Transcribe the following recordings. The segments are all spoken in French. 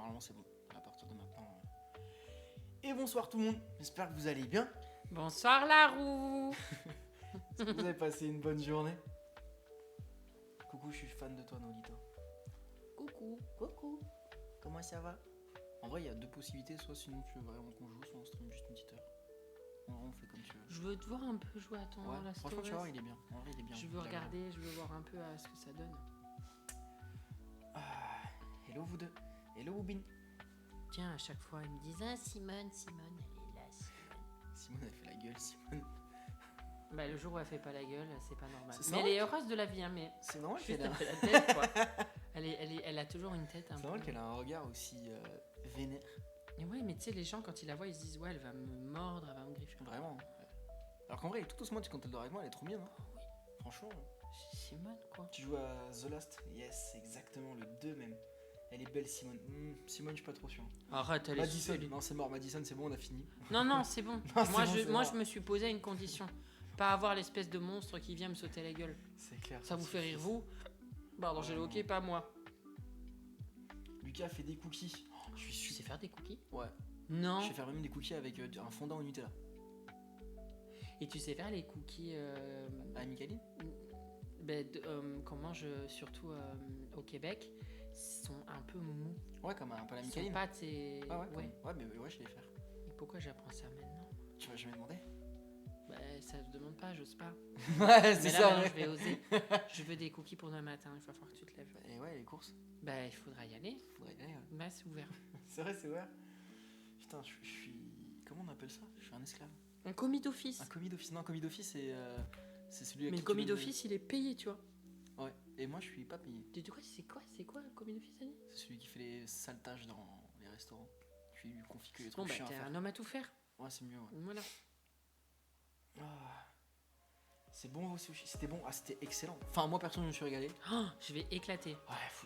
normalement c'est bon. À partir de maintenant. Et bonsoir tout le monde. J'espère que vous allez bien. Bonsoir la roue. Est-ce que vous avez passé une bonne journée? Coucou, je suis fan de toi, Nolito. Coucou. Comment ça va? En vrai, il y a deux possibilités. Soit sinon tu veux vraiment qu'on joue, soit on stream juste une petite heure. En vrai, on fait comme tu veux. Je veux te voir un peu jouer à ton Ouais, Last franchement, of tu vois, Us. il est bien. En vrai, il est bien. Je veux regarder, je veux voir un peu à ce que ça donne. Hello vous deux. Hello Oubin. Tiens, à chaque fois, ils me disent ah, Simone, elle est là, Simone. Simone a fait la gueule, Simone. Bah, le jour où elle fait pas la gueule, c'est pas normal. C'est Mais elle est heureuse de la vie, hein, mais C'est normal juste qu'elle elle a... fait la tête, quoi. Elle a toujours une tête un C'est peu. normal qu'elle a un regard aussi vénère. Et ouais, mais tu sais, les gens, quand ils la voient, ils se disent ouais, elle va me mordre, elle va me griffer. Vraiment. Ouais. Alors qu'en vrai, elle est tout doucement, quand elle dort avec moi, elle est trop mignonne. Hein. Oh oui, Franchement. Simone, quoi. Tu joues à The Last? Yes, exactement, le 2 même. Elle est belle, Simone. Simone, je suis pas trop sûr. Arrête, elle Madison, est... non, c'est mort. Madison, c'est bon, on a fini. Non, c'est bon. Non, c'est moi, bon, c'est moi mort. je me suis posé à une condition. Pas avoir l'espèce de monstre qui vient me sauter la gueule. C'est clair. Ça vous fait rire, vous? Pardon, j'ai le hockey, pas moi. Lucas fait des cookies. Oh, je suis Tu sais super. faire des cookies? Ouais. Non. Je sais faire même des cookies avec un fondant au Nutella. Et tu sais faire les cookies À Michaeline? qu'on mange surtout au Québec, sont un peu mous. Ouais, comme un peu la Ils sont Michaeline. pas tes... Ah ouais, ouais, mais ouais, je vais les faire. Et pourquoi j'apprends ça maintenant? Tu vas jamais demander? Bah, ça se demande pas, j'ose pas. Ouais, c'est Mais là, ça, maintenant, ouais. je vais oser. Je veux des cookies pour demain matin, il va falloir que tu te lèves. Et ouais, les courses. Bah, il faudra y aller. Faudrait y aller, ouais. Bah, c'est ouvert. C'est vrai, c'est ouvert. Putain, je suis. Comment on appelle ça? Je suis un esclave. Un commis d'office. Un commis d'office. Non, commis d'office, c'est celui à Mais qui le tu commis donnes d'office, il est payé, tu vois. Ouais, et moi je suis pas payé. Tu dis quoi? C'est quoi le commis d'office, Annie? C'est celui qui fait les sales tâches dans les restaurants. Tu lui confies que les Bon, trucs bah, chiants à t'es faire. un homme à tout faire. Ouais, c'est mieux, ouais. Voilà. Ah. C'est bon vos sushis? C'était bon? Ah, c'était excellent. Enfin, moi perso, je me suis régalé. Oh, je vais éclater.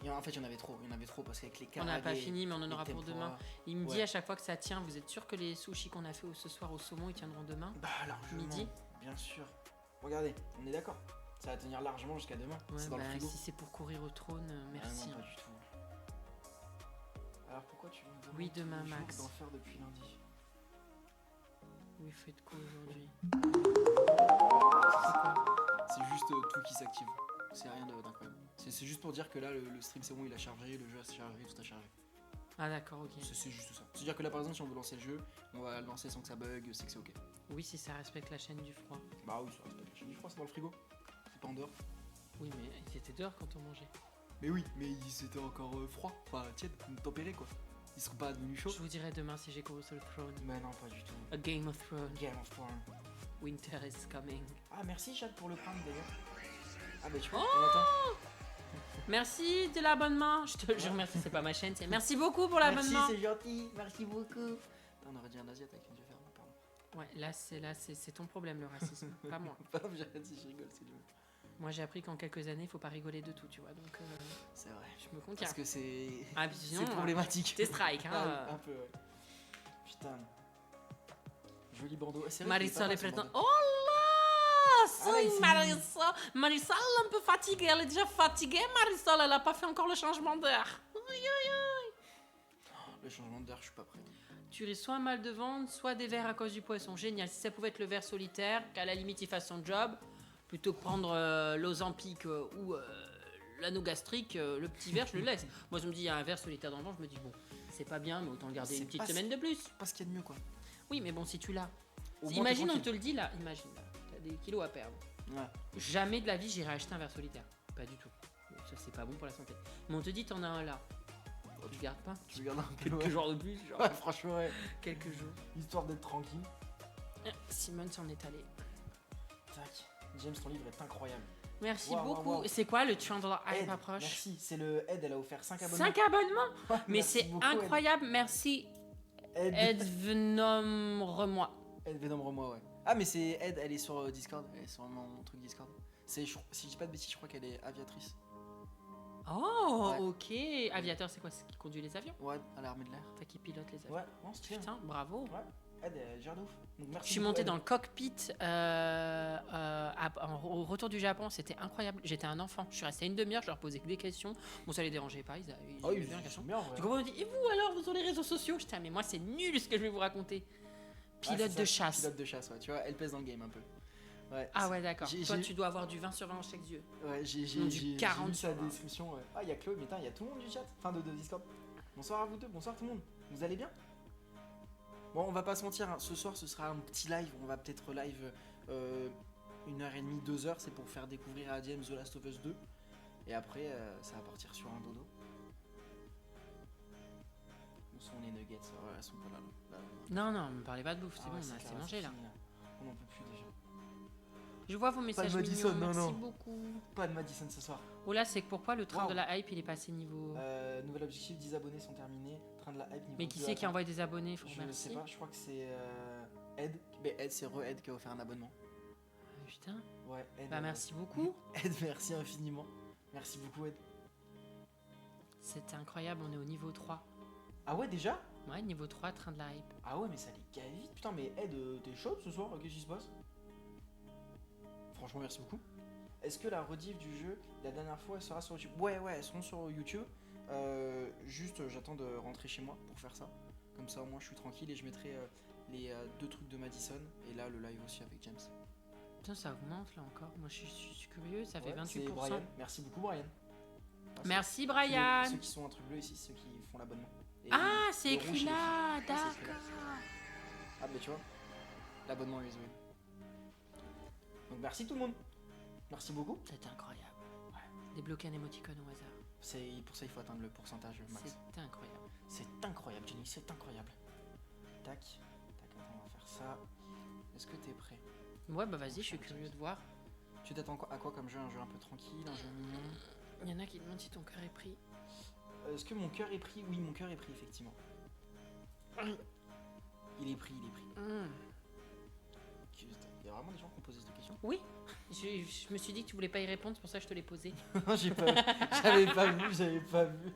Ouais, en fait, il y en avait trop. Il y en avait trop parce qu'avec les On carrés. n'a pas fini, mais on en aura pour tempura. demain. Il me dit Ouais. à chaque fois que ça tient. Vous êtes sûr que les sushis qu'on a fait ce soir au saumon, ils tiendront demain? Bah, largement. Midi. Bien sûr. Regardez, on est d'accord. Ça va tenir largement jusqu'à demain. Ouais, C'est dans le bah, frigo. si c'est pour courir au trône, Ah merci. non, hein. pas du tout. Alors pourquoi tu me demandes Oui, tous demain, les jours Max. d'en faire depuis lundi? Oui, faites quoi aujourd'hui? C'est juste tout qui s'active. C'est rien d'incroyable. C'est juste pour dire que là, le stream c'est bon, il a chargé, le jeu a chargé, tout a chargé. Ah, d'accord, ok. C'est juste ça. C'est-à-dire que là, par exemple, si on veut lancer le jeu, on va le lancer sans que ça bug, c'est que c'est ok. Oui, si ça respecte la chaîne du froid. Bah oui, ça respecte. Je crois que c'est dans le frigo. C'est pas en dehors. Oui, mais ils étaient dehors quand on mangeait. Mais oui, mais ils étaient encore froids. Enfin, tiède, tempérés quoi. Ils seront pas devenus chauds. Je vous dirai demain si j'ai couru sur le throne. Mais non, pas du tout. A Game of Thrones. Game of Thrones. Winter is coming. Ah, merci Chad pour le prime d'ailleurs. Ah, bah tu Oh vois, on attend. Merci de l'abonnement. Je remercie, c'est pas ma chaîne, c'est merci beaucoup pour Merci, l'abonnement. c'est gentil. Merci beaucoup. On aurait dit un asiate avec une dieu ferme, pardon. Ouais, c'est ton problème le racisme, pas moi. Pardon, j'ai rien dit, je rigole, c'est lui. Moi j'ai appris qu'en quelques années, il faut pas rigoler de tout, tu vois. Donc C'est vrai. je me contiens. Parce que c'est. Ah, puis sinon, c'est problématique. T'es strike, hein. Ah, un peu, ouais. Putain. Joli bandeau. C'est vrai Marisol est qu'il présente. pas mal, Oh là Ah ouais, c'est c'est Marisol. Marisol un peu fatiguée, elle est déjà fatiguée, Marisol, elle a pas fait encore le changement d'air. ce bandeau. Le changement d'air, je suis pas prêt. Tu risques soit un mal de ventre, soit des vers à cause du poisson. Génial, si ça pouvait être le ver solitaire, qu'à la limite il fasse son job, plutôt que prendre l'Ozempic ou l'anneau gastrique, le petit ver, je le laisse. Moi je me dis, il y a un ver solitaire dans le ventre, je me dis, bon, c'est pas bien, mais autant le garder C'est une petite pas semaine de plus. Pas ce qu'il y a de mieux, quoi. Oui, mais bon, si tu l'as. Au moins, Imagine, t'es on te tranquille. le dit là, imagine, là, t'as des kilos à perdre. Ouais. Jamais de la vie j'irai acheter un ver solitaire. Pas du tout. Bon, ça c'est pas bon pour la santé. Mais on te dit, t'en as un là. Tu le gardes pas. Tu regardes un peu, Quelques ouais. jours de plus, genre. Ouais, franchement, ouais. Quelques jours. Histoire d'être tranquille. Simone s'en est allée. Tac. James, ton livre est incroyable. Merci Waouh, beaucoup. waouh, waouh. C'est quoi le Chandler Hype Ed, approche? merci. C'est le Ed, elle a offert 5 abonnements. 5 abonnements. Ouais, Mais merci c'est beaucoup, incroyable. Merci. Ed. Ed Venomre-moi. Ed, Venombre-moi, ouais. Ah, mais c'est Ed, elle est sur Discord. Elle est sur mon truc Discord. Si je dis pas de bêtises, je crois qu'elle est aviatrice. Oh, Ouais. ok. Aviateur, c'est quoi? C'est qui conduit les avions? Ouais, à l'armée de l'air. Enfin, qui pilote les avions. Ouais, non, c'est bien. Putain, bravo. Ouais. Ed, elle gère de ouf. Donc, merci Je suis beaucoup, montée Ed. dans le cockpit au retour du Japon, c'était incroyable. J'étais un enfant, je suis restée une demi-heure, je leur posais que des questions. Bon, ça les dérangeait pas, ils Oh, aimaient ils bien la sont question. bien en vrai. Du coup, on me dit, et vous alors, vous sur les réseaux sociaux? J'étais, ah, mais moi, c'est nul ce que je vais vous raconter. Ah, Pilote c'est de ça, chasse. Pilote de chasse, ouais. Tu vois, elle pèse dans le game un peu. Ouais, Ah ouais, d'accord. j'ai- Toi, j'ai- tu dois avoir du 20 sur 20 dans chaque yeux. Ouais, j'ai Non, du j'ai 40 lu sa sur 20. description. Ouais. Ah, il y a Claude, mais il y a tout le monde du chat. Enfin, de Discord. Bonsoir à vous deux, bonsoir tout le monde. Vous allez bien? Bon, on va pas se mentir, hein, ce soir ce sera un petit live. On va peut-être live 1h30, 2h. C'est pour faire découvrir à James The Last of Us 2. Et après, ça va partir sur un dodo. Où sont les nuggets? Ouais, elles sont pas là. Non, non, me parlez pas de bouffe, c'est Ah bon, ouais, on a clair, assez mangé là. fini, On en peut plus déjà. Je vois vos messages Madison, mignons, non, merci non. beaucoup. Pas de Madison ce soir. Oh là, c'est que pourquoi le train Wow. de la hype il est passé niveau. Nouvel objectif, 10 abonnés sont terminés. Train de la hype niveau Mais qui 2 c'est qui atteint. envoie des abonnés? Faut Je remercier. sais pas, je crois que c'est Ed. Mais Ed, c'est Ed qui a offert un abonnement. Putain, Ouais, Ed. bah merci beaucoup. Ed, merci infiniment. Merci beaucoup, Ed. C'était incroyable, on est au niveau 3. Ah ouais, déjà? Ouais, niveau 3, train de la hype. Ah ouais, mais ça les gagne vite. Putain, mais Ed, t'es chaude ce soir? Qu'est-ce qui se passe? Franchement, merci beaucoup. Est-ce que la rediff du jeu, la dernière fois, elle sera sur YouTube? Ouais, elles seront sur YouTube. Juste, j'attends de rentrer chez moi pour faire ça. Comme ça, au moins, je suis tranquille et je mettrai les 2 trucs de Madison. Et là, le live aussi avec James. Putain, ça augmente là encore. Moi je suis curieux, ça fait Ouais, c'est 28%. Brian. Merci beaucoup, Brian. Ah, c'est- Merci ceux- Brian. Ceux qui sont un truc bleu ici, ceux qui font l'abonnement. Et Ah, c'est le écrit rouge, là, c'est écrit là. d'accord. Ah, mais tu vois, l'abonnement est joué. Donc merci tout le monde. Merci beaucoup. C'était incroyable. Débloquer un émoticône au hasard. C'est pour ça il faut atteindre le pourcentage max. C'était incroyable. C'est incroyable, Jenny, c'est incroyable. Tac, attends, on va faire ça. Est-ce que t'es prêt? Ouais, bah vas-y, je suis curieux de voir. Tu t'attends à quoi comme jeu? Un jeu un peu tranquille, un jeu mignon? Il y en a qui demandent si ton cœur est pris. Est-ce que mon cœur est pris? Oui, mon cœur est pris, effectivement. Il est pris, il est pris. Il y a vraiment des gens qui ont posé cette question? Oui, je me suis dit que tu voulais pas y répondre, c'est pour ça que je te l'ai posé. J'avais pas vu.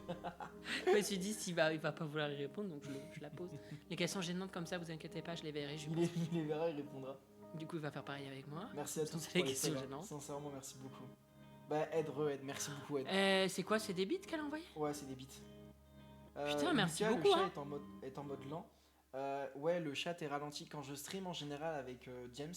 Je me suis dit, il va pas vouloir y répondre, donc je la pose. Les questions gênantes comme ça, vous inquiétez pas, je les verrai. Il les verra, il répondra. Du coup, il va faire pareil avec moi. Merci à Sans tous ces pour les questions sagas. gênantes. Sincèrement, merci beaucoup. Bah, Ed, merci beaucoup, Ed. C'est quoi, c'est des bits qu'elle a envoyé? Ouais, c'est des bits. Putain, merci Lucas, beaucoup, Le chat hein. est en mode lent. Ouais, le chat est ralenti. Quand je stream en général avec James,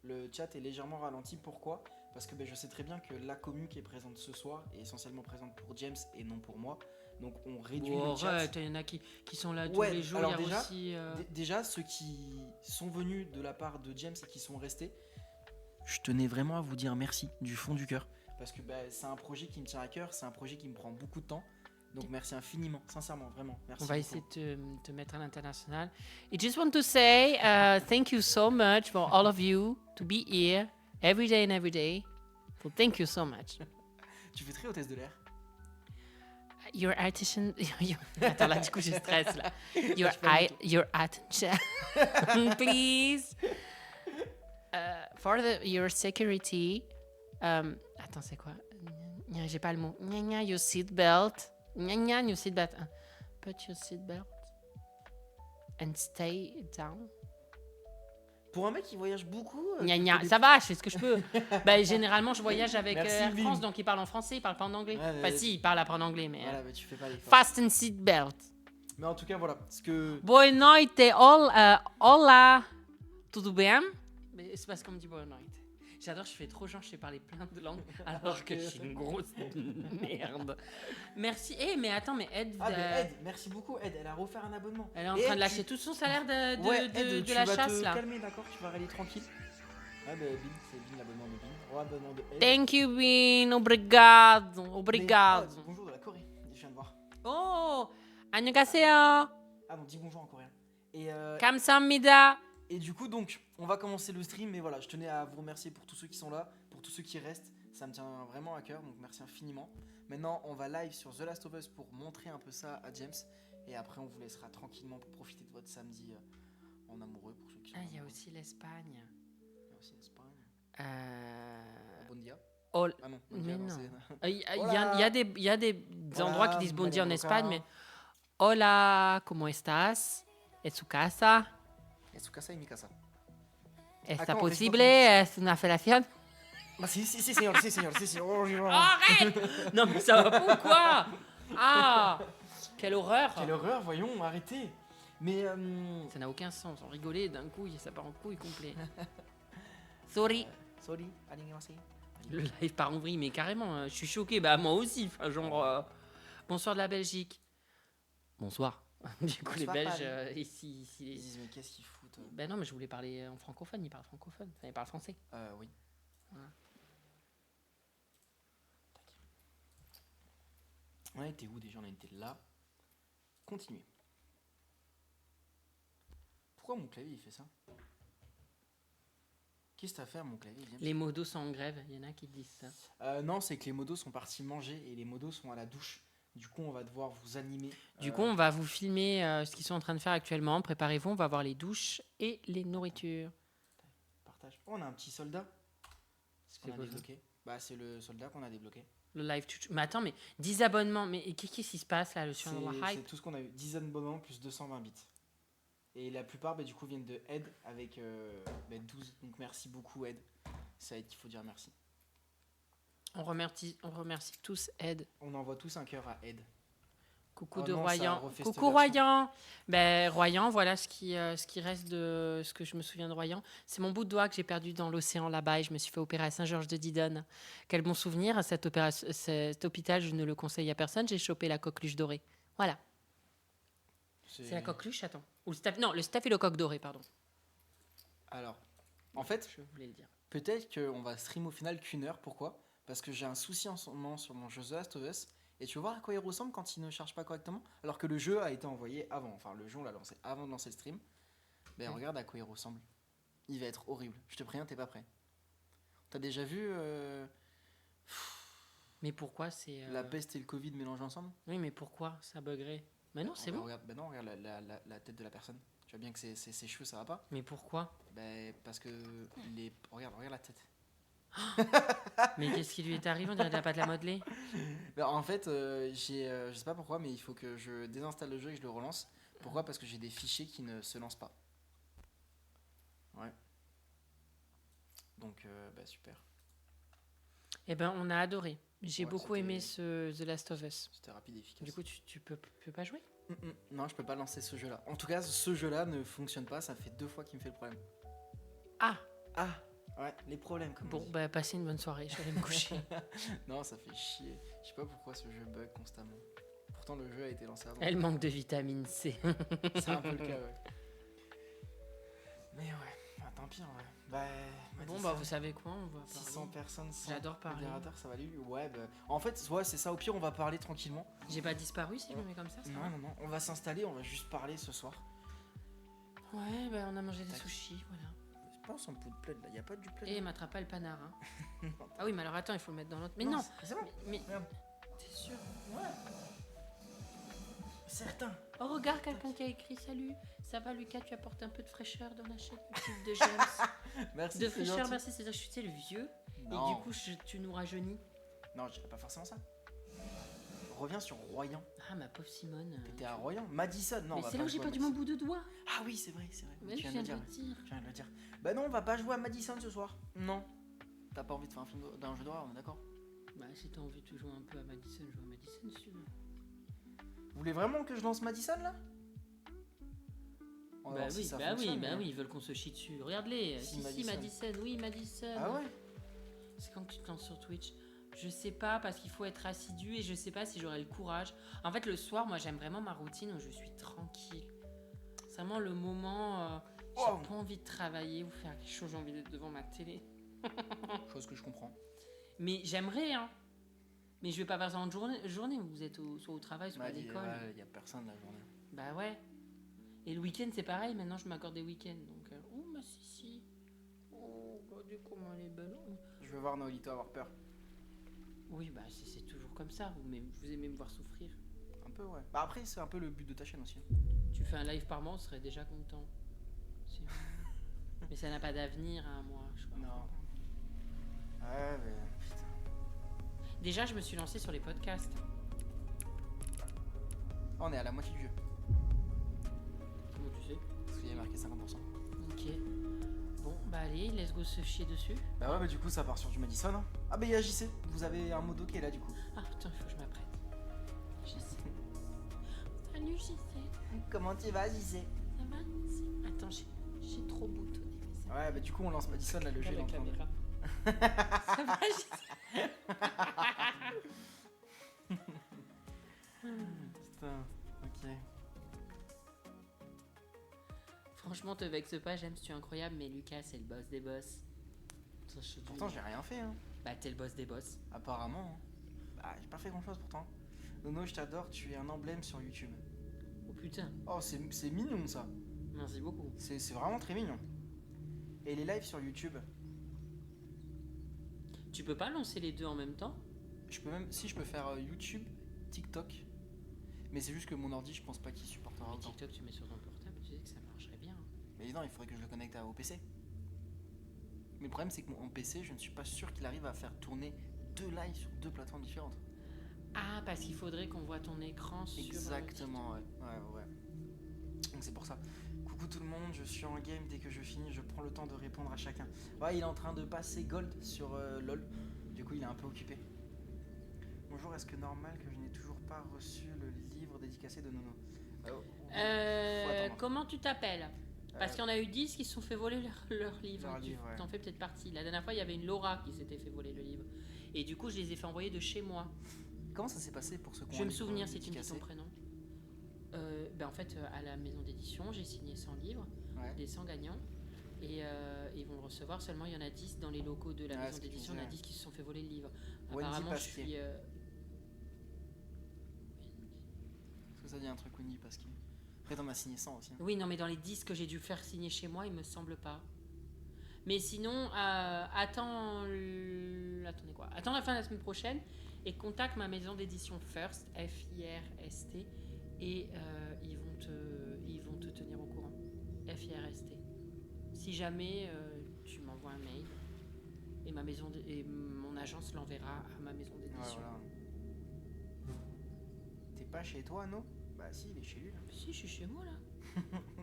le chat est légèrement ralenti. Pourquoi? Parce que je sais très bien que la commu qui est présente ce soir est essentiellement présente pour James et non pour moi. Donc on réduit le chat. Arrête, il y en a qui sont là tous Ouais, les jours. alors Il y a déjà, aussi. Déjà, ceux qui sont venus de la part de James et qui sont restés, je tenais vraiment à vous dire merci du fond du cœur. Parce que c'est un projet qui me tient à cœur, c'est un projet qui me prend beaucoup de temps. Donc merci infiniment, sincèrement, vraiment. Merci On va beaucoup. essayer de te mettre à l'international. I just want to say thank you so much for all of you to be here every day and every day. So thank you so much. Tu fais très hôtesse de l'air. Your attention. Attends, là, du coup, je stresse. Là. Your attention. Please. For your security. Attends, c'est quoi? J'ai pas le mot. Your seatbelt. Your seatbelt. Put your seatbelt. And stay down. Pour un mec qui voyage beaucoup. Ça va, je fais ce que je peux. Généralement, je voyage avec Merci, Air Vin. France, donc il parle en français, il parle pas en anglais. Ouais, Enfin, si, il parle après en anglais, mais. Voilà, mais tu fais pas l'effort. Fasten seatbelt. Mais en tout cas, voilà. Ce que. Boa noite, hola. Tudo bem? Mais c'est parce qu'on me dit boa noite. J'adore, je fais trop genre, je sais parler plein de langues, alors que je suis une grosse merde. Merci. Mais attends, mais Ed. Ah, mais Ed, merci beaucoup, Ed. Elle a refait un abonnement. Elle est en Et train Ed, de lâcher tout son salaire de Ed, tu la vas chasse, te là. calmer, d'accord? Tu vas aller tranquille. Ah, Bin, c'est Bin, l'abonnement de Bin. Abonnement de Ed. Thank you, Bin. Obrigado. Obrigado. Mais, bonjour de la Corée, je viens de voir. Oh, annyeonghaseyo. Ah non, dis bonjour en coréen. Kamsahamnida. Et du coup, donc, on va commencer le stream. Mais voilà, je tenais à vous remercier pour tous ceux qui sont là, pour tous ceux qui restent. Ça me tient vraiment à cœur, donc merci infiniment. Maintenant, on va live sur The Last of Us pour montrer un peu ça à James. Et après, on vous laissera tranquillement pour profiter de votre samedi en amoureux pour ceux qui sont. Ah, il y a aussi l'Espagne. Il y a aussi l'Espagne. Euh... Bon dia. Oh, Ah non, mais non. c'est- Il y a des endroits qui disent bon dia en Maria Espagne, Roca. mais hola, ¿cómo estás? ¿Es su casa? Es su casa y mi casa. ¿Está Acá, posible? ¿Es una felación? Ah, sí, señor, sí, señor, sí, señor. Oh, Arrête! Non, mais ça va pas ou quoi? Ah! Quelle horreur! Quelle horreur, voyons, arrêtez. Mais Ça n'a aucun sens. On rigolait d'un coup, ça part en couille complet. Sorry. sorry, annyeonghaseyo. Le live part en vrille, mais carrément, je suis choqué. Bah, moi aussi. Enfin, genre, bonsoir de la Belgique. Bonsoir. Du coup, les Bonsoir, Belges, Paris. ici. Ils disent, mais qu'est-ce qu'ils foutent Ben non, mais je voulais parler en francophone. Ils parlent francophone. Enfin, ils parlent français. Oui. Voilà. On était où déjà? On était là. Continuez. Pourquoi mon clavier il fait ça? Qu'est-ce que t'as fait à mon clavier, James? Les modos sont en grève. Il y en a qui disent ça. Non, c'est que les modos sont partis manger et les modos sont à la douche. Du coup, on va devoir vous animer. Du coup, on va vous filmer ce qu'ils sont en train de faire actuellement. Préparez-vous, on va voir les douches et les nourritures. Partage. Oh, on a un petit soldat. C'est qu'on a quoi ça? débloqué. Bah, c'est le soldat qu'on a débloqué. Le live Twitch. Mais attends, mais 10 abonnements. Mais qu'est-ce qui se passe là, sur le C'est hype? tout ce qu'on a eu. 10 abonnements plus 220 bits. Et la plupart, du coup, viennent de Ed avec 12. Donc, merci beaucoup, Ed. C'est à Ed qu'il faut dire merci. On remercie tous Ed. On envoie tous un cœur à Ed. Coucou Oh de non, ça Royan. refait cette Coucou version. Royan. Ben Royan, voilà ce qui reste de ce que je me souviens de Royan. C'est mon bout de doigt que j'ai perdu dans l'océan là-bas et je me suis fait opérer à Saint-Georges-de-Didonne. Quel bon souvenir. Cet hôpital, je ne le conseille à personne. J'ai chopé la coqueluche dorée. Voilà. C'est la coqueluche, attends. Ou le staph... Non, le staphylocoque doré, pardon. Alors, en fait, Je voulais le dire. peut-être qu'on va stream au final qu'une heure. Pourquoi? Parce que j'ai un souci en ce moment sur mon jeu The Last of Us. Et tu veux voir à quoi il ressemble quand il ne charge pas correctement? Alors que le jeu a été envoyé avant. Enfin, le jeu, on l'a lancé avant de lancer le stream. Ben, Ouais. regarde à quoi il ressemble. Il va être horrible. Je te préviens, t'es pas prêt. T'as déjà vu Mais pourquoi c'est... la peste et le Covid mélangés ensemble? Oui, mais pourquoi ça buggerait? Mais non, c'est bon. Regarde, ben non, regarde la tête de la personne. Tu vois bien que ses cheveux, ça va pas? Mais pourquoi? Ben, parce que les... Regarde la tête. Mais qu'est-ce qui lui est arrivé? On dirait de la pâte à modeler. Ben, en fait, je sais pas pourquoi, mais il faut que je désinstalle le jeu et que je le relance. Pourquoi? Parce que j'ai des fichiers qui ne se lancent pas. Ouais. Donc, bah super. Eh ben, on a adoré. J'ai Ouais, beaucoup c'était- aimé ce The Last of Us. C'était rapide et efficace. Du coup, tu peux pas jouer? Non, je peux pas lancer ce jeu-là. En tout cas, ce jeu-là ne fonctionne pas. Ça fait 2 fois qu'il me fait le problème. Ah, Ah, ouais, les problèmes comme on bon, dit. bah, passez une bonne soirée. Je vais aller me coucher. Non, ça fait chier. Je sais pas pourquoi ce jeu bug constamment. Pourtant, le jeu a été lancé avant. Elle manque de vitamine C. C'est un peu le cas, ouais. Mais ouais, bah, tant pis, en vrai. Bah, Bon, bah, vous savez quoi? On va 600 parler. personnes, 100 J'adore parler. modérateurs, ça va lui. Ouais, bah, en fait, ouais, c'est ça. Au pire, on va parler tranquillement. J'ai pas disparu si je me mets comme ça? Non, non, non. On va s'installer, on va juste parler ce soir. Ouais, bah, on a mangé des Tac. sushis, voilà. Je pense en pot de plaid là. Y a pas du plaid. Et m'attrape pas le panard. Hein. Ah oui, mais alors attends, il faut le mettre dans l'autre. Mais non, C'est bon. mais Regarde. t'es sûr? Ouais. Certain. Oh, regarde quelqu'un qui a écrit salut. Ça va, Lucas, tu apportes un peu de fraîcheur dans la chaîne YouTube de James. Merci. De c'est fraîcheur, gentil. merci. C'est-à-dire que je suis tu sais, le vieux. Non. Et du coup, tu nous rajeunis. Non, je dirais pas forcément ça. Reviens sur Royan. Ah, ma pauvre Simone. T'étais à Royan. Madison, non. on Mais va c'est pas là où j'ai jouer à perdu mon Madison. bout de doigt. Ah oui, c'est vrai, c'est vrai. Mais tu je viens de viens le de dire. le dire. Tu viens de le dire. Bah non, on va pas jouer à Madison ce soir. Non. T'as pas envie de faire un film d'un jeu d'horreur, on est d'accord? Bah, si t'as envie de jouer un peu à Madison, joue à Madison, si tu veux. Vous voulez vraiment que je lance Madison là? On va Bah voir si oui, ça bah oui, fonctionne, bah mais- oui, ils veulent qu'on se chie dessus. Regarde-les. Si, Si, Madison. Madison. Oui, Madison. Ah ouais? C'est quand que tu te lances sur Twitch? Je sais pas, parce qu'il faut être assidu et je sais pas si j'aurai le courage. En fait, le soir, moi, j'aime vraiment ma routine où je suis tranquille. C'est vraiment le moment. J'ai Oh. pas envie de travailler ou faire quelque chose, j'ai envie d'être devant ma télé. Chose que je comprends. Mais j'aimerais, hein. Mais je vais pas faire ça en journée où vous êtes soit au travail, soit à l'école. Il y a personne la journée. Bah ouais. Et le week-end, c'est pareil. Maintenant, je m'accorde des week-ends. Donc, oh, ma Sissi. Oh, regardez comment elle est belle. Oh. Je veux voir Noelito avoir peur. Oui, bah c'est toujours comme ça. Vous aimez me voir souffrir. Un peu, ouais. Bah après, c'est un peu le but de ta chaîne aussi. Tu fais un live par mois, on serait déjà content. Si- Mais ça n'a pas d'avenir, hein, moi. Je crois. Non. Ouais, mais putain. Déjà, je me suis lancée sur les podcasts. Oh, on est à la moitié du jeu. Comment tu sais? Parce qu'il y a marqué 50%. Ok. Bon, bah allez, let's go se chier dessus. Bah ouais, bah du coup, ça part sur du Madison. Hein. Ah bah il y a JC. Vous avez un modo qui est là du coup. Ah putain, il faut que je m'apprête. JC. Salut JC. Comment tu vas, JC? Ça va? Attends, j'ai trop boutonné. Ouais, bah du coup, on lance Madison là, le jeu est en Avec la train de- caméra. Ça va, JC? Putain, ok. Franchement, te vexe pas, j'aime, tu es incroyable, mais Lucas, c'est le boss des boss. Ça, je te dis. Pourtant, j'ai rien fait, hein. Bah, t'es le boss des boss. Apparemment. Hein. Bah, j'ai pas fait grand chose pourtant. Nono, je t'adore, tu es un emblème sur YouTube. Oh putain, Oh, c'est mignon ça. merci beaucoup. C'est vraiment très mignon. Et les lives sur YouTube, Tu peux pas lancer les deux en même temps? je peux même. Si, je peux faire YouTube, TikTok. Mais c'est juste que mon ordi, je pense pas qu'il supportera Mais autant. TikTok, tu mets sur ton portable, tu sais que ça marcherait bien. Mais non, il faudrait que je le connecte au PC. Mais le problème, c'est que mon PC, je ne suis pas sûr qu'il arrive à faire tourner 2 lives sur 2 plateformes différentes. Ah, parce qu'il faudrait qu'on voit ton écran sur. Exactement, ouais. Ouais. Donc c'est pour ça. Coucou tout le monde, je suis en game. Dès que je finis, je prends le temps de répondre à chacun. Ouais, il est en train de passer gold sur LoL. Du coup, il est un peu occupé. Bonjour, est-ce que normal que je n'ai toujours pas reçu le livre dédicacé de Nono? Faut attendre. Comment tu t'appelles? Parce qu'il y en a eu 10 qui se sont fait voler leur livre. Leur Tu livre, ouais. t'en fais peut-être partie. La dernière fois, il y avait une Laura qui s'était fait voler le livre. Et du coup, je les ai fait envoyer de chez moi. Comment ça s'est passé pour ceux qui ont Je vais un me livre souvenir si tu me dis dédicacé? ton prénom. En fait, à la maison d'édition, j'ai signé 100 livres, Ouais. des 100 gagnants. Et ils vont le recevoir. Seulement, il y en a 10 dans les locaux de la Ouais, maison ce que tu d'édition. Il y en a disais. 10 qui se sont fait voler le livre. Wendy Apparemment, je Pasquier. suis. Est-ce que ça dit un truc Wendy parce que après t'en as signé 100 aussi. Hein. Oui, non, mais dans les 10 que j'ai dû faire signer chez moi, il me semble pas. Mais sinon, attendez quoi? Attends la fin de la semaine prochaine et contacte ma maison d'édition First, F-I-R-S-T, et ils vont te tenir au courant. F-I-R-S-T. Si jamais tu m'envoies un mail et mon agence l'enverra à ma maison Ouais, d'édition. voilà. T'es pas chez toi, non? Bah si, il est chez lui là. Si, je suis chez moi là.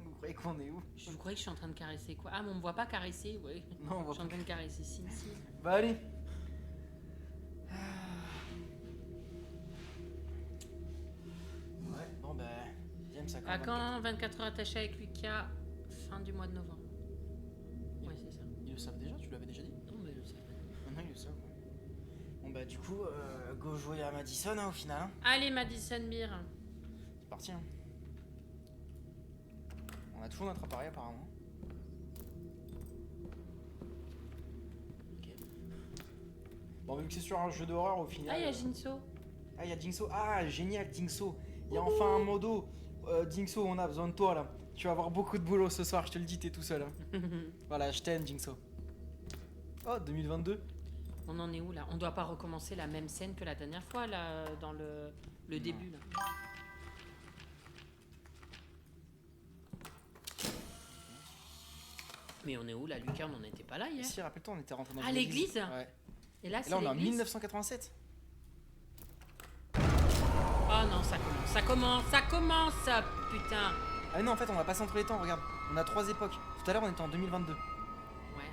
Vous croyez qu'on est où? Vous croyez que je suis en train de caresser quoi? Ah, mais on me voit pas caresser, ouais. Non, on Je voit suis en pas. train de caresser si. Bah allez. Ouais, bon bah. James, ça À quand 24 heures attachées avec Lucas, fin du mois de novembre. Ouais, c'est ça. Ils le savent déjà, tu l'avais déjà dit? Non, mais je sais pas. Maintenant ils le savent. Ouais. Bon bah du coup, go jouer à Madison hein, au final. Hein. Allez, Madison Beer. C'est parti. Hein. On a toujours notre appareil apparemment. Ok. Bon, vu que c'est sur un jeu d'horreur au final. Ah, il y a Jinso. Ah, il y a Jinxo. Ah, génial, Jinxo. Il y a enfin un modo. Jinxo, on a besoin de toi là. Tu vas avoir beaucoup de boulot ce soir, je te le dis, t'es tout seul. Hein. Voilà, je t'aime, Jinxo. Oh, 2022. On en est où là? On doit pas recommencer la même scène que la dernière fois là, dans le début là. Mais on est où là, Lucas? On n'en était pas là hier. Si, rappelle-toi, on était rentré dans Ah, une l'église. Ouais. Et là, Et c'est là, on est en l'église. 1987. Oh non, ça commence, putain. Ah non, en fait, on va passer entre les temps, regarde. On a 3 époques. Tout à l'heure, on était en 2022. Ouais.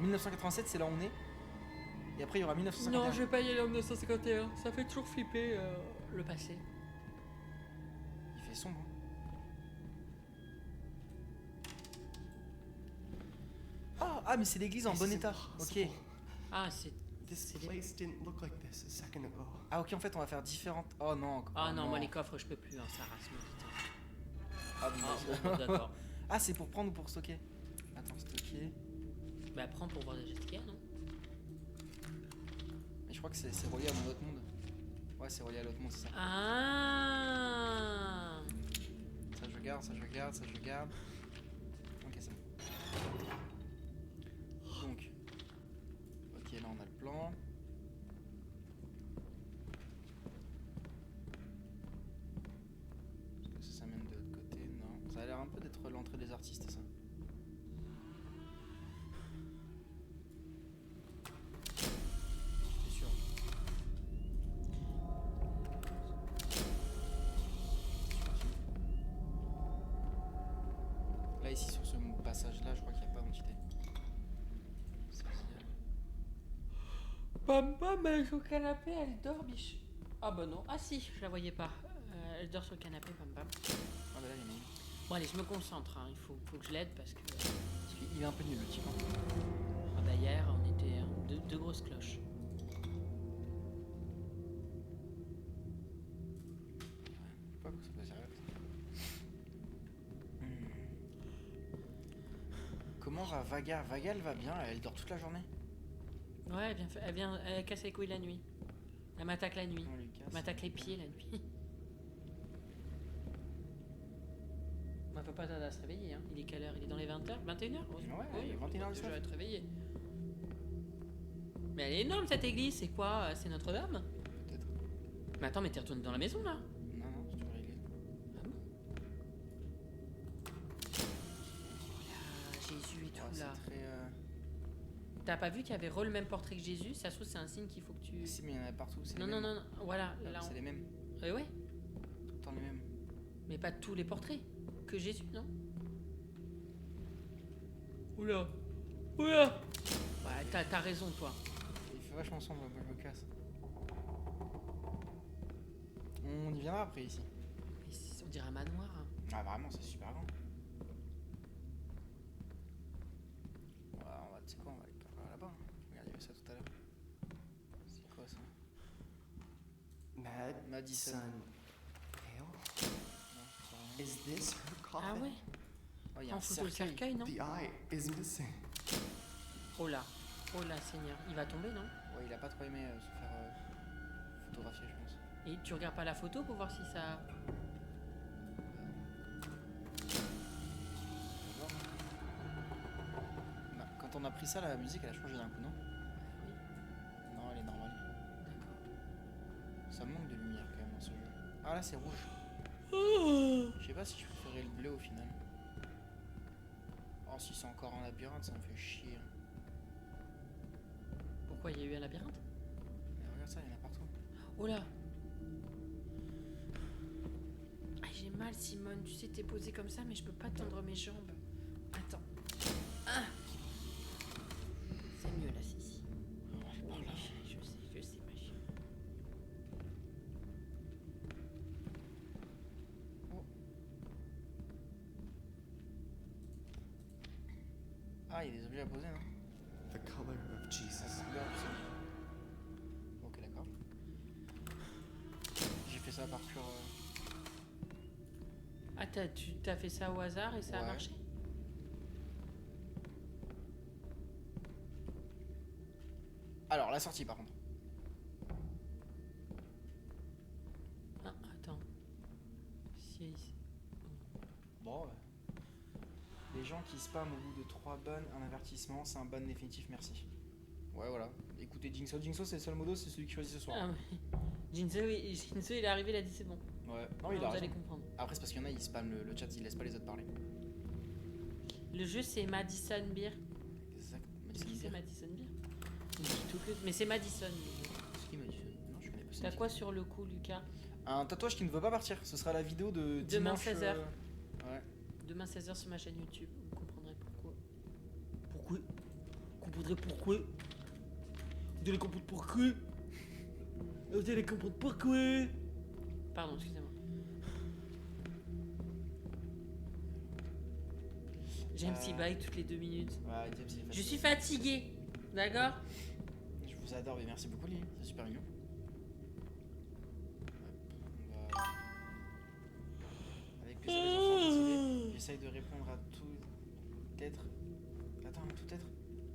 1987, c'est là où on est. Et après, il y aura 1951. Non, je vais pas y aller en 1951. Ça fait toujours flipper le passé. Il fait sombre. Ah, mais c'est l'église en bon état. Ok. Ah, c'est. This C'est des- place didn't look like this a second ago. Ah, ok, en fait, on va faire différentes. Oh non. Ah oh non, moi les coffres, je peux plus, hein, ça rase me putain. Ah, Ah, bon, d'accord. Ah, c'est pour prendre ou pour stocker? Attends, stocker. Bah, prends pour voir des gestes qu'il y a, non? Mais je crois que c'est relié à mon autre monde. Ouais, c'est relié à l'autre monde, c'est ça. Ah. Ça, je garde, ça, je garde, ça, je garde. Ok, c'est bon. Donc. Ok, là, on a le plan. Est-ce que ça mène de l'autre côté? Non. Ça a l'air un peu d'être l'entrée des artistes, ça. C'est sûr. Là, ici, sur ce passage-là, je crois qu'il n'y a pas d'entité. Bam bam, elle est sur le canapé, elle dort, biche. Ah bah non, ah si, je la voyais pas. Elle dort sur le canapé, bam bam. Ah bah là, il est maigre. Bon allez, je me concentre, hein. Il faut que je l'aide parce que... Parce qu'il est un peu nul, le type. Hein. Ah bah hier, on était deux grosses cloches. Je sais pas pourquoi ça peut servir. Comment va Vaga? Vaga, elle va bien, elle dort toute la journée. Ouais, elle casse les couilles la nuit. Elle m'attaque la nuit. On lui casse. Elle m'attaque les pieds la nuit. On peut pas tarder à se réveiller, hein. Il est quelle heure? Il est dans les 20h? 21h? Ouais, il est 21h du Je soir. vais être réveillé. Mais elle est énorme cette église, c'est quoi? C'est Notre-Dame? Peut-être. Mais attends, mais t'es retourné dans la maison là? Non, non, c'est toujours l'église. Ah bon? Oh là, Jésus et tout Ouais, là. c'est très. T'as pas vu qu'il y avait le même portrait que Jésus? Ça se trouve, c'est un signe qu'il faut que tu. Si, mais il y en a partout. C'est Non, les non, mêmes. non, non, voilà. Là, C'est les mêmes. Ouais. Tout le temps les mêmes. Mais pas tous les portraits. Que Jésus, non? Oula. Oula. Ouais, t'as raison, toi. Il fait vachement sombre, moi je me casse. On y viendra après ici. Mais on dirait un manoir. Hein. Ah, vraiment, c'est super grand. Tu sais quoi, on va aller par là-bas. Regarde, il y avait ça tout à l'heure. C'est quoi ça? Madison. Madison. Non, c'est pas Is this her coffin? Ah ouais? Oh, il y a En un photo le cercueil. cercueil, non? The eye is missing. Oh là, Seigneur. Il va tomber, non? Ouais, il a pas trop aimé se faire photographier, je pense. Et tu regardes pas la photo pour voir si ça... Bah, quand on a pris ça, la musique elle a changé d'un coup, non? Oui, Non, elle est normale. d'accord. Ça manque de lumière quand même dans ce jeu. Ah là, c'est rouge. Je sais pas si je préférais le bleu au final. Oh, si c'est encore un labyrinthe, ça me fait chier. Pourquoi il y a eu un labyrinthe? Mais regarde ça, il y en a partout. Oh là. Ah, j'ai mal, Simone. Tu sais, t'es posée comme ça, mais je peux pas tendre mes jambes. Attends. Ah. C'est mieux là, si. Par là. Je sais, ma chérie. Ah, il y a des objets à poser, non? The color of Jesus. Ok, d'accord. J'ai fait ça par pur. Ah, t'as fait ça au hasard et ça a Ouais. marché? Alors, la sortie par contre. Ah, attends. Si. Bon, ouais. Les gens qui spamment au bout de 3 bans, un avertissement, c'est un ban définitif, merci. Ouais, voilà. Écoutez, Jinxo, c'est le seul modo, c'est celui qui choisit ce soir. Ah oui. Jinso, il est arrivé, il a dit c'est bon. Ouais, non, il Vous a allez raison. comprendre. Après, c'est parce qu'il y en a, ils spamment le chat, ils laissent pas les autres parler. Le jeu c'est Madison Beer. Exact. Est-ce que c'est Madison Beer? Il dit tout que... Mais c'est Madison. le jeu. C'est qui m'a dit ça? Non, je connais pas ça. T'as quoi sur le coup, Lucas? Un tatouage qui ne veut pas partir. Ce sera la vidéo de Demain, dimanche. 16h. Ouais. Demain 16h sur ma chaîne YouTube. Vous comprendrez pourquoi. Pourquoi? Vous comprendrez pourquoi? Vous allez comprendre pourquoi? Vous allez comprendre pourquoi? Pardon, excusez-moi. J'aime s'y baille toutes les 2 minutes. Ouais, James, il est Je facile. suis fatiguée. D'accord? Je vous adore, mais merci beaucoup, Lily. C'est super mignon. Hop, on va- Avec plaisir, les enfants, désolé. J'essaye de répondre à tout. Peut-être. Attends, tout être.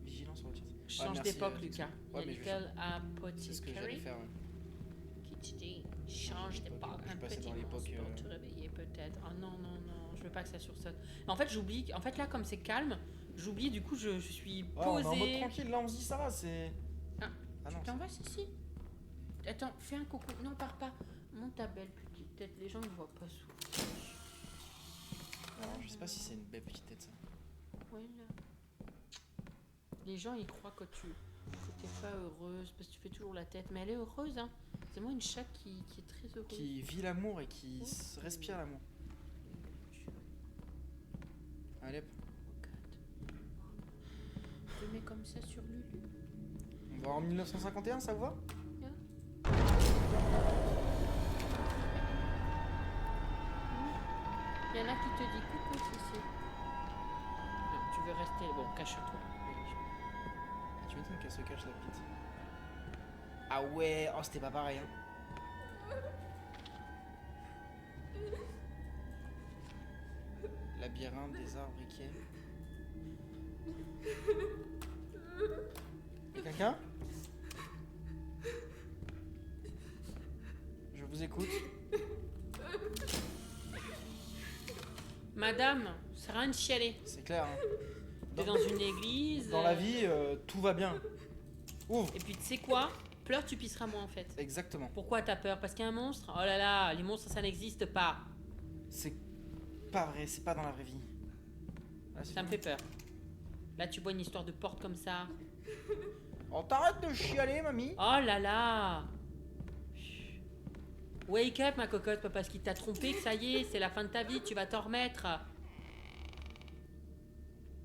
Vigilant sur le chat. Change merci, d'époque, Dixon. Lucas. Ouais, Il y mais a je vais Little C'est ce que j'allais Apothecary faire. Ouais. qui te dit change d'époque. Je Un passais petit dans l'époque, monstre pour te réveiller peut-être. Oh non, non, non. Je veux pas que ça sursaute. Mais en fait, j'oublie. En fait, là, comme c'est calme, j'oublie. Du coup, je suis Oh, on est en mode posée. tranquille, là on se dit ça va, c'est. Ah, Ah non, Tu t'en vas, si. Attends, fais un coucou. Non, pars pas. Monte ta belle petite tête. Les gens ne voient pas souvent. alors, je sais pas si c'est une belle petite tête ça. Voilà. Les gens, ils croient que t'es pas heureuse parce que tu fais toujours la tête. Mais elle est heureuse, hein. C'est moi une chatte qui est très heureuse. Qui vit l'amour et qui respire l'amour. Allez, hop. Je te mets comme ça sur Lulu. On Bon, en 1951, ça vous va? Il y en a qui te disent coucou, Cici. Non, tu veux rester. Bon, cache-toi. Tu m'étonnes qu'elle se cache la petite. Ah ouais, oh c'était pas pareil. Hein. Labyrinthe des arbres briquets. Y'a quelqu'un? Je vous écoute. Madame, c'est rien de chialer. C'est clair. Hein. T'es dans une église. Dans la vie, tout va bien. Ouvre. Et puis tu sais quoi? Pleure, tu pisseras moins en fait. Exactement. Pourquoi t'as peur? Parce qu'il y a un monstre? Oh là là, les monstres ça n'existe pas. C'est pas vrai, c'est pas dans la vraie vie. Là, Ça me fait peur. Là tu vois une histoire de porte comme ça. Oh, t'arrêtes de chialer, mamie. Oh là là. Wake up ma cocotte, pas parce qu'il t'a trompé que ça y est, c'est la fin de ta vie, tu vas t'en remettre.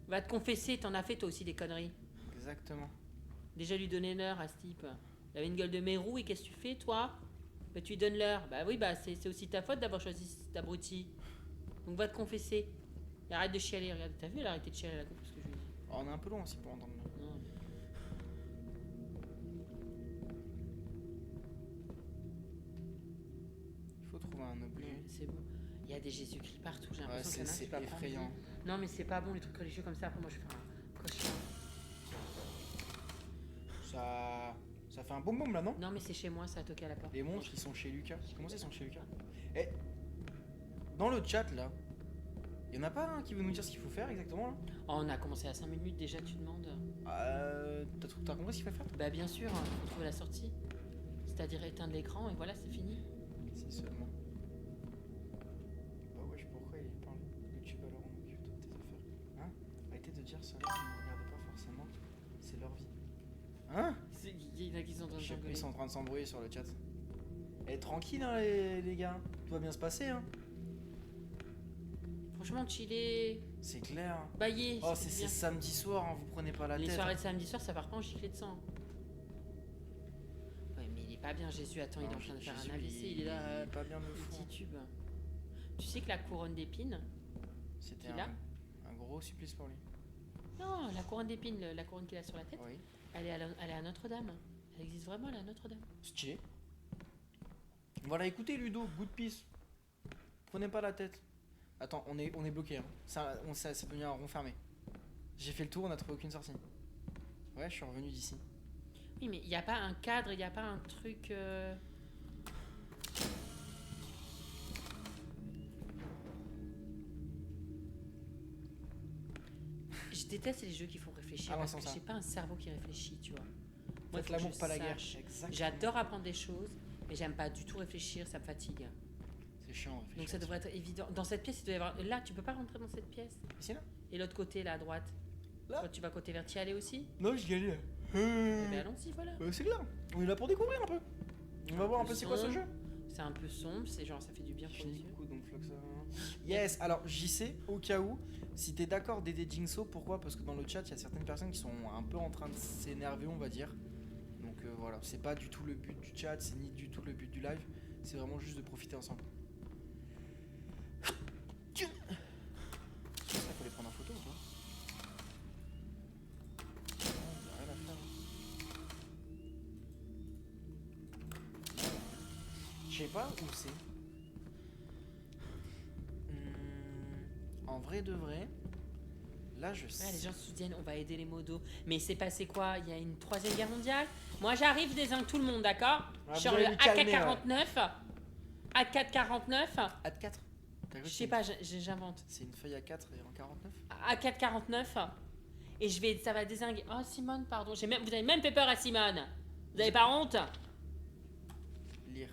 Va te confesser, t'en as fait toi aussi des conneries. Exactement. Déjà lui donner l'heure à ce type. Il avait une gueule de mérou et qu'est-ce que tu fais toi? Bah tu lui donnes l'heure. Bah oui, bah c'est aussi ta faute d'avoir choisi cet abruti. Donc va te confesser. Et arrête de chialer, regarde. T'as vu elle a arrêté de chialer la coupe parce que je lui dis. Oh, on est un peu loin aussi pour entendre. Non. Il faut trouver un objet. C'est bon. Il y a des Jésus-Christ partout, j'ai Ouais, l'impression qu'il y en a c'est qui va prendre effrayant. vie. Non mais c'est pas bon les trucs religieux comme ça, après moi je vais faire un cauchemar. Ça fait un boum boum là, non? Non mais c'est chez moi, ça a toqué à la porte. Les monstres, ils sont chez Lucas. Comment ça, ils sont chez Lucas? Eh, dans le chat là, y en a pas un qui veut nous dire ce qu'il faut faire exactement là? Oh, on a commencé à 5 minutes déjà, tu demandes. T'as compris ce qu'il faut faire? Bah bien sûr, faut trouver la sortie. C'est-à-dire éteindre l'écran et voilà, c'est fini. Si seulement. Bah wesh, pourquoi il parle YouTube alors on occupe de tes affaires? Hein? Arrêtez de dire cela, si vous ne regardez pas forcément, c'est leur vie. Hein? Il y en a qui sont en train de Je sais pas, s'engueuler. ils sont en train de s'embrouiller sur le chat. Eh, tranquille hein les gars, tout va bien se passer hein. Franchement, chiller, C'est clair. bailler, Oh, c'est c'est bien. samedi soir, hein, vous prenez pas la Les tête. soirées de samedi soir, ça part pas en giclée de sang. Ouais, mais il est pas bien, Jésus. Attends, il est en train de faire un AVC, il est là, pas bien de fou. petit tube. Tu sais que la couronne d'épines, C'était qu'il a un gros supplice pour lui. non, la couronne d'épines, la couronne qu'il a sur la tête, Oui. elle est à Notre-Dame. Elle existe vraiment, elle est à Notre-Dame. Stylé. Voilà, écoutez Ludo, good peace. Prenez pas la tête. Attends, on est bloqué. Hein. Ça c'est devenu un rond fermé. J'ai fait le tour, on a trouvé aucune sortie. Ouais, je suis revenu d'ici. Oui, mais il n'y a pas un cadre, il n'y a pas un truc. Je déteste les jeux qui font réfléchir Ah, moi, parce sans que ça. j'ai pas un cerveau qui réfléchit, tu vois. Moi, il Faites faut l'amour, que je pas la guerre. sache. Exactement. J'adore apprendre des choses, mais j'aime pas du tout réfléchir, ça me fatigue. C'est chiant, Donc réfléchir. ça devrait être évident. Dans cette pièce, il doit y avoir. Là, tu peux pas rentrer dans cette pièce. Ici là? Et l'autre côté, là, à droite. Là Toi, tu vas côté vers t'y aller aussi. Non, j'y allais. Eh ben allons-y, voilà. C'est clair. On est là pour découvrir un peu. On va voir un peu c'est quoi ce jeu. C'est un peu sombre, c'est genre ça fait du bien pour les Fini yeux. coucou donc Floxa. Yes, alors JC, au cas où, si t'es d'accord d'aider Jinxo, pourquoi? Parce que dans le chat, il y a certaines personnes qui sont un peu en train de s'énerver, on va dire. Donc voilà, c'est pas du tout le but du chat, c'est ni du tout le but du live, c'est vraiment juste de profiter ensemble. Ça, faut les prendre en photo ou quoi? Non, y a rien à faire. Je sais pas où c'est. En vrai de vrai, là je sais. Ouais, les gens se souviennent, on va aider les modos. Mais il s'est passé quoi? Il y a une 3ème guerre mondiale? Moi j'arrive, je désingue tout le monde, d'accord? Ah, Sur vous le allez vous calmer, AK-49. AK-49. A4. Je sais pas, j'invente. C'est une feuille A4 et en 49. AK-49. Et ça va désinguer. Oh Simone, pardon. Vous avez même fait peur à Simone. Vous avez pas honte? Lire.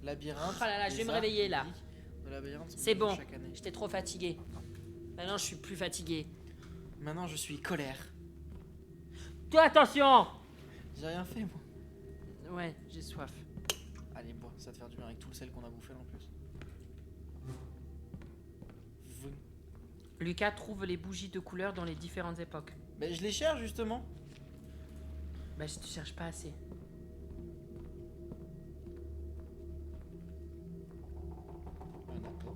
Labyrinthe. Oh là là, je vais des me arts réveiller, là. publics de labyrinthe sont C'est nouveaux bon. chaque année. J'étais trop fatiguée. Maintenant je suis plus fatiguée. Maintenant je suis colère. Toi attention! J'ai rien fait moi. Ouais, j'ai soif. Allez bois, ça va te faire du bien avec tout le sel qu'on a bouffé là en plus. Vroom. Lucas trouve les bougies de couleur dans les différentes époques. Mais je les cherche justement. Bah, je te cherche pas assez. Un apport.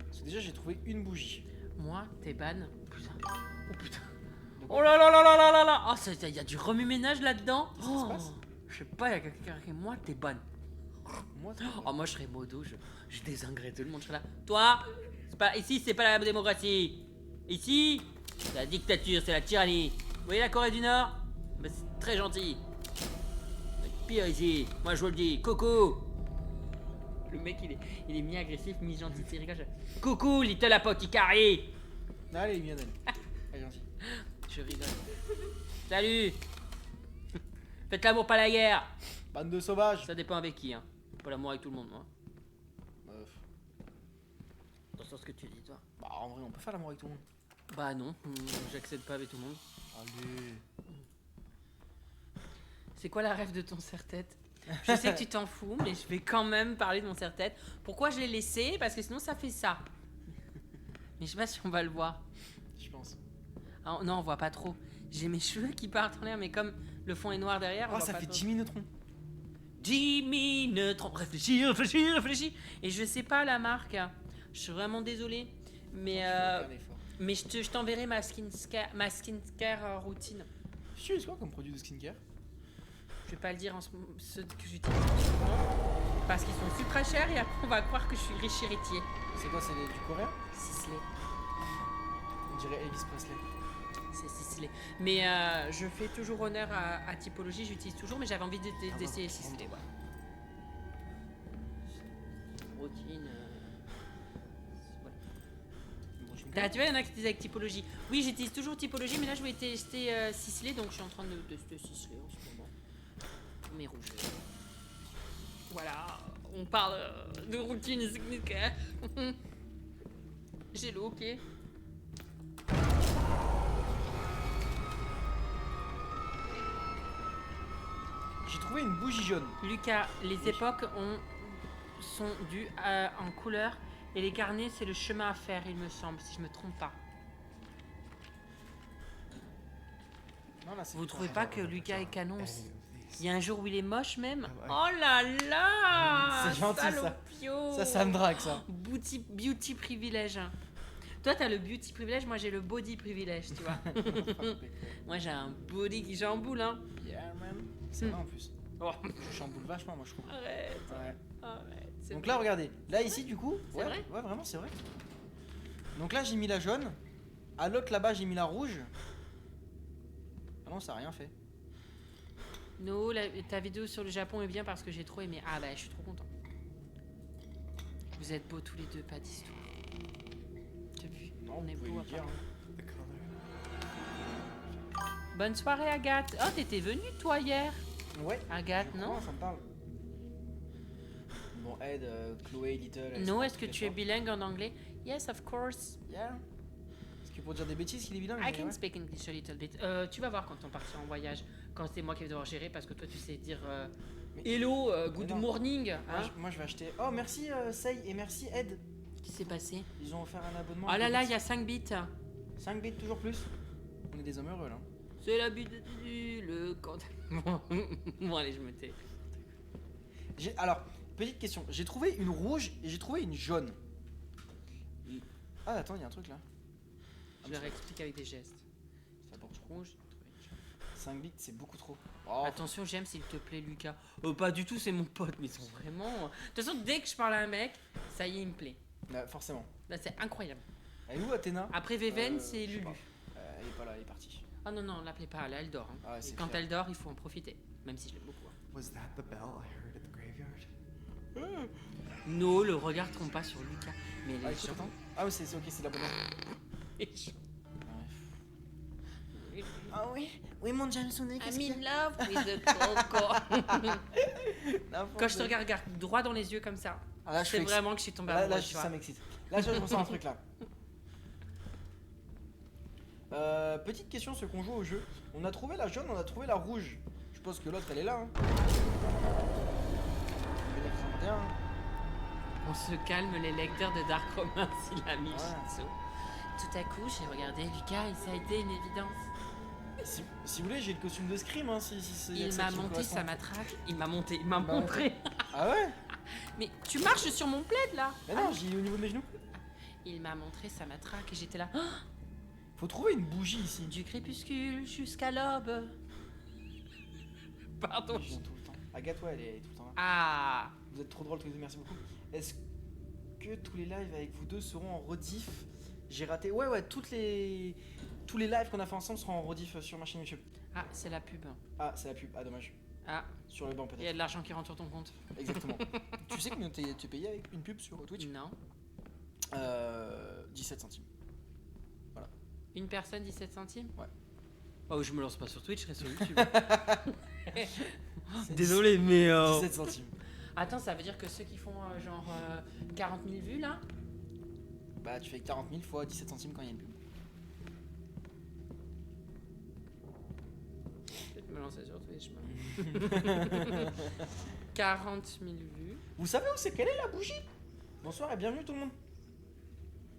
Parce que déjà, j'ai trouvé une bougie. Moi, t'es ban. Putain. Oh putain. Donc, Oh là là là là là là là. Oh, il y a du remue-ménage là-dedans. Qu'est-ce qui se passe Je sais pas, il y a quelqu'un qui... Moi, t'es ban. moi, Oh, moi, je serais modo. Je désinguerais tout le monde. Je serais là. Toi, ici, c'est pas la démocratie. Ici, c'est la dictature, c'est la tyrannie. Vous voyez la Corée du Nord? Bah, c'est très gentil. C'est pire ici. Moi, je vous le dis. Coco. Le mec, il est mi-agressif, mi-gentil. C'est rigolo. Coucou, Little Apothecary. Allez, viens d'aller. Allez, gentil. Je rigole. Salut. Faites l'amour, pas la guerre. Bande de sauvages. Ça dépend avec qui, hein. Pas l'amour avec tout le monde, moi. Attention à ce que tu dis, toi. Bah, en vrai, on peut faire l'amour avec tout le monde. Bah non, j'accède pas avec tout le monde. Allez. C'est quoi la rêve de ton serre-tête? Je sais que tu t'en fous, mais je vais quand même parler de mon serre-tête. Pourquoi je l'ai laissé? Parce que sinon ça fait ça. Mais je sais pas si on va le voir. Je pense. Ah, non, on voit pas trop. J'ai mes cheveux qui partent en l'air, mais comme le fond est noir derrière, on Oh, voit ça pas fait trop. Jimmy Neutron. Jimmy Neutron. Réfléchis, réfléchis, réfléchis. Et je sais pas la marque. Je suis vraiment désolée. Mais je t'enverrai ma skincare routine. Tu utilises quoi comme produit de skincare? Je vais pas le dire ceux que j'utilise en ce moment, parce qu'ils sont super chers et après on va croire que je suis riche héritier. C'est quoi, c'est du coréen? Sisley, On dirait Elvis Presley. c'est Sisley. Mais je fais toujours honneur à Typologie, j'utilise toujours, mais j'avais envie d'essayer Sisley. Voilà. Routine. Voilà. Bon, tu me Tu vois, il y en a qui utilisent avec Typologie. Oui, j'utilise toujours Typologie, mais là je vais tester Sisley, donc je suis en train de tester Sisley en ce moment. Pour mes rouges. Voilà, on parle de routine skincare. J'ai l'eau, ok. J'ai trouvé une bougie jaune. Lucas, les époques sont dues en couleur et les carnets, c'est le chemin à faire, il me semble, si je me trompe pas. Non, là, c'est Vous trouvez pas que Lucas est canon aussi? Any of these. Il y a un jour où il est moche même. Ah ouais. Oh là là, C'est gentil, ça. salopio. Ça me drague, ça. Beauty privilège. Toi, t'as le beauty privilège, moi j'ai le body privilège, tu vois. Moi j'ai un body qui chamboule, hein. Yeah, man. C'est vrai en plus. Oh. Je chamboule vachement, moi, je trouve. Arrête, Ouais. arrête. c'est Donc vrai. là, regardez. Là, ici, du coup. C'est Ouais, vrai ouais, vraiment, c'est vrai. Donc là, j'ai mis la jaune. À l'autre, là-bas, j'ai mis la rouge. Ah non, ça a rien fait. No, ta vidéo sur le Japon est bien parce que j'ai trop aimé. Ah bah, je suis trop content. Vous êtes beaux tous les deux, pas d'histoire. T'as vu? Non, On est vous pouvez beaux. lui dire. apparemment. The color. Bonne soirée, Agathe. Oh, t'étais venue, toi, hier. Ouais. Agathe, Je non? crois, ça me parle. Bon, Ed, Chloé, Little. elles No, sont est-ce que toutes tu les es fois. bilingue en anglais? Yes, of course. Yeah. Est-ce que pour dire des bêtises, qu'il est bilingue? I mais can ouais. speak English a little bit. Tu vas voir quand on partira en voyage, quand c'est moi qui vais devoir gérer, parce que toi, tu sais dire Mais- hello, good non. morning. Moi, Hein? moi, je vais acheter. Oh, merci Sei et merci Ed. Qu'est-ce qui s'est passé? Ils ont offert un abonnement. Oh là là, il y a 5 bits. 5 bits toujours plus. On est des hommes heureux là. C'est l'abus de le quand. Bon, allez, je me tais. Alors, petite question. J'ai trouvé une rouge et j'ai trouvé une jaune. Ah, attends, il y a un truc là. Je leur explique avec des gestes. Ça porte Rouge. 5 bits, c'est beaucoup trop. Oh, Attention, j'aime s'il te plaît, Lucas. Pas du tout, c'est mon pote, mais ils sont vraiment. De toute façon, dès que je parle à un mec, ça y est, il me plaît. forcément. Là, c'est incroyable. Elle est où Athéna? Après Veven, c'est je sais Lulu. pas. Elle est pas là, elle est partie. Ah non, non, l'appelez pas, là, elle dort. Hein. Ah ouais, Et c'est quand clair. elle dort, il faut en profiter. Même si je l'aime beaucoup. Hein. Was that the bell I heard at the graveyard? No, le regard trompe pas sur Lucas. Mais Ah, les écoute, gens. attends. Ah, oui, c'est ok, c'est la bonne. les gens- Ah oui, oui, mon Jameson, qu'est-ce I'm qu'il y in love with the coco. a? Quand je te regarde droit dans les yeux comme ça, Ah, là, je c'est suis vraiment que je suis tombée Là, amoureuse, tu ça vois. m'excite. Là, je ressens un truc là. Petite question, ceux qu'on joue au jeu. On a trouvé la jaune, on a trouvé la rouge. Je pense que l'autre elle est là. Hein. 1961, hein. On se calme les lecteurs de Dark Romance, il a mis Ouais. Jitsu. Tout à coup, j'ai regardé Lucas et ça a été une évidence. Si vous voulez, j'ai le costume de Scream. Hein, y a Il que ça m'a qui me monté correspond. sa matraque. Il m'a monté, il m'a Bah, montré. Ah ouais? Mais tu marches sur mon plaid là. Mais non, j'ai au niveau de mes genoux. Il m'a montré sa matraque et j'étais là. Faut trouver une bougie ici. Du crépuscule jusqu'à l'aube. Pardon. Je viens tout le temps. Agathe, ouais, elle est tout le temps là. Ah. Vous êtes trop drôles tous les deux, merci beaucoup. Est-ce que tous les lives avec vous deux seront en rediff? J'ai raté. Ouais, tous les lives qu'on a fait ensemble seront en rediff sur ma chaîne YouTube. Ah, c'est la pub. Ah, c'est la pub. Ah, dommage. Ah, Sur le banc il y a peut-être. de l'argent qui rentre sur ton compte. Exactement. Tu sais combien t'es payé avec une pub sur Twitch? Non. 17 centimes. Une personne, 17 centimes? Ouais. Oh, je me lance pas sur Twitch, je reste sur YouTube. Désolé, mais. 17 centimes. Attends, ça veut dire que ceux qui font genre 40 000 vues là? Bah, tu fais 40 000 fois 17 centimes quand il y a une pub. Je vais te me lancer sur Twitch. moi. 40 000 vues. Vous savez où c'est qu'elle est la bougie? Bonsoir et bienvenue tout le monde.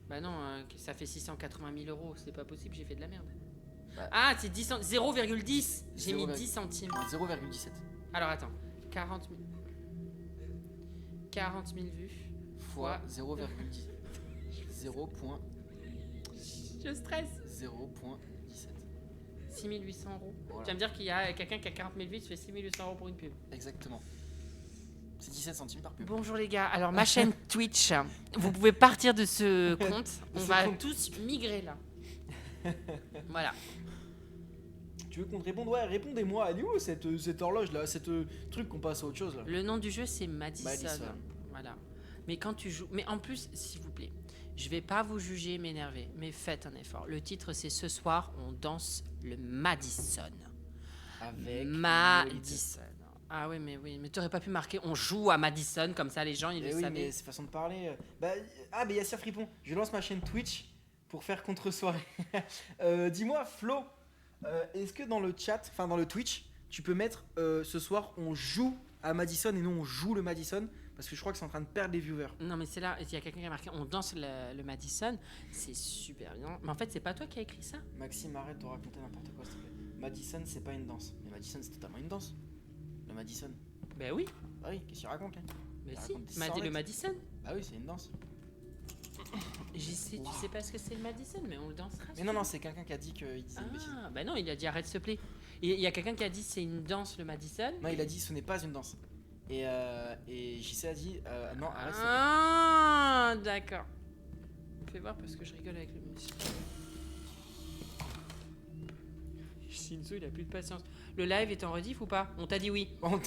Bah non, ça fait 680 000 €, c'est pas possible, j'ai fait de la merde. Bah. Ah, c'est 0,10. J'ai mis 10 centimes. 0,17 Alors attends, 40 000 vues. fois 0,10. 0.0.17. Je stresse. 6 800 €. Voilà. Tu vas me dire qu'il y a quelqu'un qui a 40 000 vues, tu fais 6 800 € pour une pub. Exactement. C'est 17 centimes par pub. Bonjour les gars, alors ma chaîne Twitch, vous pouvez partir de ce compte, on ce va compte. tous migrer là. Voilà. Tu veux qu'on te réponde? Ouais, répondez-moi. Elle est où cette horloge là, cette truc qu'on passe à autre chose là? Le nom du jeu c'est Madison. Madison. Voilà. Mais quand tu joues, mais en plus, s'il vous plaît, je vais pas vous juger, m'énerver, mais faites un effort. Le titre c'est Ce soir on danse le Madison. Avec Madison. Ah oui, mais t'aurais pas pu marquer on joue à Madison comme ça les gens ils Eh le oui, savaient. mais c'est façon de parler. Mais Yassir Fripon, je lance ma chaîne Twitch pour faire contre-soirée. Dis-moi, Flo, est-ce que dans le chat, enfin dans le Twitch, tu peux mettre ce soir on joue à Madison et non on joue le Madison? Parce que je crois que c'est en train de perdre les viewers. Non mais c'est là, il y a quelqu'un qui a marqué on danse le Madison, c'est super bien. Mais en fait c'est pas toi qui as écrit ça? Maxime, arrête de raconter n'importe quoi, s'il te plaît. Madison, c'est pas une danse. Mais Madison, c'est totalement une danse. Le Madison. Ben oui, Ah oui, qu'est-ce qu'il raconte là? mais Il si, raconte des le sornettes. Madison. Bah oui, c'est une danse. Tu sais pas ce que c'est le Madison, mais on le dansera. Mais non, c'est quelqu'un qui a dit qu'il disait une bêtise. Ah, bah non, il a dit arrête s'il te plaît. Et il y a quelqu'un qui a dit c'est une danse le Madison. Non, il a dit ce n'est pas une danse. Et JC a dit non, arrête. c'est Ah, d'accord. Fais voir parce que je rigole avec le monsieur. Shinzo, il a plus de patience. Le live est en rediff ou pas? On t'a dit oui. bon.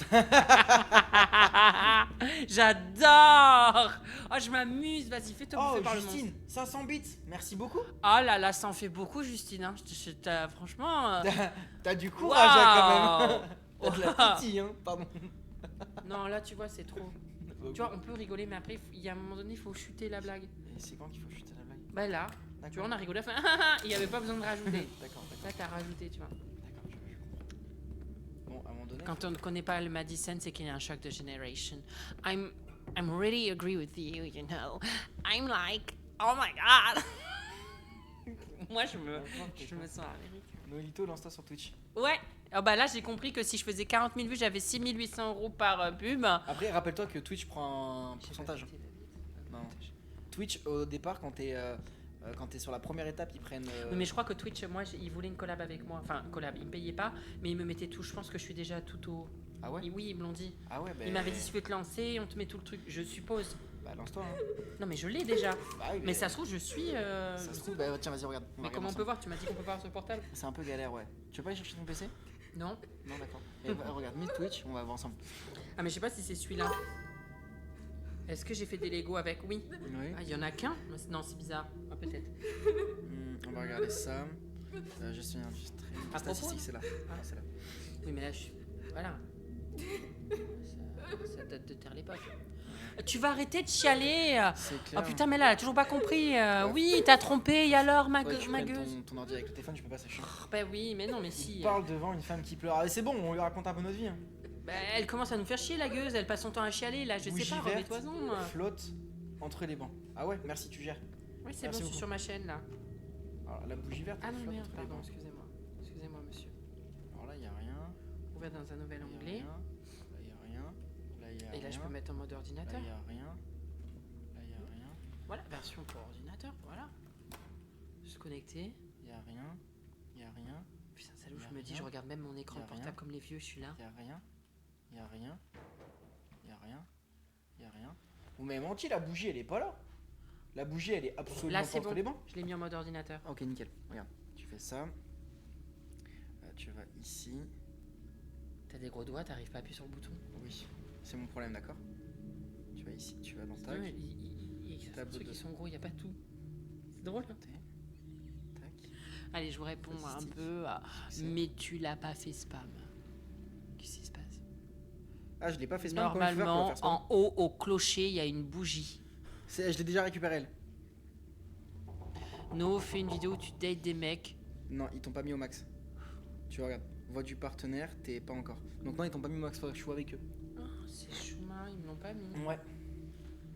J'adore. Oh, je m'amuse. Vas-y, fais-toi Oh, bouffer par le Justine, monstre. 500 bits, merci beaucoup. Oh là là, ça en fait beaucoup, Justine. Hein. Franchement. T'as du courage hein, Waouh. quand même. T'as de la pitié, hein, pardon. Non, là, tu vois, c'est trop. Tu vois, on peut rigoler, mais après, il y a un moment donné, il faut chuter la blague. Et c'est quand qu'il faut chuter la blague? Bah là, tu vois, on a rigolé, enfin, il n'y avait pas besoin de rajouter. D'accord, Là, t'as rajouté, tu vois. d'accord, je comprends. Bon, à un moment donné. Quand on ne connaît pas le Madison, c'est qu'il y a un choc de génération. I'm really agree with you, you know. I'm like, oh my god. Moi, je me sens américaine. Nolito, lance-toi sur Twitch. Ouais. Oh bah là, j'ai compris que si je faisais 40 000 vues, j'avais 6 800 € par pub. Après, rappelle-toi que Twitch prend un pourcentage. Non. Twitch, au départ, quand t'es sur la première étape, ils prennent. Oui, mais je crois que Twitch, moi, ils voulaient une collab avec moi. Enfin, collab, ils me payaient pas, mais ils me mettaient tout. Je pense que je suis déjà tout au. Ah ouais? Oui, ils me l'ont dit. Ah ouais, bah. Ils m'avaient dit si tu veux te lancer, on te met tout le truc. Je suppose. Bah, lance-toi, hein. Non, mais je l'ai déjà. Bah oui, Mais ça se trouve, je suis. Ça se trouve, bah tiens, vas-y, regarde. On va Mais comment on regarder peut voir? Tu m'as dit qu'on peut pas avoir ce portable? ensemble. C'est un peu galère, ouais. Tu veux pas aller chercher ton PC? Non. Non, d'accord. Et bah, regarde, mets Twitch, on va voir ensemble. Ah, mais je sais pas si c'est celui-là. Est-ce que j'ai fait des Lego avec? Oui. Oui. Ah, il y en a qu'un? Non, c'est bizarre. Ah, peut-être. On va regarder ça. Gestionnaire du stream. À propos Statistique, c'est là. Ah. C'est là. Oui, mais là, voilà. Ça date de terre l'époque. Tu vas arrêter de chialer. C'est Oh clair. putain, mais là, elle a toujours pas compris. Oui, t'as trompé, et alors, ma Ouais, tu ma prennes gueuse? ton ordi avec le téléphone, je peux pas, c'est chiant. Bah oui, mais non, mais Il si. parle devant une femme qui pleure. Ah, mais c'est bon, on lui raconte un peu notre vie. Hein. Bah, elle commence à nous faire chier, la gueuse. Elle passe son temps à chialer, là. Je sais Bougie pas, verte, remets-toi-en. flotte entre les bancs. Ah ouais, merci, tu gères. Oui, c'est bon, Merci je suis beaucoup. sur ma chaîne, là. Alors, la bougie verte. Ah non, flotte merde, entre les pardon, bancs. excusez-moi. Excusez-moi, monsieur. Ouvert dans un nouvel Là, onglet. il y a rien. Là, il y a rien. Et là, je peux mettre en mode Là, ordinateur. il y a rien. Là, il y a rien. Voilà, version pour ordinateur, voilà. Se connecter. Il y a rien. Il y a rien. Putain, salut, Y a je me dis, rien. je regarde même mon écran Y a portable rien. comme les vieux, je suis là. Il y a rien. Il y a rien. Il y a rien. Il y a rien. Vous m'avez menti, la bougie, elle est pas là. La bougie, elle est absolument Là, pas c'est entre bon. les bancs. Je l'ai mis en mode ordinateur. Ok, nickel. Regarde, tu fais ça. Tu vas ici. T'as des gros doigts, t'arrives pas à appuyer sur le bouton. Oui, c'est mon problème, d'accord. Tu vas ici, tu vas dans ta. Non, il y a Tableau certains trucs de- qui sont gros, il y a pas tout. C'est drôle. Hein. Tac. Allez, je vous réponds un Positif. peu à... Succès. Mais tu l'as pas fait spam. Qu'est-ce qui se passe? Ah, je l'ai pas fait spam. Comment je peux faire pour le Normalement, faire spam en haut, au clocher, il y a une bougie. Je l'ai déjà récupéré, elle. No, fais une vidéo où tu dates des mecs. Non, ils t'ont pas mis au max. Tu regardes. Voix du partenaire, t'es pas encore. Donc non, ils t'ont pas mis au max, faudrait que je sois avec eux. Oh, c'est chouma, ils me l'ont pas mis. Ouais.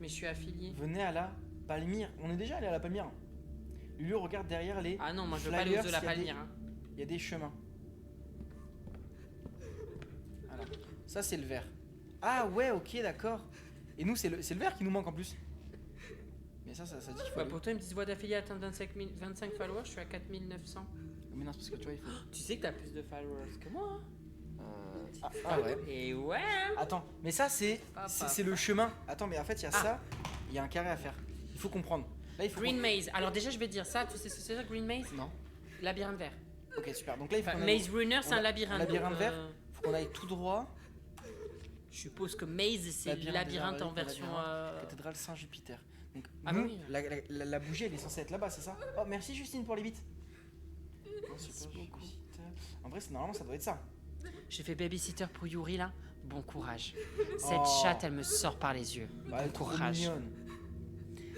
Mais je suis affilié. Venez à la Palmyre. On est déjà allé à la Palmyre. Lulu, regarde derrière les. Ah non, moi je veux pas aller aux flyers, de la il y a des- Palmyre. Hein. Il y a des chemins. Voilà. Ça, c'est le vert. Ah ouais, ok, d'accord. Et nous, c'est le vert qui nous manque en plus. Mais ça dit qu'il faut. Bah, aller- pourtant, ils me disent voix d'affilié atteint 25 followers, je suis à 4900. Mais non, c'est parce que tu vois, il faut. Tu sais que t'as plus de followers que moi. Ah ouais. Et ouais. Attends, mais ça, c'est Papa. c'est le chemin. Attends, mais en fait, il y a Ah. ça. Il y a un carré à faire. Il faut comprendre. Là, il faut. Green Maze. Alors déjà, je vais te dire ça. Tu sais ce que c'est ça, Green Maze? Non. Labyrinthe vert. Ok, super. Donc là, il faut. Enfin, qu'on aille- Maze Runner, c'est on a- un labyrinthe. labyrinthe donc, vert. Faut qu'on aille tout droit. Je suppose que Maze, c'est le labyrinthe en version. Cathédrale Saint-Jupiter. Donc, Ah nous, oui. la bougie, elle est censée être là-bas, c'est ça? Oh, merci Justine pour les bits. Merci beaucoup. En vrai, normalement, ça doit être ça. J'ai fait babysitter pour Yuri là. Bon courage. Cette Oh. chatte, elle me sort par les yeux. Bah, elle Bon est trop courage. mignonne.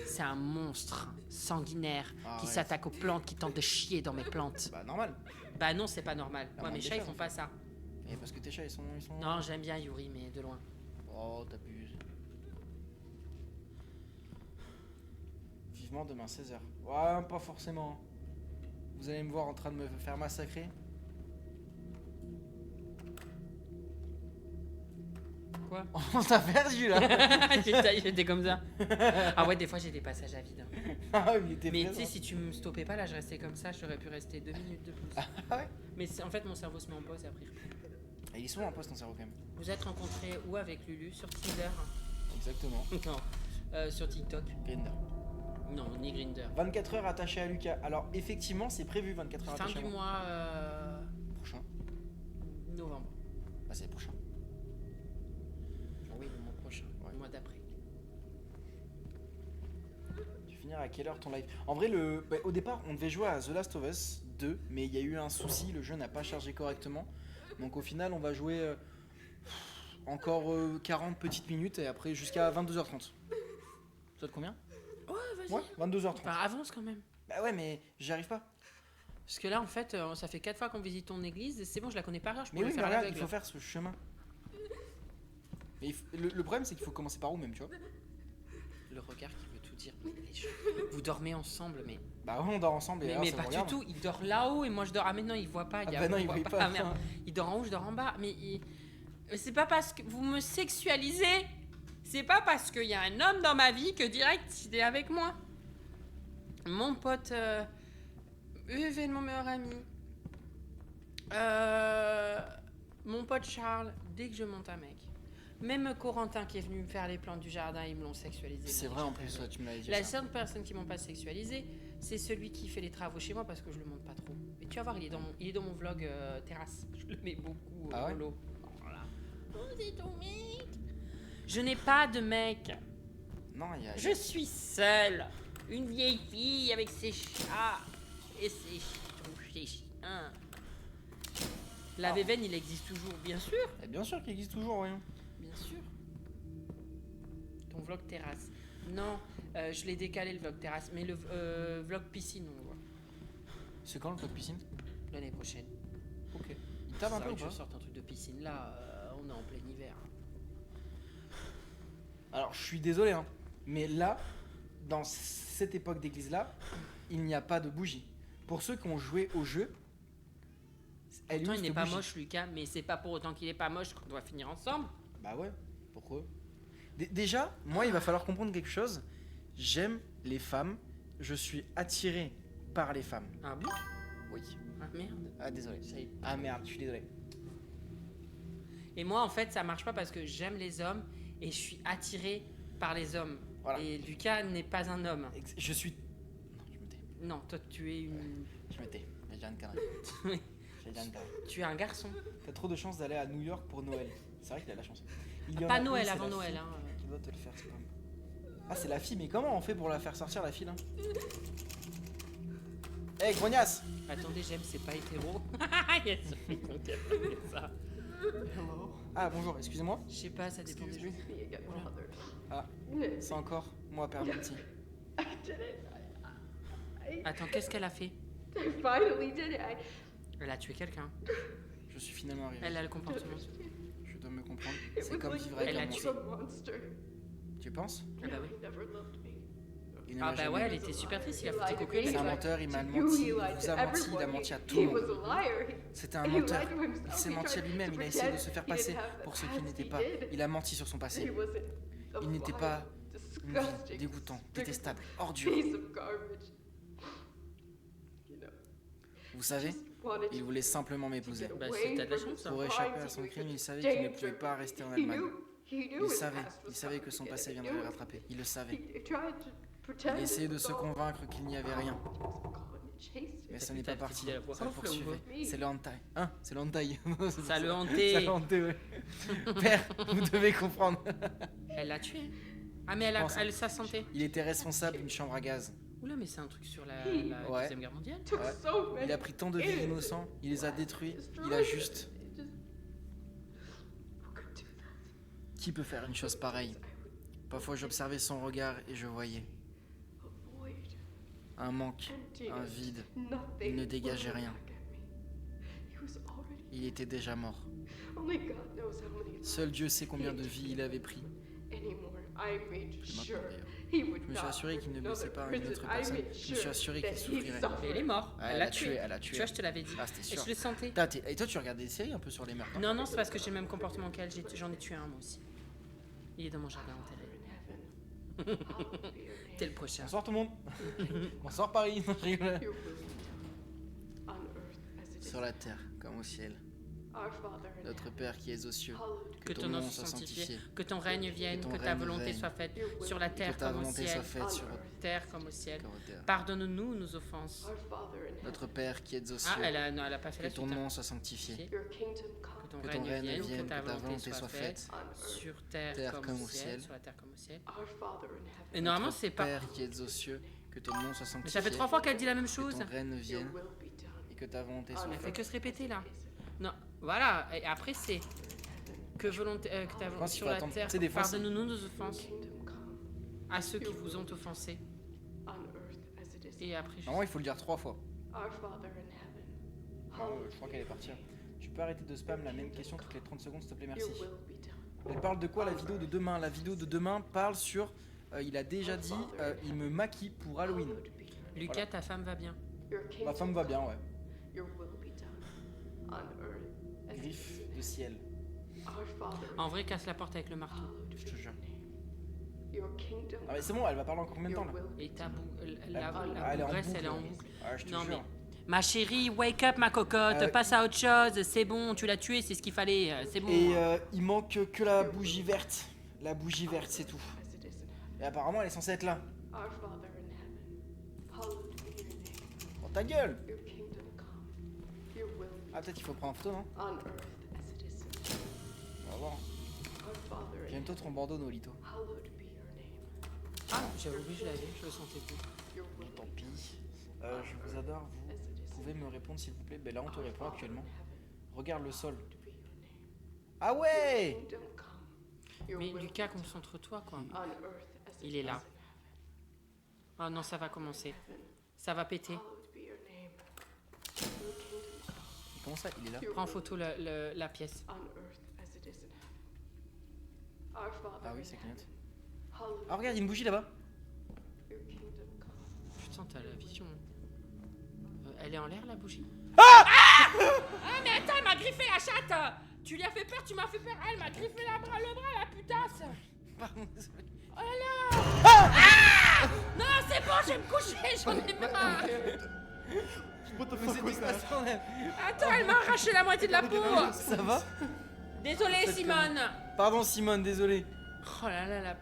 C'est un monstre sanguinaire Ah qui ouais. s'attaque aux plantes, qui tente de chier dans mes plantes. Bah, normal. Bah non, c'est pas normal. Moi, moindre mes des chats, ils choses, font en pas ça. Et parce que tes chats, ils sont. Non, j'aime bien Yuri, mais de loin. Oh, t'abuses. Vivement demain 16h. Ouais, pas forcément. Vous allez me voir en train de me faire massacrer. Quoi? On t'a perdu là. J'étais comme ça. Ah ouais, des fois j'ai des passages à vide. Hein. Ah ouais, mais il était Mais tu présent. sais, si tu me stoppais pas, là, je restais comme ça, j'aurais pu rester 2 minutes de plus. Ah ouais. Mais en fait, mon cerveau se met en pause et après. il reprit. Et il est souvent en poste ton cerveau quand même. Vous êtes rencontrés où avec Lulu? Sur Tinder? Exactement. Non. Sur TikTok? Grinder. Non, ni Grindr. 24 heures attaché à Lucas. Alors effectivement, c'est prévu 24 heures Fin attaché du à moi. mois Prochain. novembre. Bah c'est prochain. Oui, le mois prochain. Ouais. Le mois d'après. Tu finis à quelle heure ton live? En vrai, au départ, on devait jouer à The Last of Us 2, mais il y a eu un souci, le jeu n'a pas chargé correctement. Donc au final, on va jouer encore 40 petites minutes et après jusqu'à 22h30. Ça te convient? Ouais, vas-y. Ouais, 22h30. Enfin, avance quand même. Bah ouais, mais j'y arrive pas. Parce que là, en fait, ça fait 4 fois qu'on visite ton église. Et c'est bon, je la connais par cœur. Je Mais pourrais oui, le mais faire regarde, avec. il faut faire ce chemin. Mais le problème, c'est qu'il faut commencer par où même, tu vois? Le regard qui veut tout dire. Vous dormez ensemble, mais. Bah ouais, on dort ensemble et Mais, alors, mais ça pas me du regarde. tout. Il dort là-haut et moi je dors. Ah, mais non, il voit pas. Ah bah non, il voit voit pas. Ah, merde. Il dort en haut, je dors en bas. Mais c'est pas parce que vous me sexualisez. C'est pas parce qu'il y a un homme dans ma vie que direct il est avec moi. Mon pote. Événement meilleur ami. Mon pote Charles, dès que je monte un mec. Même Corentin qui est venu me faire les plantes du jardin, ils me l'ont sexualisé. C'est vrai en plus, ouais, tu me l'avais dit. La ça. seule personne qui m'ont pas sexualisé, c'est celui qui fait les travaux chez moi parce que je le montre pas trop. Mais tu vas voir, il est dans mon vlog terrasse. Je le mets beaucoup Ah ouais au lot. Voilà. Oh, c'est ton mec. Je n'ai pas de mec. Non, il y a. Je suis seule. Une vieille fille avec ses chats et ses chiens. La Véven, il existe toujours, bien sûr. Eh bien sûr qu'il existe toujours rien. Bien sûr. Ton vlog terrasse. Non, je l'ai décalé le vlog terrasse, mais le vlog piscine, on le voit. C'est quand le club piscine? L'année prochaine. Ok. Il tape un peu ou Je pas? sorte un truc de piscine là, on est en plein hiver. Alors, je suis désolé, hein, mais là, dans cette époque d'église là, il n'y a pas de bougie. Pour ceux qui ont joué au jeu, Elle est Pourtant, où, il n'est cette pas bougie? moche, Lucas, mais c'est pas pour autant qu'il est pas moche qu'on doit finir ensemble. Bah ouais, pourquoi? Déjà, moi, il va falloir comprendre quelque chose. J'aime les femmes. Je suis attiré par les femmes. Ah bon? Oui. Ah merde. Ah, désolé. Ah merde, je suis désolé. Et moi, en fait, ça marche pas parce que j'aime les hommes et je suis attiré par les hommes. Voilà. Et Lucas n'est pas un homme. Je suis. Non, je me tais. Non, toi, tu es une. Je me tais. J'ai déjà une connerie. Oui. J'ai déjà une connerie. Tu es un garçon. T'as trop de chance d'aller à New York pour Noël. C'est vrai qu'il a la chance. Il y en Pas a une, Noël, c'est avant la Noël. fille Hein. Qui doit te le faire, c'est pas moi. Ah, c'est la fille, mais comment on fait pour la faire sortir, la fille là? Hey, grognasse! Attendez, j'aime, c'est pas hétéro. Il y a Sophie qui a fait ça. Ah, bonjour, excusez-moi. Je sais pas, ça dépend des jours. Ah, c'est encore moi, Père Monty. Attends, qu'est-ce qu'elle a fait? I finally did it. Elle a tué quelqu'un. Je suis finalement arrivé. Elle a le comportement. Je dois me comprendre. It C'est was comme like vivre avec Elle un a monstre. tué. a monster. Tu penses? Ah bah oui. He never loved me. Il ne Ah m'a bah jamais ouais, elle aimé. était super triste, il a He foutu lied to coquille. me, C'est un he lied menteur, il m'a to menti, you, he il lied vous to a menti, il a everyone. menti à tout He le monde. was a liar. C'était un He menteur. lied to himself. Il s'est He menti à tried lui-même, to il a essayé de se pretend faire he didn't passer have the pour ce qu'il past n'était he pas. did. Il a menti sur son He passé. wasn't a Il n'était vile, pas une vie disgusting, dégoûtante, stupid détestable, ordure. piece of garbage. You know, Vous savez, just wanted il to voulait simplement m'épouser. get Bah, away c'est t'as de la from chance, the hein. Pour crime échapper à he son knew crime, he il was savait qu'il ne pouvait danger. pas rester en He Allemagne. knew Il his savait, past was il savait que son coming passé again. He viendrait le knew rattraper. Il le savait. He tried to pretend Il essayait de it se was all convaincre qu'il n'y avait rien. He was gone and chased Mais it. ça n'est T'as pas parti. dit à la voix Ça le off, là, ou poursuivait. pas C'est le hentai. Hein? C'est le hentai. Ça le Ça hantait. le hanté, ouais. Père, vous devez comprendre. Elle l'a tué. Ah mais elle a, Comment ça? elle sa santé. Il était responsable d'une chambre à gaz. Oula mais c'est un truc sur la Ouais. Deuxième Guerre mondiale. Took Ouais. so many Il a pris tant de vies innocents, il les a détruits. Il a juste. It just- Who could do that? Qui peut faire une chose pareille? I would Parfois j'observais son regard et je voyais avoid un manque, emptiness. un vide. Nothing Il ne would dégageait look rien. back at me. He was already Il était déjà mort. Only God knows how many Seul Dieu sait combien de vies il avait pris. anymore. I made Maintenant, sure d'ailleurs. he would Je me suis not assuré qu'il ne hurt blessait another pas une person. autre I personne. made Je me suis sure assuré that qu'il he souffrirait. suffered. Mais il est mort. Ah, Elle l'a tué. elle a Tu tué. vois, je te l'avais dit. Ah, c'était Et sûr. je le sentais. Et toi, tu regardais des séries un peu sur les meurtres? hein? Non, non, c'est parce que j'ai le même comportement qu'elle. J'en ai tué un moi aussi. Il est dans mon jardin enterré. In heaven, hallowed be your name. T'es le prochain. Bonsoir tout le monde. Bonsoir Paris. Non, je rigole. Your will be done, on earth as it is Sur la terre comme au ciel. our Father in Notre heaven, Père qui es aux cieux. hallowed Que ton nom soit sanctifié. Que ton règne vienne. ton Que ta règne volonté vienne. soit faite be your will sur la be terre Que ta comme au volonté ciel. soit faite sur Terre comme au ciel. la terre. Pardonne-nous nos offenses. our Father in heaven, Notre Père qui es aux cieux. Ah, elle a pas fait Que la ton suite. hein. nom soit sanctifié. your kingdom Que come ton Que ton règne vienne. Que ta volonté volonté soit faite. faite. on earth, Sur terre comme au ciel. Sur la terre comme au ciel. our Father in heaven, Et normalement, Notre c'est pas. Père qui es aux cieux. Que ton nom soit Mais sanctifié. ça fait 3 fois qu'elle dit la même Que chose. ton règne your vienne will be done et que ta volonté on soit Elle earth fait que faite. se répéter là. as it is Non, voilà. Et après, c'est que volonté, que ta pense qu'il sur faut la attendre. terre. Tu sais, des fois, c'est- Pardonne-nous nos your offenses kingdom come à ceux qui vous ont offensés. on earth as it is Et après, Normalement, il faut le dire 3 fois. our Father in heaven, Ah, hallowed je crois be qu'elle est your partie. name. Tu peux arrêter de spam la même question toutes les 30 secondes, s'il te plaît, merci. Your will be done Elle parle de quoi la vidéo de demain? La vidéo de demain parle sur. Il a déjà dit, il me maquille pour Halloween. hallowed be your name. Lucas, Voilà. ta femme va bien. Your Ma kingdom femme va bien, come, ouais. your will be done on earth as it Griffe is in de ciel, heaven. Our Father En vrai, casse la porte avec le marteau. hallowed je be te jure. your name. Your kingdom Ah mais c'est bon, elle va parler encore combien de temps your là? will be Et ta done. la Ah, elle est en bougresse, boucle. elle est en boucle. Ah, je te Non, jure. mais- Ma chérie, wake up ma cocotte, passe à autre chose, c'est bon, tu l'as tué, c'est ce qu'il fallait, c'est bon. Et il manque que la bougie verte. La bougie verte, c'est tout. As it is in heaven. Et apparemment, elle est censée être là. Our Father in heaven, hallowed be your name. Oh ta gueule! Your kingdom come. Your will be Ah, peut-être qu'il faut prendre en photo, non? on earth as it is in heaven. On va voir. Our Father in J'aime heaven, toi ton bandeau, Nolito. hallowed be your name. Ah, j'avais oublié, je l'avais, je le sentais plus. Your will Tant be pis. done Je vous adore, vous. as it is Vous pouvez me répondre s'il vous plaît? Ben là, on te Our répond Father actuellement. in heaven, Regarde le sol. hallowed be your name. Ah ouais! Kingdom come. Your Mais will Lucas, be concentre-toi quoi. done on earth as it Il est is là. in heaven. Ah non, ça va commencer. Heaven, Ça va péter. hallowed be your name. Your kingdom come. Comment ça, il est là? Your Prends en will photo la pièce. on earth as it is in heaven. Our Father Ah oui, in c'est heaven, clignote. hallowed Ah regarde, il y a une bougie là-bas. your kingdom come. Putain, t'as la vision. Elle est en l'air la bougie? Ah! Ah mais attends, elle m'a griffé la chatte. Tu lui as fait peur, tu m'as fait peur. Elle m'a griffé le bras, la putasse. Pardon, désolé. Oh là là. Ah non, c'est bon, je vais me coucher, j'en ai marre. What the Mais fuck was c'était quoi that? ça, même? Attends, elle m'a arraché la moitié de la peau. Ça va? Désolée, Simone. Pardon Simone, désolé. Oh là là, la...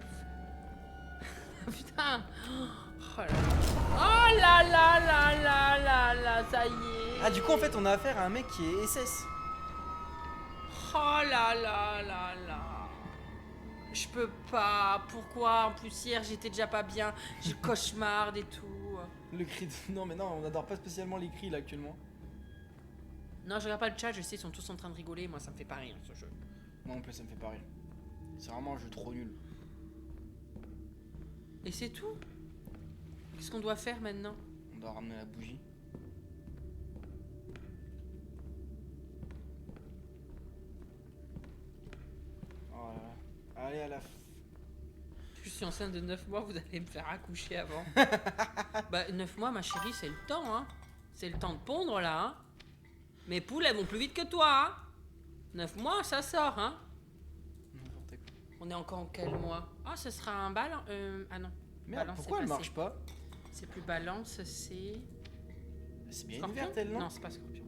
Putain. Oh là là. Oh là là là là là là, ça y est. Ah du coup en fait on a affaire à un mec qui est SS. Oh là là là là. Je peux pas. Pourquoi? En plus hier j'étais déjà pas bien. J'ai cauchemarde et tout. Le cri de... Non mais non, on n'adore pas spécialement les cris là actuellement. Non, je regarde pas le chat, je sais, ils sont tous en train de rigoler. Moi ça me fait pas rire ce jeu. Non en plus ça me fait pas rire. C'est vraiment un jeu trop nul. Et c'est tout? Qu'est-ce qu'on doit faire maintenant? On doit ramener la bougie. Oh là là. Allez à la... Je suis enceinte de 9 mois, vous allez me faire accoucher avant. Bah 9 mois ma chérie, c'est le temps hein. C'est le temps de pondre là hein. Mes poules elles vont plus vite que toi hein. 9 mois ça sort hein. N'importe quoi. On est encore en quel mois? Ah ce sera un ballon. Ah non. Merde, Balance, pourquoi c'est elle passé. marche pas? C'est plus balance, c'est... C'est bien une Scorpion? verte elle non? Non, c'est pas scorpion.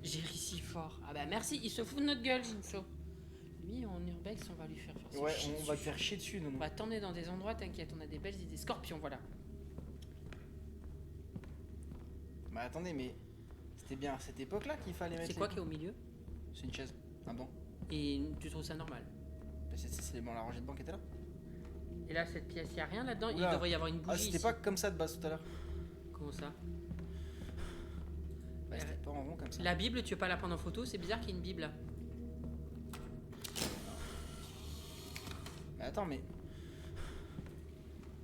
J'ai ri si fort. Ah bah merci, il se fout de notre gueule, Jinso. Lui, en urbex, on va lui faire son Ouais, chier on va te dessus. faire chier dessus non. On va t'emmener dans des endroits, t'inquiète, on a des belles idées. Scorpion, voilà. Bah attendez mais... C'était bien à cette époque là qu'il fallait mettre... C'est les- quoi qui est au milieu? C'est une chaise. Un banc. Et tu trouves ça normal? Bah, c'est bon, la rangée de banc qui était là. Et là, cette pièce, il y a rien là-dedans? Il Oula. devrait y avoir une Ah bougie c'était ici. pas comme ça de base tout à l'heure. Comment ça? Bah c'était pas en rond comme ça. La Bible, tu veux pas la prendre en photo? C'est bizarre qu'il y ait une Bible là. Mais attends mais...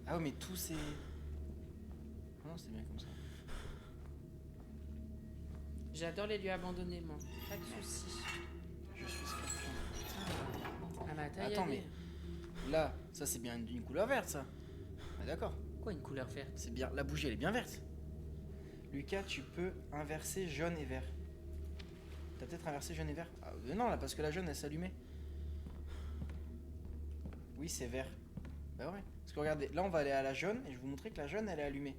Ah ouais mais tout c'est... Ah non c'était bien comme ça. J'adore les lieux abandonnés, moi. Pas de soucis. Je suis scorpion. Ah bah attends, Attends mais... Là, ça c'est bien une couleur verte ça. Ah d'accord. Quoi une couleur verte? C'est bien... La bougie elle est bien verte. Lucas tu peux inverser jaune et vert. T'as peut-être inversé jaune et vert? Ah, non là parce que la jaune elle s'allumait. Oui c'est vert. Bah ouais. Parce que regardez, là on va aller à la jaune et je vais vous montrer que la jaune elle est allumée.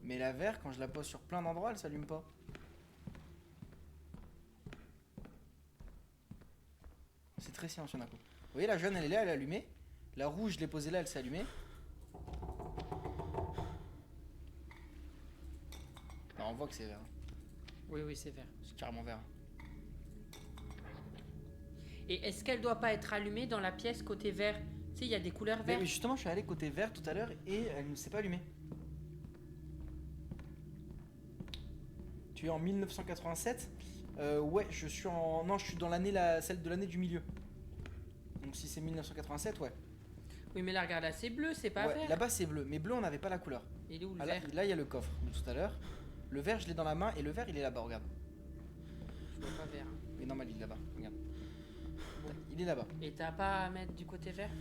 Mais la vert quand je la pose sur plein d'endroits elle s'allume pas. C'est très silencieux d'un coup. Vous voyez la jaune elle est là, elle est allumée. La rouge je l'ai posée là, elle s'est allumée. Là on voit que c'est vert. Oui, oui, c'est vert. C'est carrément vert. Et est-ce qu'elle doit pas être allumée dans la pièce côté vert? Tu sais, il y a des couleurs Mais vertes. justement je suis allé côté vert tout à l'heure et elle ne s'est pas allumée. Tu es en 1987. Ouais, je suis en... Non, je suis dans l'année, celle de l'année du milieu. Donc si c'est 1987, ouais. Oui, mais là, regarde, là, c'est bleu, c'est pas Ouais, vert. là-bas c'est bleu, mais bleu on n'avait pas la couleur. Il est où le Ah, vert? là il y a le coffre de tout à l'heure. Le vert je l'ai dans la main et le vert il est là-bas, regarde. Je vois pas vert. Mais normal il est là-bas, regarde. Il est là-bas. Et t'as pas à mettre du côté vert?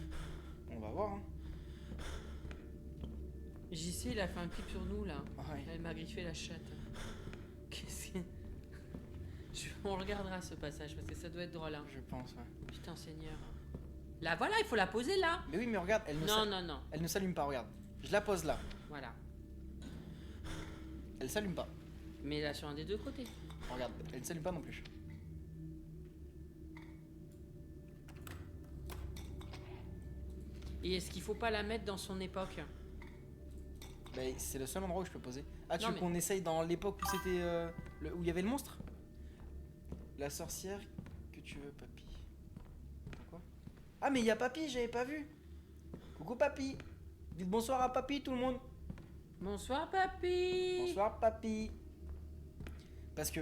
On va voir. Hein. JC, il a fait un clip sur nous, là. Ouais. Elle m'a griffé la chatte. Qu'est-ce que... On regardera ce passage, parce que ça doit être drôle, hein. Je pense, ouais. Putain, Seigneur. Là, voilà, il faut la poser là. Mais oui, mais regarde, elle ne Non, non, non. elle ne s'allume pas, regarde. Je la pose là. Voilà. Elle s'allume pas. Mais là, sur un des deux côtés. Regarde, elle ne s'allume pas non plus. Et est-ce qu'il faut pas la mettre dans son époque? Bah, c'est le seul endroit où je peux poser. Ah, tu Non, veux mais- qu'on essaye dans l'époque où c'était. Où il y avait le monstre? La sorcière que tu veux, papy. Attends, quoi? Ah, mais il y a papy, j'avais pas vu. Coucou, papy. Dites bonsoir à papy, tout le monde. Bonsoir, papy. Bonsoir, papy. Parce que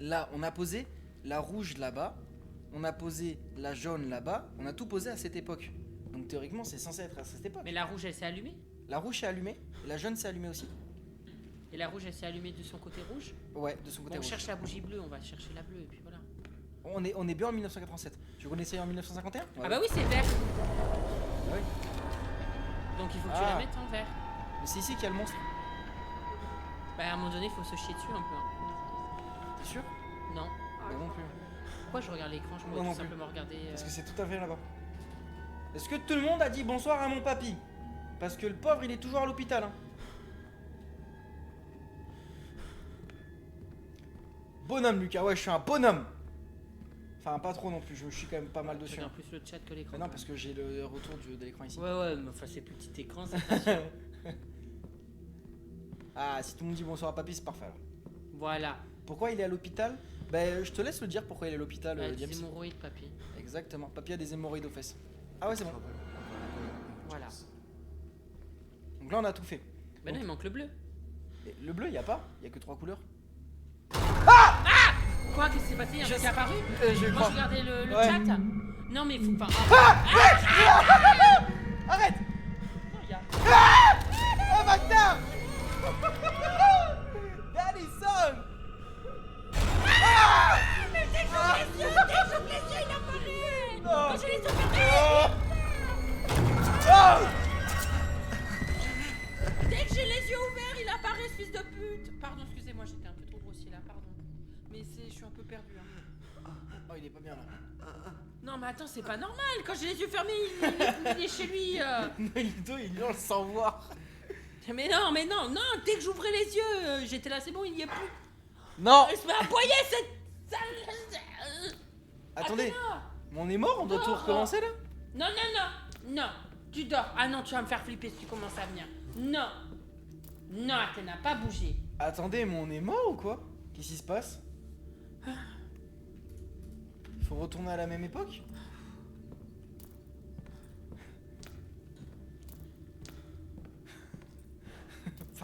là, on a posé la rouge là-bas. On a posé la jaune là-bas. On a tout posé à cette époque. Donc théoriquement, c'est censé être à cette époque. Mais la rouge, elle s'est allumée? La rouge s'est allumée. Et la jaune s'est allumée aussi. Et la rouge, elle s'est allumée de son côté rouge? Ouais, de son côté On rouge. cherche la bougie bleue, on va chercher la bleue, et puis voilà. On est bien en 1987. Tu veux qu'on essaye en 1951? Ouais. Ah bah oui, c'est vert. Ah oui. Donc il faut que tu Ah. la mettes en vert. Mais c'est ici qu'il y a le monstre. Bah à un moment donné, il faut se chier dessus un peu. Hein. T'es sûr? Non. Bah non plus. Pourquoi je regarde l'écran? Je Moi pourrais non tout plus. simplement regarder. Parce que c'est tout à fait là-bas. Est-ce que tout le monde a dit bonsoir à mon papy? Parce que le pauvre, il est toujours à l'hôpital. Hein. Bonhomme, Lucas. Ouais, je suis un bonhomme. Enfin, pas trop non plus. Je suis quand même pas mal Je dessus. regarde Hein. plus le chat que l'écran. Mais non, parce que j'ai le retour de l'écran ici. Ouais, mais enfin, c'est petit écran, c'est pas sûr. Ah, si tout le monde dit bonsoir à papy, c'est parfait alors. Voilà. Pourquoi il est à l'hôpital? Ben, je te laisse le dire pourquoi il est à l'hôpital, Bah, James. des hémorroïdes, papy. Exactement. Papy a des hémorroïdes aux fesses. Ah ouais, c'est bon. Voilà. Donc là, on a tout fait. Bah non, il manque le bleu. Et le bleu, y a pas? Y a que 3 couleurs. Quoi? Qu'est-ce qui s'est passé? Il y a un truc qui est apparu? Je Moi, crois. je regardais le Ouais. chat. Non, mais faut pas. Arrête! Non, il y a. Oh bâtard! Daddy son! Non! Je les ai fermés. Oh! Dès que j'ai les yeux ouverts, il apparaît, ce fils de pute. Pardon, excusez-moi, j'étais un peu trop grossier là, pardon. Mais je suis un peu perdu. Hein. Oh, il est pas bien là. Non, mais attends, c'est pas normal. Quand j'ai les yeux fermés, il est chez lui. Il hurle sans voir. Mais non, dès que j'ouvrais les yeux, j'étais là, c'est bon, il y est plus. Non! Il se met à aboyer cette sale. Attendez, Athéna. mais on est mort, on doit tout recommencer là? Non, tu dors. Ah non, tu vas me faire flipper si tu commences à venir. Non, Athéna, pas bouger. Attendez, mais on est mort ou quoi? Qu'est-ce qui se passe? Faut retourner à la même époque?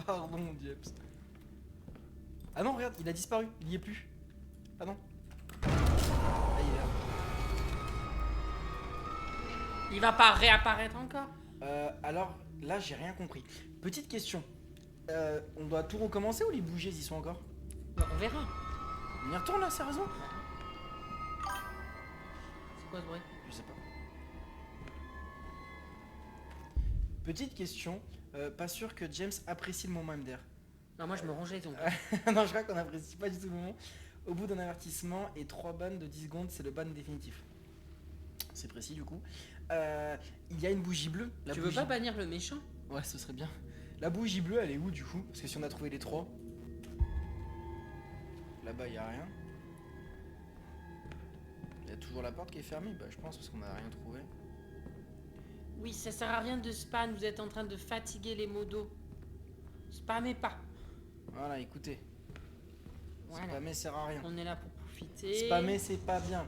Pardon, James. Ah non, regarde, il a disparu, il y est plus. Ah non. Ah, il est là. Il va pas réapparaître encore. Alors, là, j'ai rien compris. Petite question. On doit tout recommencer ou les bougies, ils y sont encore? On verra. On y retourne là, sérieusement? C'est quoi ce bruit? Je sais pas. Petite question. Pas sûr que James apprécie le moment MDR. Non, moi je me rongeais les ongles. Non, je crois qu'on apprécie pas du tout le moment. Au bout d'un avertissement et 3 bans de 10 secondes, c'est le ban définitif. C'est précis du coup. Il y a une bougie bleue. La Tu bougie... veux pas bannir le méchant? Ouais, ce serait bien. La bougie bleue, elle est où du coup? Parce que si on a trouvé les 3. Là-bas, il y a rien. Il y a toujours la porte qui est fermée. Bah, je pense parce qu'on a rien trouvé. Oui, ça sert à rien de spam, vous êtes en train de fatiguer les modos. Spammez pas. Voilà, écoutez. Voilà. Spammer sert à rien. On est là pour profiter. Spammer, c'est pas bien.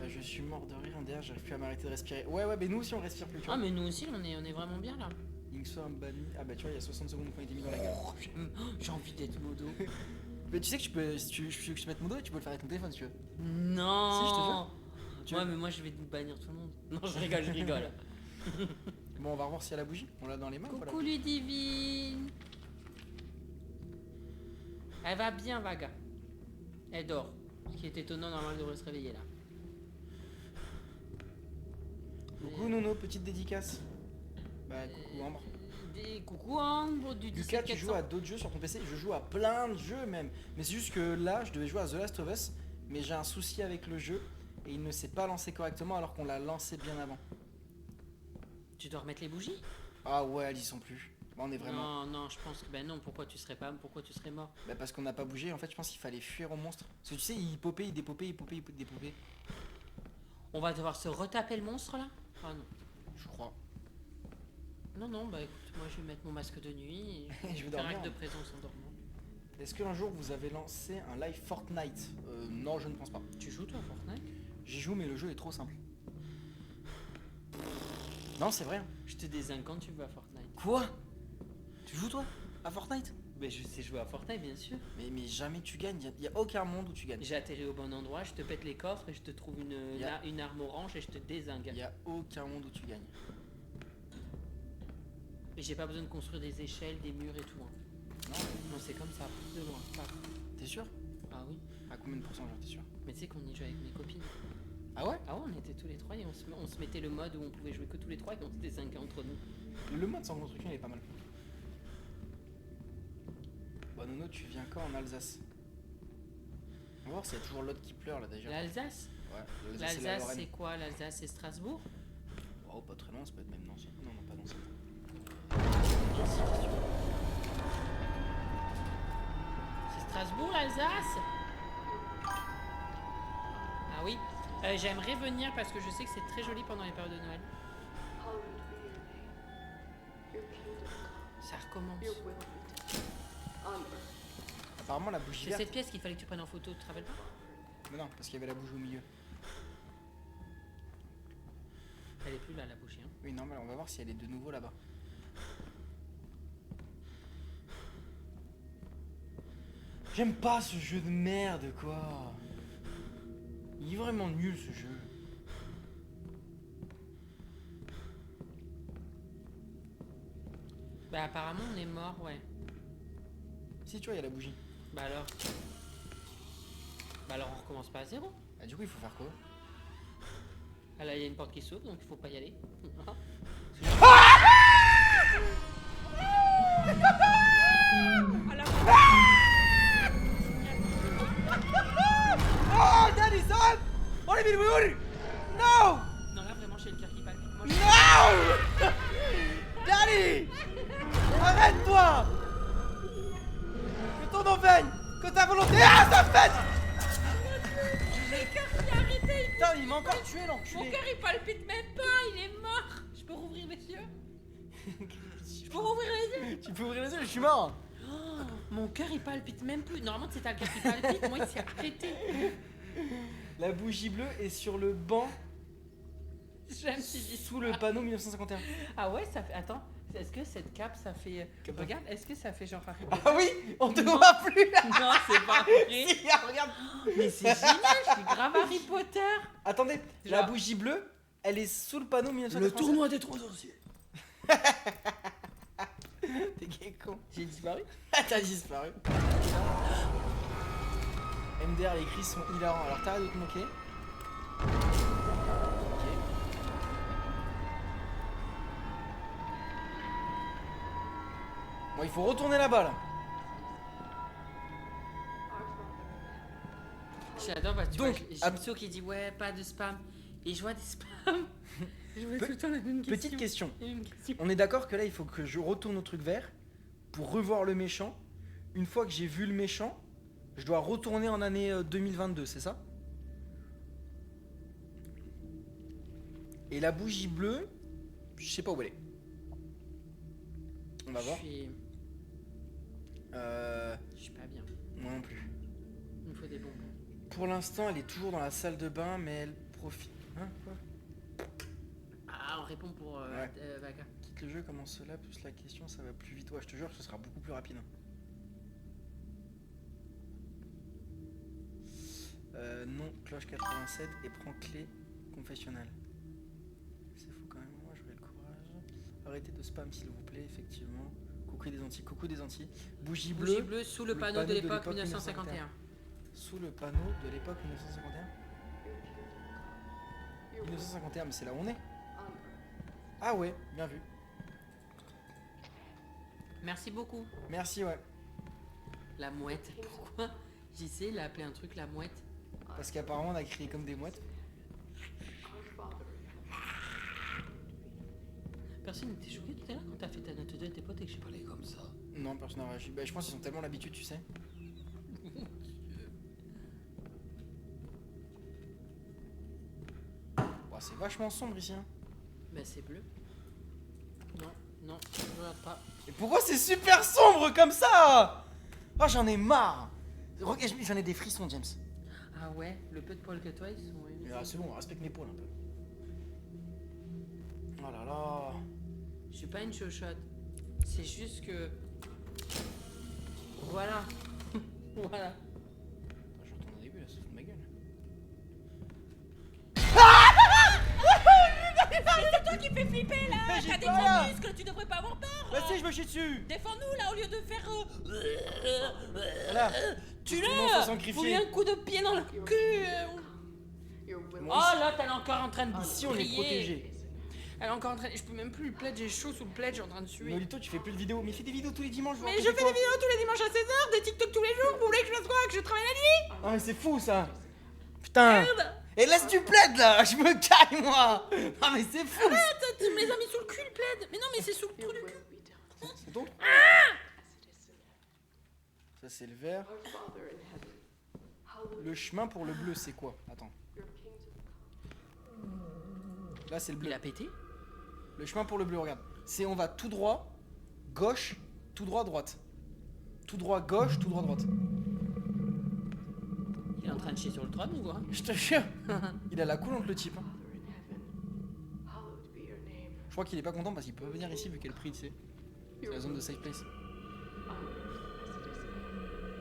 Bah, je suis mort de rire, derrière, j'arrive plus à m'arrêter de respirer. Ouais, mais nous aussi on respire plus, tu vois. Ah, mais nous aussi, on est vraiment bien là. Linkso banni. Ah, bah, tu vois, il y a 60 secondes qui ont été mis dans la gueule. J'ai envie d'être modo. Mais tu sais que tu peux, si tu veux que je te mette mon dos, tu peux le faire avec ton téléphone si tu veux. Non. Si, je te jure. Tu Ouais, veux- mais moi je vais bannir tout le monde. Non, je rigole. Bon, on va revoir s'il y a la bougie. On l'a dans les mains ou pas, la Coucou bougie Ludivine. Elle va bien, Vaga. Elle dort. Ce qui est étonnant, normalement, elle devrait se réveiller là. Coucou Nono, petite dédicace. Bah, coucou Ambre. Coucou Ambre du Lucas, tu 17400. joues à d'autres jeux sur ton PC? Je joue à plein de jeux même. Mais c'est juste que là, je devais jouer à The Last of Us. Mais j'ai un souci avec le jeu. Et il ne s'est pas lancé correctement alors qu'on l'a lancé bien avant. Tu dois remettre les bougies? Ah ouais, elles y sont plus. Bah, on est vraiment. Non, je pense que ben non, pourquoi tu serais mort? Bah parce qu'on n'a pas bougé, en fait je pense qu'il fallait fuir au monstre. Parce que tu sais, il popait, il dépopait, il popait, il dépopait. On va devoir se retaper le monstre là? Ah non. Je crois. Non, bah écoute, moi je vais mettre mon masque de nuit et Je vais faire dormir. acte de présence en dormant. Est-ce qu'un jour vous avez lancé un live Fortnite? Non, je ne pense pas. Tu joues toi à Fortnite? J'y joue, mais le jeu est trop simple. Non, c'est vrai. Je te désingue quand tu veux à Fortnite. Quoi? Tu joues toi à Fortnite? Mais je sais jouer à Fortnite bien sûr. Mais jamais tu gagnes, il y a aucun monde où tu gagnes. J'ai atterri au bon endroit, je te pète les coffres et je te trouve une arme orange et je te dézingue. Il y a aucun monde où tu gagnes. Et j'ai pas besoin de construire des échelles, des murs et tout. Hein. Non, c'est comme ça, plus de loin. Paf. T'es sûr? Ah oui. À combien de pourcents j'en t'es sûr? Mais tu sais qu'on y jouait avec mes copines. Ah ouais? Ah ouais, on était tous les trois et on se mettait le mode où on pouvait jouer que tous les trois et on se dézinguait entre nous. Le mode sans construction il est pas mal. Bah Nono, tu viens quand en Alsace? On va voir s'il y a toujours l'autre qui pleure là déjà. L'Alsace? Ouais, l'Alsace et la L'Alsace, Lorraine. c'est quoi? L'Alsace, c'est Strasbourg? Oh, pas très loin, ça peut être même Nancy. Non, non, pas Nancy. C'est Strasbourg, l'Alsace? Ah oui. J'aimerais venir parce que je sais que c'est très joli pendant les périodes de Noël. Hallowed be your name. Your kingdom come. Ça recommence. Your will be done. On earth. Apparemment, la bougie C'est verte. cette pièce qu'il fallait que tu prennes en photo, tu te rappelles pas? Mais non, parce qu'il y avait la bougie au milieu. Elle est plus là, la bougie. Hein. Oui, normal, on va voir si elle est de nouveau là-bas. J'aime pas ce jeu de merde, quoi. Il est vraiment nul ce jeu. Bah apparemment on est mort, ouais. Si tu vois, il y a la bougie. Bah alors. Bah alors on recommence pas à zéro. Ah, du coup, il faut faire quoi? Ah là il y a une porte qui s'ouvre donc il faut pas y aller. Oh, Daddy, son! On est venu mourir! No! Non là vraiment j'ai le cœur qui palpite. Moi, No! Daddy! Arrête-toi! Que ton nom veille! Que ta volonté... Ah, ça fait! le cœur qui a arrêté. Putain, il m'a encore tué, Mon l'enculé! cœur il palpite même pas, il est mort. Je peux rouvrir les yeux? Je peux rouvrir les yeux? Tu peux ouvrir les yeux, je suis mort! Oh, mon cœur il palpite même plus. Normalement c'est ta le cœur qui palpite, moi il s'est arrêté. La bougie bleue est sur le banc J'aime si j'y sous le panneau 1951. Ah ouais, ça fait. Attends, est-ce que cette cape ça fait. Cape. Regarde, est-ce que ça fait genre. Ah oui! On te Non. voit plus! Non, c'est pas vrai. Si, regarde! Mais c'est génial, je suis grave Harry Potter. Attendez, la Genre- bougie bleue, elle est sous le panneau 1951. des trois sorciers. T'es gay con. J'ai disparu. T'as disparu. MDR, les cris sont hilarants. Alors t'arrêtes de te moquer. Ok. Bon, il faut retourner là-bas là. J'adore parce que tu Donc, vois, Jimso qui dit ouais, pas de spam. Et je vois des spams. Je vois tout le temps la même question. Petite question. La même question. On est d'accord que là, il faut que je retourne au truc vert pour revoir le méchant. Une fois que j'ai vu le méchant, je dois retourner en année 2022, c'est ça? Et la bougie bleue, je sais pas où elle est. On va voir. Je suis pas bien. Moi non plus. Il me faut des bonbons. Pour l'instant, elle est toujours dans la salle de bain, mais elle profite. Hein, quoi? Ah, on répond pour Ouais. Vaga. Quitte le jeu comme cela, plus la question, ça va plus vite. Ouais, je te jure que ce sera beaucoup plus rapide. Non, cloche 87 et prends clé confessionnelle. C'est fou quand même, moi j'aurais le courage. Arrêtez de spam s'il vous plaît, effectivement. Coucou des Antilles, coucou des Antilles. Bougie bleue. Bougie bleue sous le panneau de l'époque 1951. Sous le panneau de l'époque 1951. 1951, mais c'est là où on est. Ah ouais, bien vu. Merci beaucoup. Merci, ouais. La mouette. Pourquoi JC il a appelé un truc la mouette? Parce qu'apparemment on a crié comme des mouettes. Personne n'était choqué tout à l'heure quand t'as fait ta note de tes potes et que j'ai parlé comme ça. Non, personne n'a réagi. Bah, je pense qu'ils ont tellement l'habitude, tu sais. Bon, c'est vachement sombre ici. Hein. Bah c'est bleu. Non, non, je regarde pas. Et pourquoi c'est super sombre comme ça? Ah, j'en ai marre. Regarde, j'en ai des frissons, James. Ah ouais, le peu de poils que toi ils sont. Ah, c'est bon, respecte mes poils un peu. Oh là là. Je suis pas une chochotte. C'est juste que. Voilà. Voilà. Attends, je retourne au début là, ça se fout de ma gueule. C'est toi qui fais flipper là. Mais j'ai T'as des pas gros là. muscles, tu devrais pas avoir peur. Bah, si, je me chie dessus. Défends-nous là au lieu de faire. Voilà. Tu Tout le monde l'as. faut sacrifier. Fous-lui un coup de pied dans le cul. Your will. Oh là, t'es encore en train de Ici, on est briller. protégé. Elle est encore en train. Je peux même plus le plaid, j'ai chaud sous le plaid, je suis en train de suer. Nolito, tu fais plus de vidéos. Mais fais des vidéos tous les dimanches. Mais je fais des vidéos tous les dimanches à 16h, des TikTok tous les jours. Vous voulez que je fasse quoi? Que je travaille la nuit? Ah, mais c'est fou ça. Putain. Merde. Et laisse du plaid là. Je me caille moi. Ah, mais c'est fou. Arrête, tu me les as mis sous le cul le plaid. Mais non, mais c'est sous le trou du cul. C'est ton. Ça, c'est le vert. Our Father in heaven, hallowed Le chemin pour le bleu, c'est quoi? Attends. be your kingdom. Là, c'est le bleu. Il a pété? Le chemin pour le bleu, regarde. C'est on va tout droit, gauche, tout droit, droite. Tout droit, gauche, tout droit, droite. Il est en train de chier sur le trône ou quoi? Je te jure. Il a la coulante le type. Hein. Father in heaven, hallowed be your name. Je crois qu'il est pas content parce qu'il peut venir ici vu quel prix tu sais. C'est la zone de safe place. On earth as it is in heaven.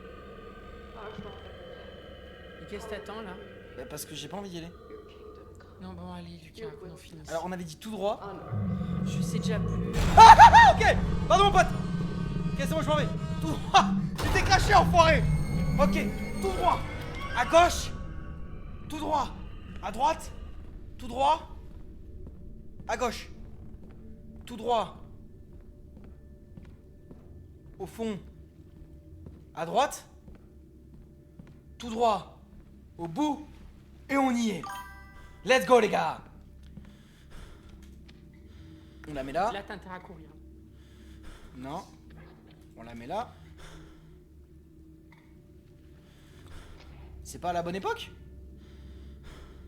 Our Father in heaven, Et qu'est-ce que t'attends là? Bah, parce que j'ai pas envie d'y aller. your kingdom come. Non, bon, allez, Lucas, qu'on finisse. Alors on avait dit tout droit. On earth Je sais déjà plus. Ah ok. Pardon mon pote. Ok c'est bon je m'en vais. Tout droit. Tu t'es caché enfoiré. Ok. Tout droit. À gauche. Tout droit. À droite. Tout droit. À gauche. Tout droit. Au fond. À droite. Tout droit. Au bout. Et on y est. Let's go les gars. On la met là. Là, t'as intérêt à courir. Non. On la met là. C'est pas à la bonne époque?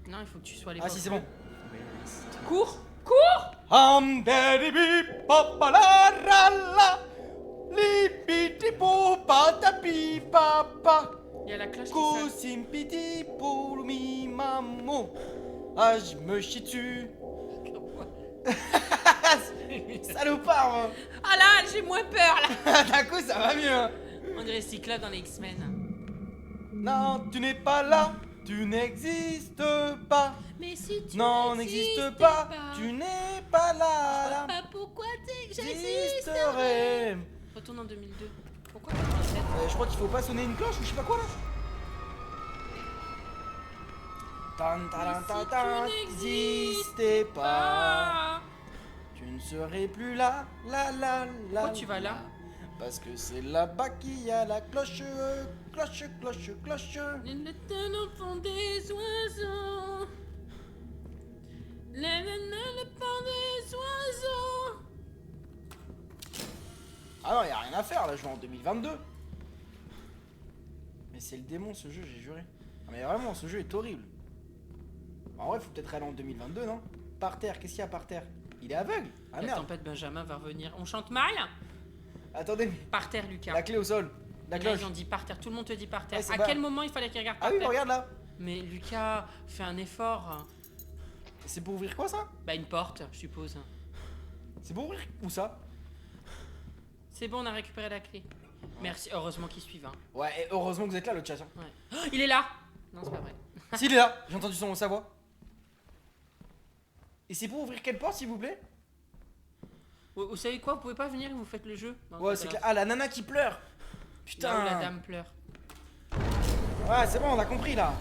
Non, il faut que tu sois à Ah l'époque. si c'est bon. Cours! Cours! Papa la ra la. Lipiti popa tapi papa. Il y a la cloche qui sonne. Kosim piti pour mi maman. Ah je me chie dessus. Salopard moi. Ah là, j'ai moins peur là! D'un coup ça va mieux hein. On dirait Cyclope dans les X-Men. Non tu n'es pas là. Tu n'existes pas. Mais si tu Non n'existe pas. Tu n'es pas là. là. Pas pourquoi J'existerai. Retourne en 2002. Pourquoi 2007? Je crois qu'il faut pas sonner une cloche ou je sais pas quoi là. Tan, tan, tan, tan, n'existais pas. Tu ne serais plus là, là, là, là. Pourquoi tu vas là? Parce que c'est là-bas qu'il y a la cloche, cloche, cloche, cloche. Le fond des oiseaux. Le pont des oiseaux. Ah non, y a rien à faire là, je vais en 2022. Mais c'est le démon ce jeu, j'ai juré. Ah, mais vraiment, ce jeu est horrible. En vrai, faut peut-être aller en 2022, non? Par terre, qu'est-ce qu'il y a par terre? Il est aveugle. Ah La merde. tempête Benjamin va revenir. On chante mal? Attendez, mais Par terre, Lucas. la clé au sol. La Là, cloche. ils ont dit par terre. Tout le monde te dit par terre. Ouais, c'est À pas- quel moment il fallait qu'il regarde Ah par oui, mais terre? regarde là. Mais Lucas, fais un effort. C'est pour ouvrir quoi ça? Bah, une porte, je suppose. C'est pour ouvrir où ça? C'est bon, on a récupéré la clé. Merci, heureusement qu'ils suivent. Hein. Ouais, et heureusement que vous êtes là, le chat. Hein. Ouais. Oh, il est là! Non, c'est pas vrai. S'il est là, j'ai entendu sa voix. Et c'est pour ouvrir quelle porte, s'il vous plaît? Vous savez quoi? Vous pouvez pas venir et vous faites le jeu? Non, Ouais, c'est clair. Ah, la nana qui pleure. Là Putain. où la dame pleure. Ouais, c'est bon, on a compris là.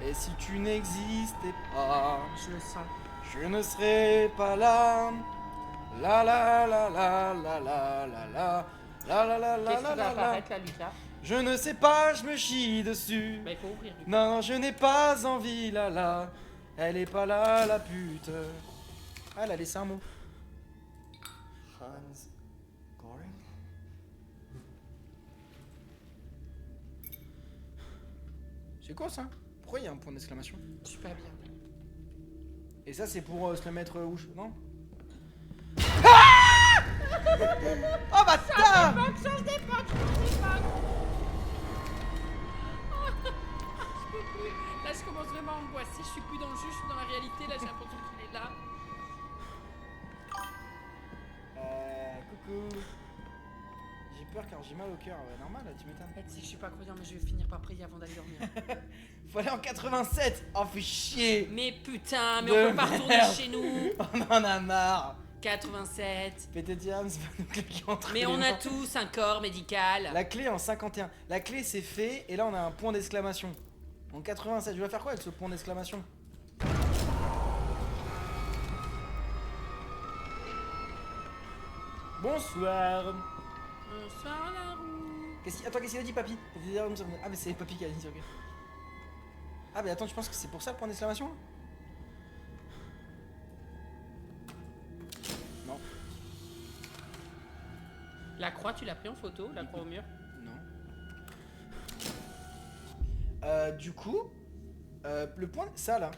Et si tu n'existais pas, Je le sens. je ne serais pas là. La la la la la la la la. La la la la Qu'est-ce la qui va la la. apparaître là, Lucas? Je ne sais pas, je me chie dessus. Bah, il faut ouvrir. Lucas. Non, je n'ai pas envie, là là. Elle est pas là, la pute. Ah, elle a laissé un mot. Hans Goring. C'est quoi ça? Pourquoi il y a un point d'exclamation? Super bien. Et ça, c'est pour se le mettre où? Non? Oh bâtard! Change d'époque, change d'époque. Je peux plus. Là, je commence vraiment à angoisser. Je suis plus dans le jeu, je suis dans la réalité. Là, j'ai l'impression qu'il est là. Coucou. J'ai peur car j'ai mal au cœur. Ouais, normal, tu m'étonnes. Si je suis pas croyant, mais je vais finir par prier avant d'aller dormir. Faut aller en 87. Oh, fais chier. Mais putain, mais De on peut pas retourner merde. chez nous. On en a marre. 87. Pété Diams va nous cliquer entre Mais les on a mains. tous un corps médical. La clé en 51. La clé c'est fait et là on a un point d'exclamation. En 87, je vais faire quoi avec ce point d'exclamation? Bonsoir. Bonsoir la roue. Attends, qu'est-ce qu'il a dit, papy? Ah, mais c'est papy qui a dit, ok. Ah, mais attends, tu penses que c'est pour ça le point d'exclamation là? Non. La croix, tu l'as pris en photo, la croix au mur? Non. Du coup, le point. Ça là.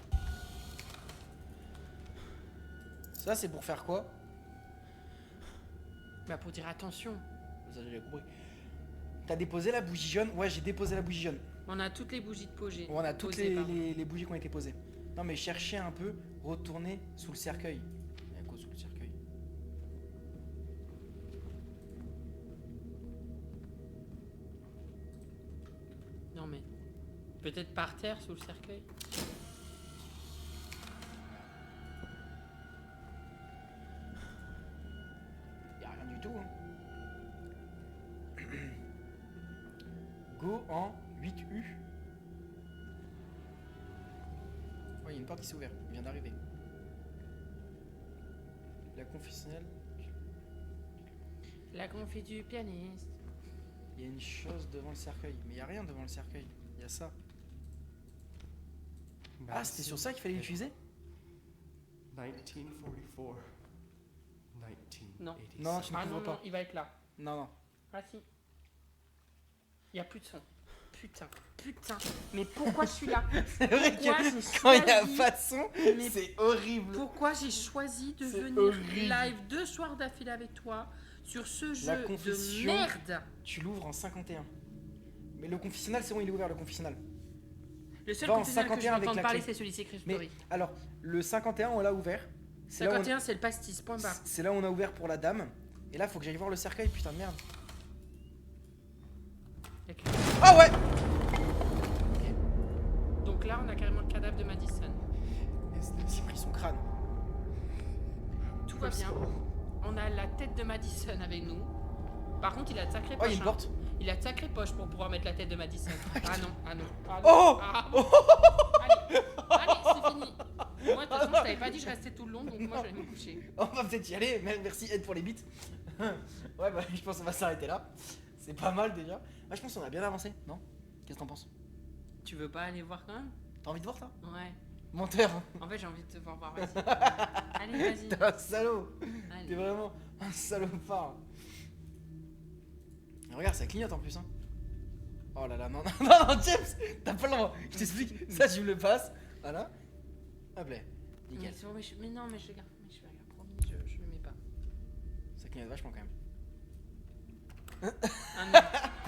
Ça, c'est pour faire quoi? Bah pour dire attention. Ça, j'ai compris. T'as déposé la bougie jaune? Ouais, j'ai déposé la bougie jaune. On a toutes les bougies de posées. On a toutes Posées, pardon. les bougies qui ont été posées. Non, mais cherchez un peu, retournez sous le cercueil. Il y a quoi sous le cercueil? Non mais. Peut-être par terre sous le cercueil. Il y a rien du tout. Hein. Go en 8U. Oh, il y a une porte qui s'est ouverte. Il vient d'arriver. La confessionnelle. La confie du pianiste. Il y a une chose devant le cercueil. Mais il n'y a rien devant le cercueil. Il y a ça. Ah, c'était sur ça qu'il fallait l'utiliser? 1944. Non. 1986. Non, tu ne Ah couvres non, pas. non, il va être là. Non, non. Ah si. Il y a plus de son. Putain, putain. Mais pourquoi je suis là? C'est vrai Pourquoi que j'ai quand il n'y a choisi- pas de son, Mais c'est horrible. Pourquoi j'ai choisi de C'est venir horrible. live 2 soirs d'affilée avec toi sur ce La jeu de confession. merde? Tu l'ouvres en 51. Mais le confessionnal, c'est bon, il est ouvert le confessionnal. Le seul Va en confessionnal que je 51 vais avec entendre la parler, clé. c'est celui Secret Mais Story. alors, le 51, on l'a ouvert. C'est là, où 51, c'est le pastis, point barre. c'est là où on a ouvert pour la dame. Et là, faut que j'aille voir le cercueil, putain de merde. Ok. Ah ouais! Donc là, on a carrément le cadavre de Madison. J'ai pris son crâne. Tout va bien. On a la tête de Madison avec nous. Par contre, il a de sacrées Oh, il y a poches. une hein. porte. Il a de sacrées poches pour pouvoir mettre la tête de Madison. Ah non, ah non. Ah non. Oh! Ah, bon. Allez, c'est fini. Moi, de toute façon, je t'avais pas dit que je restais tout le long, donc moi, je vais me coucher. On va peut-être y aller. Merci, Ed, pour les bits. Ouais, bah, je pense qu'on va s'arrêter là. C'est pas mal déjà. Ah, je pense qu'on a bien avancé, non? Qu'est-ce que t'en penses? Tu veux pas aller voir quand même? T'as envie de voir, toi? Ouais. Menteur. En fait, j'ai envie de te voir voir. Vas-y. Allez, vas-y. T'es un salaud. T'es Allez. vraiment un salopard. Et regarde, ça clignote en plus, hein. Oh là là, non, non, non, non, James, t'as pas le droit. Je t'explique. Ça, je me le passe. Voilà. Hop là. Nickel. Mais, c'est bon, mais non, mais je le garde. Mais je vais regarder, promis, je le mets pas. Ça clignote vachement quand même.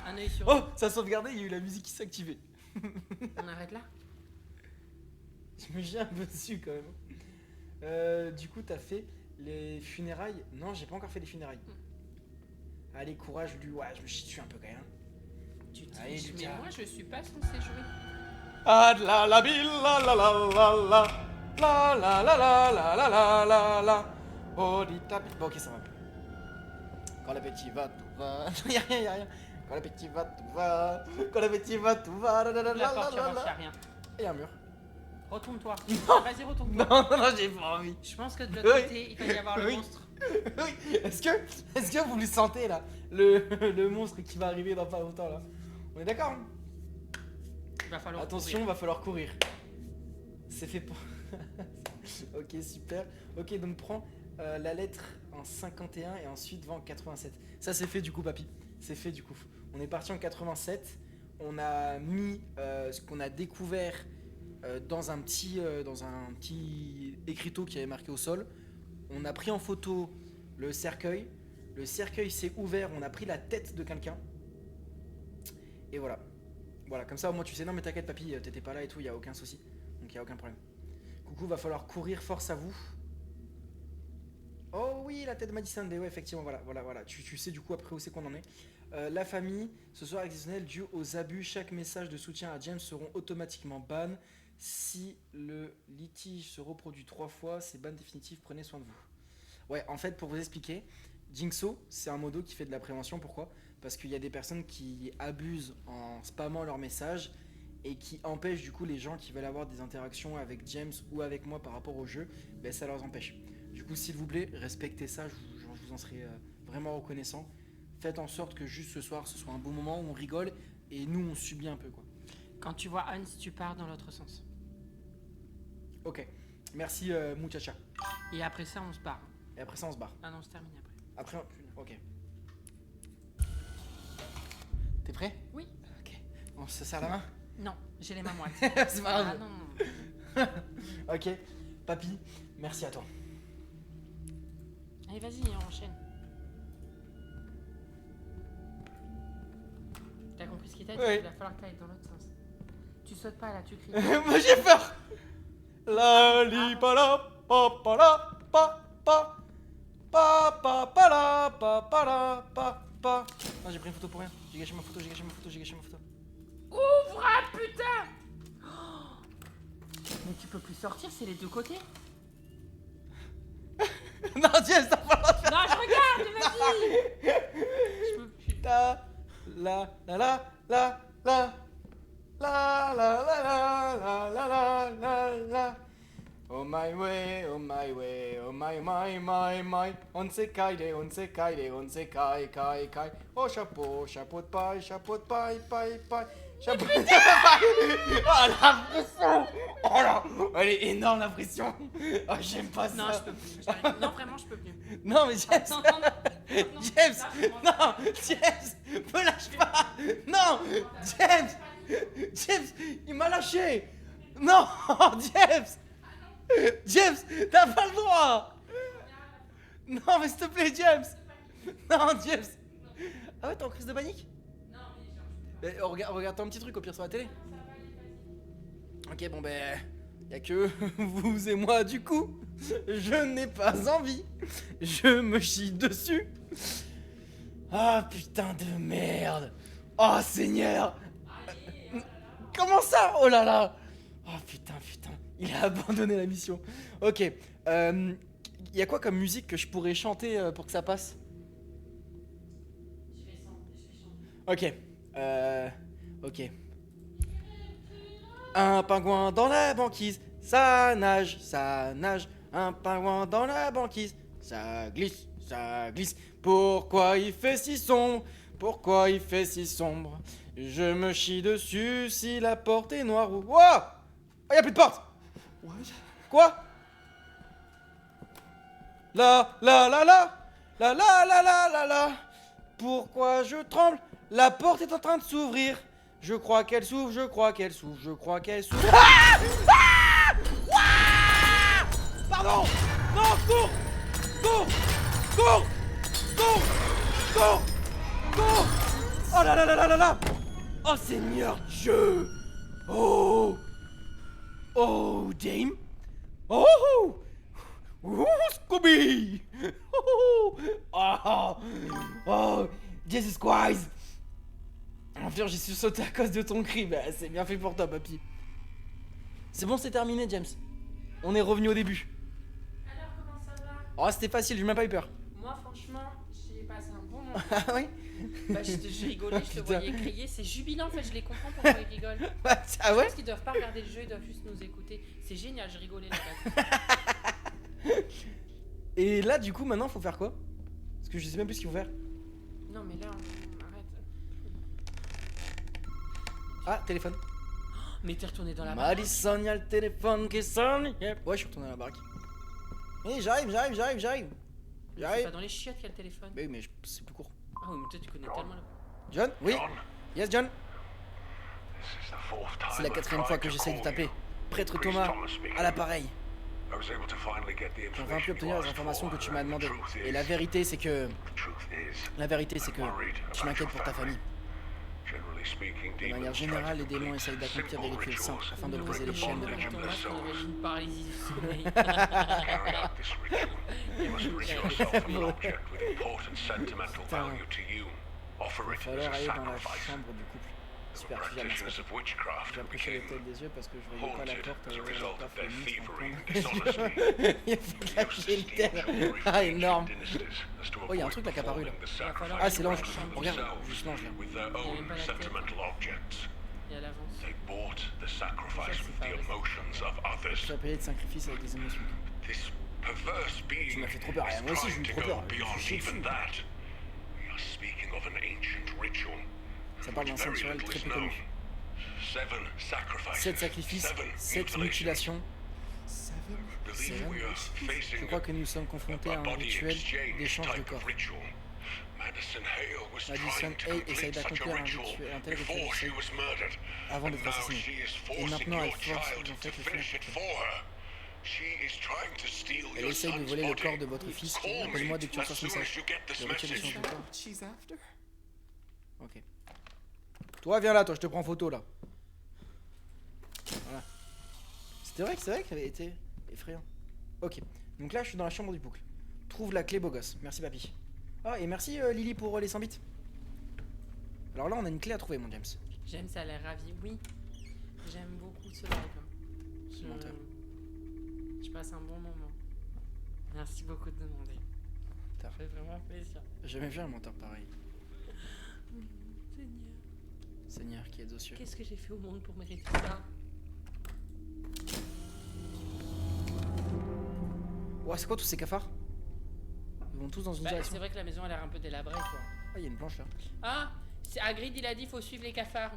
Un œil sur. Oh, ça a sauvegardé, il y a eu la musique qui s'est activée. On arrête là? Je me gère un peu dessus quand même. Du coup, t'as fait les funérailles? Non, j'ai pas encore fait les funérailles. Allez, courage, lui. Ouais, je me chie dessus un peu quand même. Tu Allez, triches, mais Lucas. moi, je suis pas censé jouer. Ah la la bi la la la la la la la la la la la la la la. Oh dit tapi. Bon, ok, ça va. Quand l'appétit va, tout va. Y'a rien, y'a rien. Quand l'appétit va, tout va. Quand l'appétit va, tout va. La la la La la porte, la il la. y a rien. Et un mur. Retourne-toi. Vas-y, retourne-toi. Non, non, non, j'ai pas envie. Je pense que de l'autre Oui. côté, il va y avoir le Oui. monstre. Oui. Est-ce que vous le sentez là, le monstre qui va arriver dans pas longtemps là? On est d'accord? Hein? Il va falloir. Attention, courir. va falloir courir. C'est fait pour. Ok, super. Ok, donc prends la lettre en 51 et ensuite va en 87. Ça, c'est fait du coup, papy. C'est fait du coup. On est parti en 87. On a mis ce qu'on a découvert dans un petit écriteau qui avait marqué au sol. On a pris en photo le cercueil. Le cercueil s'est ouvert. On a pris la tête de quelqu'un. Et voilà. Voilà, comme ça au moins tu sais. Non mais t'inquiète papy, t'étais pas là et tout, y a aucun souci. Donc y a aucun problème. Coucou, va falloir courir, force à vous. Oh oui, la tête de Madison, ouais, effectivement, voilà. Tu sais du coup après où c'est qu'on en est. La famille, ce soir exceptionnel dû aux abus. Chaque message de soutien à James seront automatiquement ban. Si le litige se reproduit 3 fois, c'est ban définitif, prenez soin de vous. Ouais, en fait, pour vous expliquer, Jinxo, c'est un modo qui fait de la prévention. Pourquoi ? Parce qu'il y a des personnes qui abusent en spammant leurs messages et qui empêchent du coup les gens qui veulent avoir des interactions avec James ou avec moi par rapport au jeu, ben ça leur empêche. Du coup, s'il vous plaît, respectez ça, je vous vous en serez vraiment reconnaissant. Faites en sorte que juste ce soir, ce soit un bon moment où on rigole et nous, on subit un peu, quoi. Quand tu vois Hans, tu pars dans l'autre sens. Ok. Merci, muchacha. Et après ça, on se barre. Et après ça, on se barre. Ah non, c'est terminé après. Ok. T'es prêt? Oui. Ok. On se serre la main? Non, j'ai les mains moites. C'est pas grave. Ah non. Ok. Papy, merci à toi. Allez, vas-y, on enchaîne. T'as compris ce qu'il t'a dit? Oui. Il va falloir que t'ailles dans l'autre sens. Tu sautes pas là, tu cries. Moi j'ai peur. La li pa la pa pa la pa pa pa pa pa la pa pa la pa pa. Non, j'ai pris une photo pour rien. J'ai gâché ma photo. Ouvre, putain! Oh. Mais tu peux plus sortir, c'est les deux côtés. Non, James, t'as pas le droit de faire Non, je regarde, vas-y! Je peux plus. ça. La la la la la la la la la la la la la. Oh my way, oh my way, oh my my my my. On se kai, on se kai kai kai. Oh chapeau, chapeau de paille, chapeau de paille, paille, paille. Chapeau de paille. Oh la pression. Oh là, elle est énorme la pression. Oh j'aime pas ça. Non, je peux plus. J'arrive. Non, vraiment, je peux plus. Non mais James, Non, non, non. James, Là, je commence non, à- James, me lâche pas. Non, James, il m'a lâché. Non, James, t'as pas le droit. Non mais s'il te plaît, James. Non, James. Ah ouais, t'es en crise de panique? Regarde ton petit truc au pire sur la télé. Ok, bon ben, y'a que vous et moi du coup. Je n'ai pas envie. Je me chie dessus. Ah putain de merde. Oh Seigneur. Comment ça? Oh là là. Oh putain. Il a abandonné la mission. Ok. Y a quoi comme musique que je pourrais chanter pour que ça passe? Ok. Ok. Un pingouin dans la banquise, ça nage, ça nage. Un pingouin dans la banquise, ça glisse, ça glisse. Pourquoi il fait si sombre? Pourquoi il fait si sombre? Je me chie dessus si la porte est noire ou... Wouah! Oh, y a plus de porte! Quoi? La la la la la la la la la la. Pourquoi je tremble? La porte est en train de s'ouvrir. Je crois qu'elle s'ouvre, je crois qu'elle s'ouvre, je crois qu'elle s'ouvre. Ah! Ah! Ah! Pardon! Non, cours! Cours! Cours! Cours! Cours! Cours! Oh là là là là là là! Oh Seigneur Dieu! Oh! Oh, Dame! Oh! Oh, Scooby! Oh! Oh! Oh! Jesus Christ! Enfin, j'y suis sauté à cause de ton cri. Bah, c'est bien fait pour toi, papy. C'est bon, c'est terminé, James. On est revenu au début. Alors, comment ça va? Oh, c'était facile, j'ai même pas eu peur. Moi, franchement, j'ai passé un bon moment. Ah oui? Bah, je rigolais, je te Putain. voyais crier. C'est jubilant, en fait, je les comprends pourquoi ils rigolent. Ah Je ouais? pense qu'ils doivent pas regarder le jeu, ils doivent juste nous écouter. C'est génial, je rigolais là-bas. Et là, du coup, maintenant, faut faire quoi? Parce que je sais même plus ce qu'il faut faire. Non, mais là, arrête. Ah, téléphone. Mais t'es retourné dans la baraque. Madison, y'a le téléphone qui sonne. Yep. Ouais, je suis retourné à la baraque. Oui, j'arrive. C'est pas dans les chiottes qu'il y a le téléphone. Mais oui, mais c'est plus court. Ah oui, mais toi, tu connais tellement la... John? Oui? John, Yes, John? this is the fourth time C'est la I've quatrième tried fois que to j'essaye de call t'appeler. you. Prêtre Priest Thomas, Thomas speaking. à l'appareil. I was able to finally get the J'ai enfin pu information obtenir you les asked informations que for, tu m'as and the demandées. truth Et is- la vérité, c'est que... the truth is, La vérité, c'est que... worried Je about m'inquiète your pour ta famille. Generally speaking, De demons manière try générale, to les démons complete essayent d'accomplir des simple rituels saints rituals afin de to briser break les the chaînes de bondage leur of âme. their On aurait souls. une paralysie du sommeil. Carrying out this ritual, you must rid yourself of an object with important sentimental Putain. value to you. Offer Il it va as falloir a aller dans la sacrifice. chambre du couple. The Super, tu viens de practitioners of witchcraft J'ai apprécié les became têtes des yeux parce que je voyais pas la haunted porte. as a result of their thievery and Il dishonesty. a fait lâcher le terre. Ah, énorme. Oh, Oh, y a un truc là qui est apparu là. falloir Ah, c'est l'ange. aller Regarde, themselves juste l'ange là. with their Il y a own même pas la tête. sentimental objects. Et à l'avance. They bought the sacrifice with the emotions of Je others. suis appelé de sacrifice avec des émotions. This perverse being Tu m'as fait trop peur. is Moi aussi, j'ai trying eu to trop go peur. beyond Je suis even fou. that. We are speaking of an ancient ritual. Ça parle d'un which very sensuel little très is peu known. connu. 7 7 sacrifices, 7 mutilations. mutilations. Believe we are facing Je crois que nous sommes confrontés à a un body rituel exchange d'échange de type corps. of ritual. Madison Hale was Madison trying to Hale complete essaye such a d'accomplir un ritual rituel, un tel before rituel she was murdered. avant And d'être now assassinée. she is Et forcing maintenant, elle your force child en to fait le finish faire. it for her. She is trying to steal Elle your essaye de son's voler le body. corps de votre fils. Call me Appelle-moi dès que tu as reçois ce soon message. as you get this Le rituel message. d'échange de corps. She's after? Ok. Toi, viens là, toi, je te prends en photo là. Voilà. C'est vrai que ça avait été effrayant. Ok. Donc là, je suis dans la chambre du boucle. Trouve la clé, beau gosse. Merci, papy. Ah, et merci Lily pour les 100 bits. Alors là, on a une clé à trouver, mon James. James a l'air ravi. Oui, j'aime beaucoup ce live. Menteur. Je passe un bon moment. Merci beaucoup de demander. Ça fait vraiment plaisir. J'ai jamais vu un menteur pareil. Seigneur, Seigneur qui est aux cieux. qu'est-ce que j'ai fait au monde pour mériter ça? Ouais, c'est quoi tous ces cafards? Ils vont tous dans une Bah, direction. c'est vrai que la maison a l'air un peu délabrée, quoi. Ah, il y a une planche là. Ah, Hagrid, il a dit faut suivre les cafards.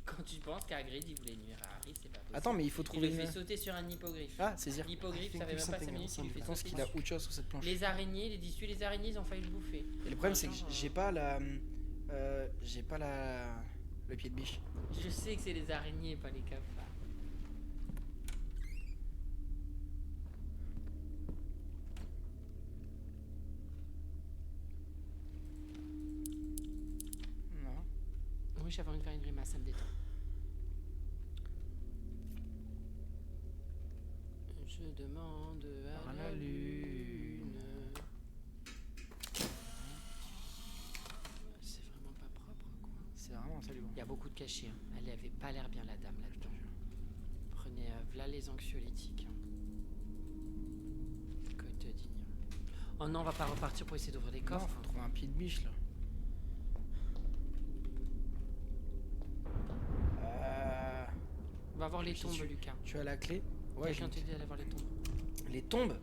Quand tu penses qu'Hagrid, il voulait nuire à Harry, c'est pas possible. Attends, mais il faut Il trouver lui fait une. sauter sur un hippogriffe. Ah, saisir. L'hippogriffe, ça fait même pas 5 minutes qu'il lui fait Je pense sauter qu'il a dessus. autre chose sur cette planche. Les araignées, les tissus, les araignées, ils ont failli le bouffer. Et le problème, c'est que Genre, j'ai pas la. J'ai pas la. Le pied de biche. Je sais que c'est les araignées, pas les cafards. Non. Oui, j'avais envie de faire une grimace, ça me détend. Je demande à la lune. C'est vraiment pas propre, quoi. C'est vraiment un salut. Il y a beaucoup de cachets. Hein. Elle avait pas l'air bien, la dame, là-dedans. Prenez v'là les anxiolytiques. Que te dire. Oh non, on va pas repartir pour essayer d'ouvrir les Non, coffres. faut trouver un pied de biche là. On va voir les Je tombes, suis- Lucas. Tu as la clé? Ouais, Quelqu'un te dit d'aller voir les tombes. Les tombes.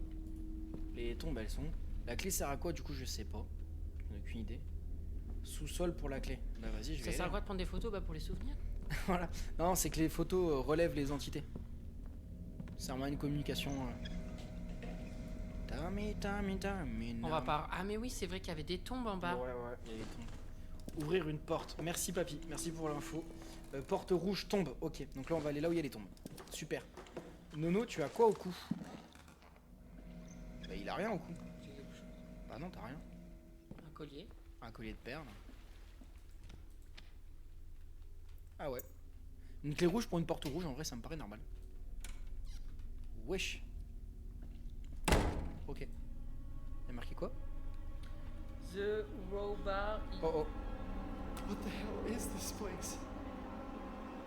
Les tombes, elles sont. La clé sert à quoi? Du coup, je sais pas. J'en ai aucune idée. Sous-sol pour la clé. Bah vas-y, je vais. Ça sert à quoi de prendre des photos? Bah pour les souvenirs. Voilà. Non, c'est que les photos relèvent les entités. C'est un moyen de communication. On va pas. Ah mais oui, c'est vrai qu'il y avait des tombes en bas. Ouais, ouais, il y a des tombes. Ouvrir une porte. Merci, papy. Merci pour l'info. Porte rouge, tombe. Ok. Donc là, on va aller là où il y a les tombes. Super. Nono, tu as quoi au cou? Bah, il a rien au cou. Bah non, t'as rien. Un collier. Un collier de perles. Ah ouais. Une clé rouge pour une porte rouge, en vrai, ça me paraît normal. Wesh. Ok. Y'a marqué quoi? The Robar. Oh oh. What the hell is this place?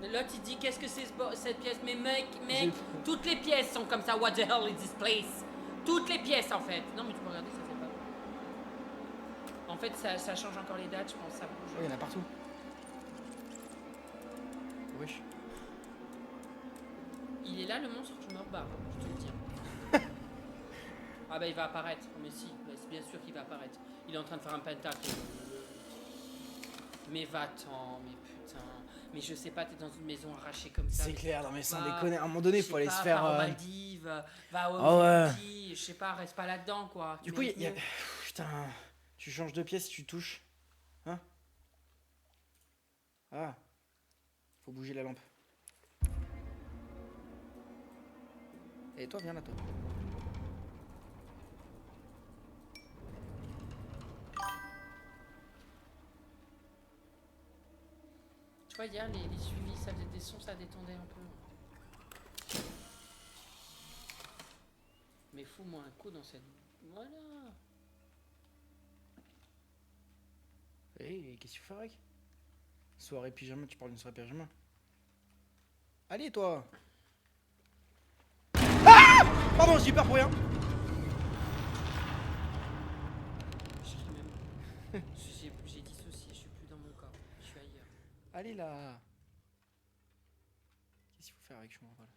L'autre il dit qu'est-ce que c'est cette pièce? Mais mec, J'ai- toutes les pièces sont comme ça. What the hell is this place? Toutes les pièces en fait. Non mais tu peux regarder, ça fait pas. En fait, ça change encore les dates, je pense, ça bouge. Oh, il y en a partout. Wesh. Il est là le monstre, je me rebarre, je te le dis. Ah bah il va apparaître, mais si, bah, c'est bien sûr qu'il va apparaître. Il est en train de faire un pentacle. Mais va-t'en, mais putain. Mais je sais pas, t'es dans une maison arrachée comme ça. C'est mais clair, non mais sans va- déconner, à un moment donné, il je faut sais aller pas, se faire. va aux Maldives, va au Ah ouais. Tahiti, je sais pas, reste pas là-dedans quoi. Du Tu coup, il y a. mérites mieux. Putain. Tu changes de pièce, tu touches. Hein? Ah. Faut bouger la lampe. Et toi, viens là, toi. Tu vois, hier, les suivis, ça faisait des sons, ça détendait un peu. Mais fous-moi un coup dans cette... Voilà. Hey, qu'est-ce que tu fais avec? Soirée pyjama, tu parles d'une soirée pyjama. Allez, toi. Ah! Pardon, j'ai eu peur pour rien. Je ris même. J'ai dissocié, je suis plus dans mon corps. Je suis ailleurs. Allez là. Qu'est-ce qu'il faut faire avec je m'en va là.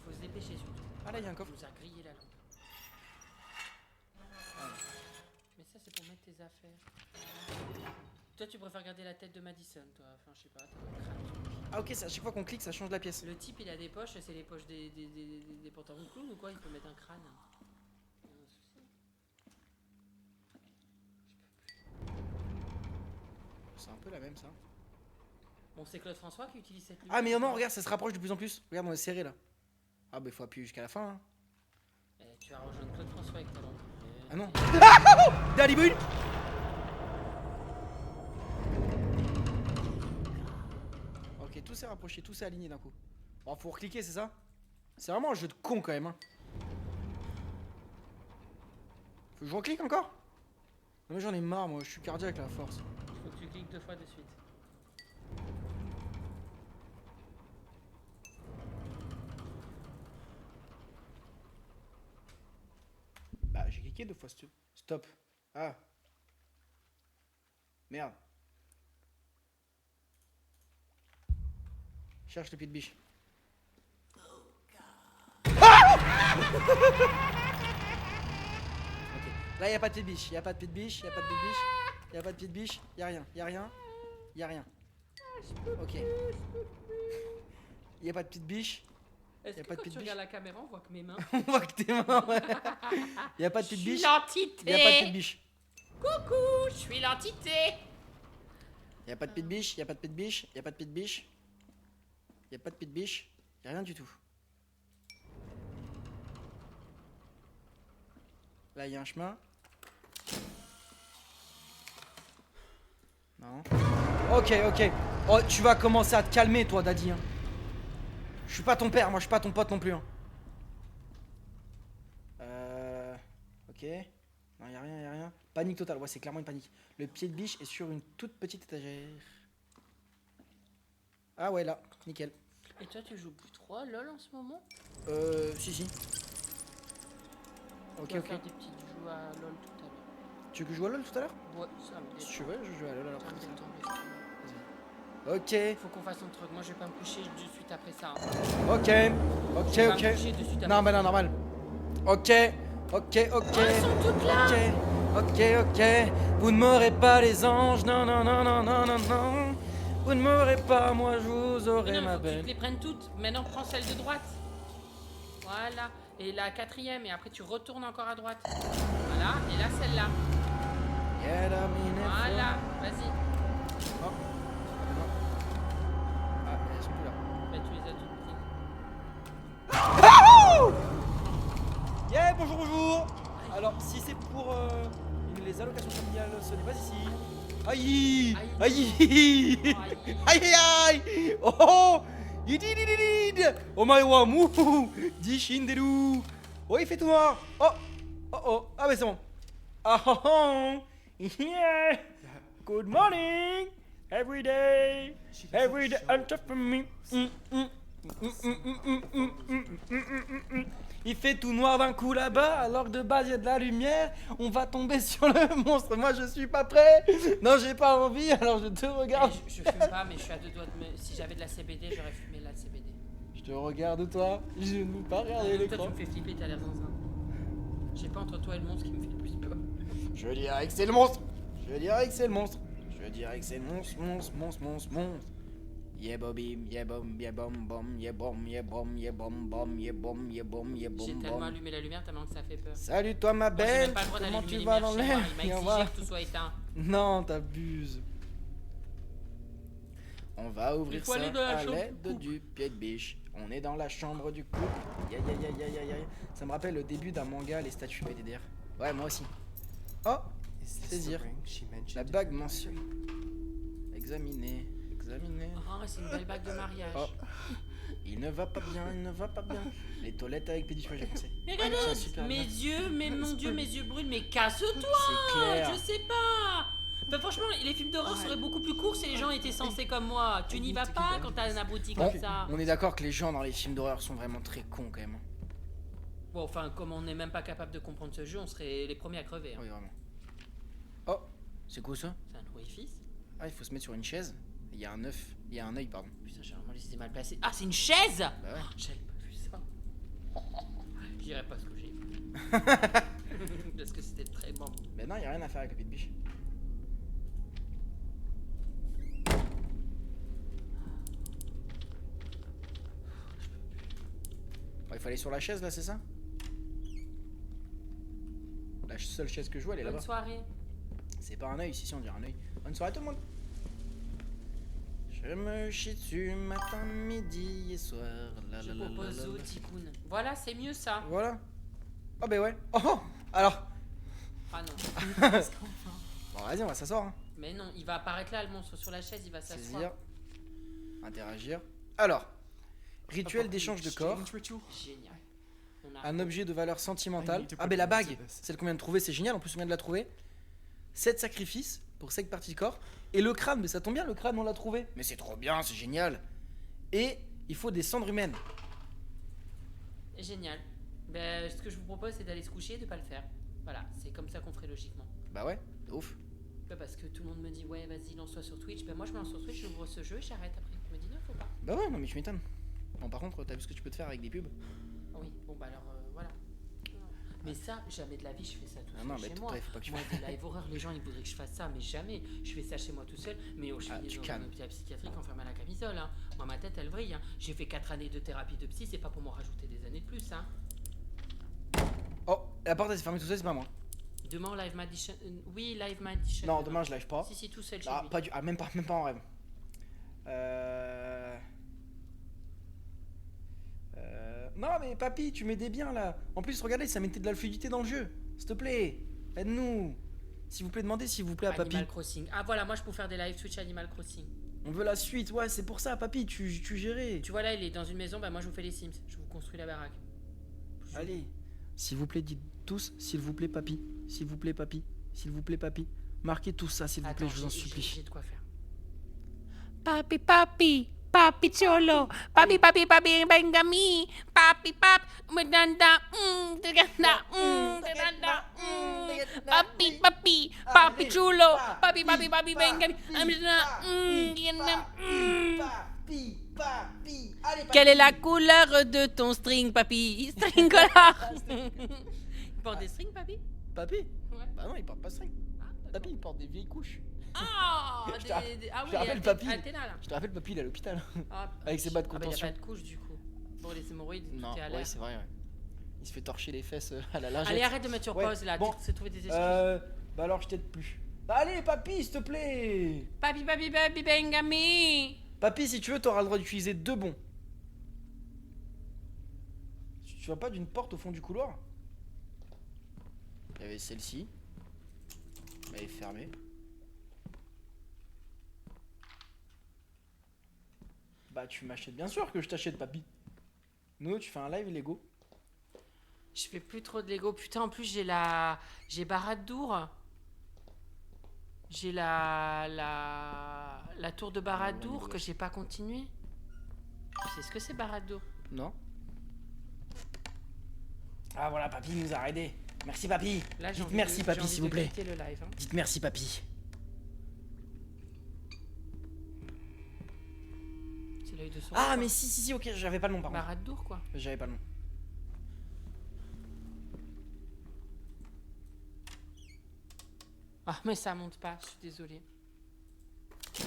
Faut se dépêcher surtout. Ah là, il y a un coffre. Il nous a grillé la lampe. Mais ça, c'est pour mettre tes affaires. Toi, tu préfères garder la tête de Madison, toi. Enfin, je sais pas, t'as un crâne. Ah ok, c'est à chaque fois qu'on clique, ça change la pièce. Le type, il a des poches, c'est les poches des pantalons clowns ou quoi? Il peut mettre un crâne. Y a un souci. C'est un peu la même ça. Bon, c'est Claude François qui utilise cette lumière. Ah mais non, regarde, ça se rapproche de plus en plus. Regarde, on est serré là. Ah bah il faut appuyer jusqu'à la fin. Hein. Tu vas rejoindre Claude François avec ta lampe. Ah non. Daddy Boone. Ok, tout s'est rapproché, tout s'est aligné d'un coup. Bon, faut recliquer, c'est ça? C'est vraiment un jeu de con quand même. Hein. Faut que je reclique encore? Non mais j'en ai marre, moi, je suis cardiaque là, à force. Faut que tu cliques 2 fois de suite. Bah, j'ai cliqué 2 fois, stop. Ah. Merde. Cherche le pied de biche. Ah ok. Là, y a pas de pied de biche, y a pas de pied de biche, y a pas de pied de biche, y a pas de pied de biche, y a rien, y a rien, y a rien. Ok. Y a pas de petite biche. Est-ce Y a que pas de quand pied de tu biche. regardes la caméra, on voit que mes mains... On voit que tes mains, ouais. Y a pas de Je petite suis biche. l'entité. Y a pas de petite biche. Coucou, je suis l'entité. Y a pas de pied de biche, y a pas de pied de biche, y a pas de pied de biche. Y a pas de pied de biche, y a rien du tout. Là, y a un chemin. Non. Ok, ok. Oh, tu vas commencer à te calmer, toi, Daddy. Hein. Je suis pas ton père, moi, je suis pas ton pote non plus. Hein. Ok. Non, y a rien, y a rien. Panique totale, ouais, c'est clairement une panique. Le pied de biche est sur une toute petite étagère. Ah ouais, là, nickel. Et toi, tu joues plus trop à LOL en ce moment? Si. On Ok, va ok. faire des petits jeux à LOL tout à l'heure. Tu veux que je joue à LoL tout à l'heure? Ouais, ça me Si détend. tu veux, je joue à LoL alors. Ça me détend, le stream. Ok, Faut qu'on fasse un truc. Moi, je vais pas me coucher de suite après ça. Hein. ok, Je vais ok, pas me ok. coucher de suite après Non, mais ça. non, normal. Ok, ok, ok. Elles sont toutes là. Ok, ok. Vous ne m'aurez pas les anges, non, non, non, non, non, non, non. Vous ne m'aurez pas, moi je vous Mais aurai, non, ma faut que tu te belle. les prennes toutes. Maintenant, prends celle de droite. Voilà. Et la 4ème. Et après, tu retournes encore à droite. Voilà. Et là, celle-là. Voilà. Vas-y. Oh. Ah, elles sont plus là. Bah, tu les as toutes prises. Yeah, bonjour, bonjour. Alors, si c'est pour les allocations familiales, ce n'est pas ici. Aïe, aïe, aïe, aïe, oh, ididididid, oh my wa mouhou, dishinderu. Oh, il fait tout noir. Oh, oh, oh, ah mais c'est bon. Ah, oh, oh, yeah. Good morning, every day until for me. Il fait tout noir d'un coup là-bas, alors que de base il y a de la lumière. On va tomber sur le monstre. Moi je suis pas prêt. Non, j'ai pas envie, alors je te regarde. Je fume pas, mais je suis à 2 doigts de me... Si j'avais de la CBD, j'aurais fumé la CBD. Je te regarde, toi. Je ne veux pas regarder Toi, l'écran. tu me fais flipper, t'as l'air zinzin. Je sais pas entre toi et le monstre qui me fait le plus peur. Je dirais que c'est le monstre. Je dirais que c'est le monstre. Je dirais que c'est le monstre. Yeah bobim, yeah bom, yeah bom bom, yeah bom, yeah bom, yeah bom bom, yeah bom, yeah bom, yeah bom J'ai tellement bom. allumé la lumière tellement que ça fait peur. Salut toi ma Moi, j'ai belle. même pas le droit Comment d'allumer tu les vas lumières dans chez l'air? moi. Il m'a Viens exigé voir. que tout soit éteint. Non, t'abuses. On va ouvrir Il faut ça aller dans la à chambre l'aide du couple. du pied de biche. On est dans la chambre du couple. Ya, ya, ya, ya, ya, ya. Ça me rappelle le début d'un manga, les statues PDDR. Ouais, moi aussi. Oh, Is this the saisir. ring she mentioned? La bague mensuelle. Examiner, examiner. Oh, c'est une belle bague de mariage. Oh. Il ne va pas bien, il ne va pas bien. Les toilettes avec pédicure, j'ai pensé. Mais Ah, regarde, c'est super mes bien. yeux, mais mon dieu, mes yeux brûlent, mais casse-toi. C'est clair. Je sais pas. Bah, franchement, les films d'horreur seraient beaucoup plus courts si les gens étaient censés comme moi. Tu n'y vas pas quand t'as un abruti Bon, comme ça. on est d'accord que les gens dans les films d'horreur sont vraiment très cons quand même. Bon, enfin, comme on n'est même pas capable de comprendre ce jeu, on serait les premiers à crever. Hein. Oui, vraiment. Oh, c'est quoi ça? C'est un orifice. Ah, il faut se mettre sur une chaise. Il y a un œuf, il y a un œil, pardon. Putain, j'ai vraiment les idées mal placées. Ah, c'est une chaise. Bah ouais. Oh, j'avais pas vu ça. Je dirais pas ce que j'ai vu. Parce que c'était très bon. Mais non, y a rien à faire avec la petite biche. Bon, il faut aller sur la chaise là, c'est ça? La seule chaise que je vois, elle est Bonne là-bas. soirée. C'est pas un œil, si on dirait un œil. Bonne soirée tout le monde. Je me chie dessus matin, midi et soir. La, Je la, la, propose la, la, au la. Ticoun. Voilà, c'est mieux ça. Voilà. Oh bah ouais. Oh alors. Ah non. Bon vas-y, on va s'asseoir. Hein. Mais non, il va apparaître là, le monstre sur la chaise, il va s'asseoir. Saisir. Interagir. Alors. Rituel d'échange de corps. Exchange ritual. Génial. On a... Un objet de valeur sentimentale. I need to Ah put ben la an end to bague. this. Celle qu'on vient de trouver, c'est génial. En plus on vient de la trouver. 7 sacrifices pour 5 parties de corps. Et le crâne, mais ça tombe bien, le crâne on l'a trouvé. Mais c'est trop bien, c'est génial. Et il faut des cendres humaines. Génial. Ben, ce que je vous propose, c'est d'aller se coucher et de pas le faire. Voilà, c'est comme ça qu'on ferait logiquement. Bah ouais, de ouf. Ben, parce que tout le monde me dit, ouais, vas-y, lance-toi sur Twitch. Ben, moi, je me lance sur Twitch, j'ouvre ce jeu et j'arrête après. Je me dis, non, faut pas. Bah ouais, non mais tu m'étonnes. Bon par contre, t'as vu ce que tu peux te faire avec des pubs? Ah oui, bon, bah alors, voilà. Mais ça, jamais de la vie, je fais ça tout Ah seul non, mais chez toi, moi. il faut pas que tu Moi, des live horreur, les gens, ils voudraient que je fasse ça, mais jamais. Je fais ça chez moi tout seul. Mais oh, je Ah, suis tu dans calmes. un hôpital psychiatrique enfermé à la camisole. Hein. Moi, ma tête, elle vrille. Hein. J'ai fait 4 années de thérapie de psy, c'est pas pour m'en rajouter des années de plus. Hein. Oh, la porte elle s'est fermée tout seul, c'est pas moi. Demain, Live Magician. Oui, Live Magician. Non, demain je live pas. Si, tout seul chez Ah, lui. pas du... ah même pas en rêve. Non mais papy, tu m'aidais bien là. En plus, regardez, ça mettait de la fluidité dans le jeu. S'il te plaît, aide-nous. S'il vous plaît, demandez s'il vous plaît à papy. Animal Crossing. Ah, voilà, moi, je peux faire des live Twitch Animal Crossing. On veut la suite, ouais, c'est pour ça, papy, tu gérais. Tu vois, là, il est dans une maison. Bah, moi, je vous fais les Sims. Je vous construis la baraque. Allez. S'il vous plaît, dites tous, s'il vous plaît, papy. S'il vous plaît, papy. S'il vous plaît, papy. Marquez tout ça, s'il vous plaît, je vous en supplie. J'ai de quoi faire. Papi, papi, papi cholo, papi, papi, papi, venga a mí, papi, pap, medanda, medanda, papi, papi, papi chulo, papi, papi, papi, venga a mí, Papi, papi. Allez, Quelle est la couleur de ton string, papy? String color. Il porte des strings, papy? Papy? Ouais. Bah non, il porte pas string. Ah, Papy, il porte des vieilles couches. Ah, Je te rappelle- ah je oui, te rappelle, papy. Athéna, là. Je te rappelle, papy, il est à l'hôpital. Ah, Avec ses bas de Ah, bah, il contention. n'y a pas de couche, du coup. Pour les hémorroïdes, tout Non, est à ouais, l'air. c'est vrai, ouais. Il se fait torcher les fesses à la lingette. Allez, arrête de mettre sur Ouais, pause, là. bon. C'est trouver des excuses. Bah alors, je t'aide plus. Bah allez, papy, s'il te plaît. Papi, papi, papi, venga a mí. Papy, si tu veux, t'auras le droit d'utiliser 2 bons. Tu vois pas d'une porte au fond du couloir? Il y avait celle-ci. Elle est fermée. Bah tu m'achètes, bien sûr que je t'achète, papy. Nous, tu fais un live Lego. Je fais plus trop de Lego. Putain, en plus, j'ai Barad-dûr. J'ai la tour de Barad-dûr que j'ai pas continué. Tu sais ce que c'est, Barad-dûr? Non. Ah voilà, papy nous a aidés. Merci, papy. Là, j'ai Dites envie merci, de- papy, j'ai envie s'il de vous plaît. quitter le live, hein. Dites merci, papy. C'est l'œil de son. Ah, mais si, ok, j'avais pas le nom, par contre. Barad-dûr, quoi. J'avais pas le nom. Ah, mais ça monte pas, je suis désolée. C'est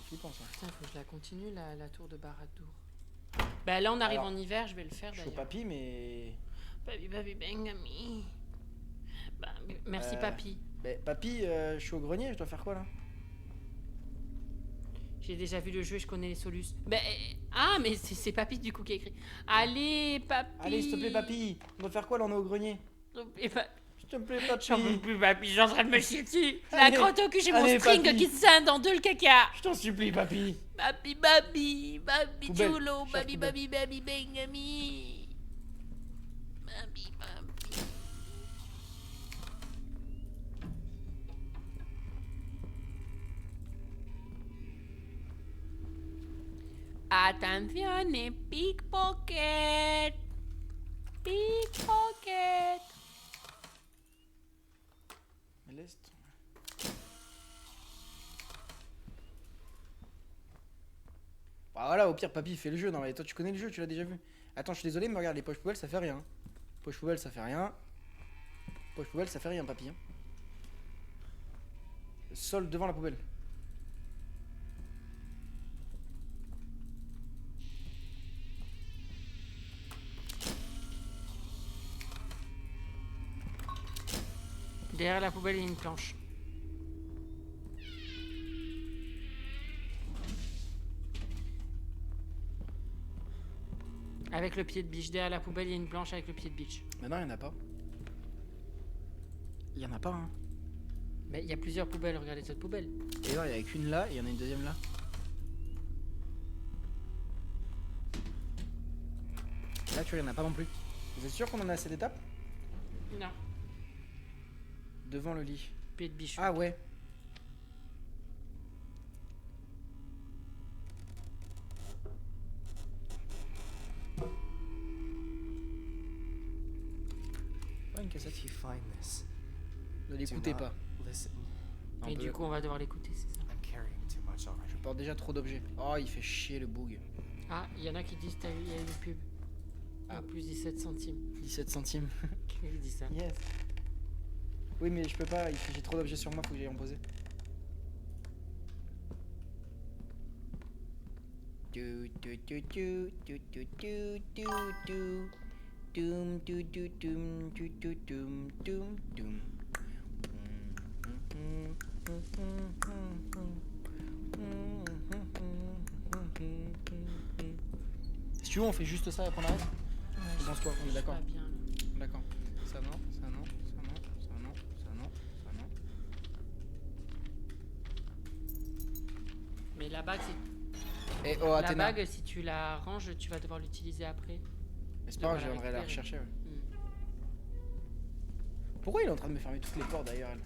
flippant, ça. Putain, faut que je la continue, la tour de Barad-dûr. Bah là, on arrive Alors, en hiver, je vais le faire Je suis au d'ailleurs. papy, mais... Papi, papi, bengami. Bah, merci, Euh, papy. Mais papy, je suis au grenier, je dois faire quoi, là? J'ai déjà vu le jeu, je connais les solus. Bah, ah, mais c'est papy du coup qui a écrit. Allez, papy. Allez, s'il te plaît, papy. On doit faire quoi, là, on est au grenier? Et bah, S'il te plaît, papy. j'en peux plus, papy, je suis en train de me chier dessus. La Allez, crotte au cul, j'ai mon allez, string papy. qui se scinde en deux le caca. Je t'en supplie, papy. Papi, papi, papi, Poubelle, chulo, cherche papi, poubelle. papi, papi, bengami. Papi, papi. Attenzione, pickpocket. Pickpocket. Mais laisse. Bah voilà, au pire, papy fait le jeu. Non, mais toi, tu connais le jeu, tu l'as déjà vu. Attends, je suis désolé, mais regarde, les poches poubelles, ça fait rien. Poche poubelle, ça fait rien. Poche poubelle, ça fait rien, papy. Hein. Sol devant la poubelle. Derrière la poubelle, il y a une planche. Avec le pied de biche. Derrière la poubelle, il y a une planche avec le pied de biche. Mais non, il y en a pas. Il y en a pas, hein. Mais il y a plusieurs poubelles, regardez cette poubelle. Et là, il y a qu'une là et il y en a une deuxième là. Là, tu vois, il y en a pas non plus. Vous êtes sûr qu'on en a à cette étape? Non, Devant le lit. pied de biche. Ah ouais. Pas une cassette. If you find this, Ne do l'écoutez not pas. listen. Un Et peu. du coup, on va devoir l'écouter, c'est ça. I'm carrying too much already. Je porte déjà trop d'objets. Oh, il fait chier le boug. Ah, il y en a qui disent qu'il y a une pub. Ah, plus 17 centimes. 17 centimes. Qui dit ça? Yes. Oui, mais je peux pas. J'ai trop d'objets sur moi, faut que j'aille en poser. Du, du, du, du, du, du, du, du, du. Dum, du, du, dum, du, du, dum, dum, dum. Si tu veux, on fait juste ça et après on arrête. Tu penses quoi? On est d'accord? Pas bien. Là. D'accord. Ça non, ça non, ça non, ça non, ça non, ça non. Mais la bague, Et oh, la Athéna. bague, si tu la ranges, tu vas devoir l'utiliser après. Mais c'est pas grave, devras la j'aimerais la récupérer. rechercher. Ouais. Hmm. Pourquoi il est en train de me fermer toutes les portes d'ailleurs elle?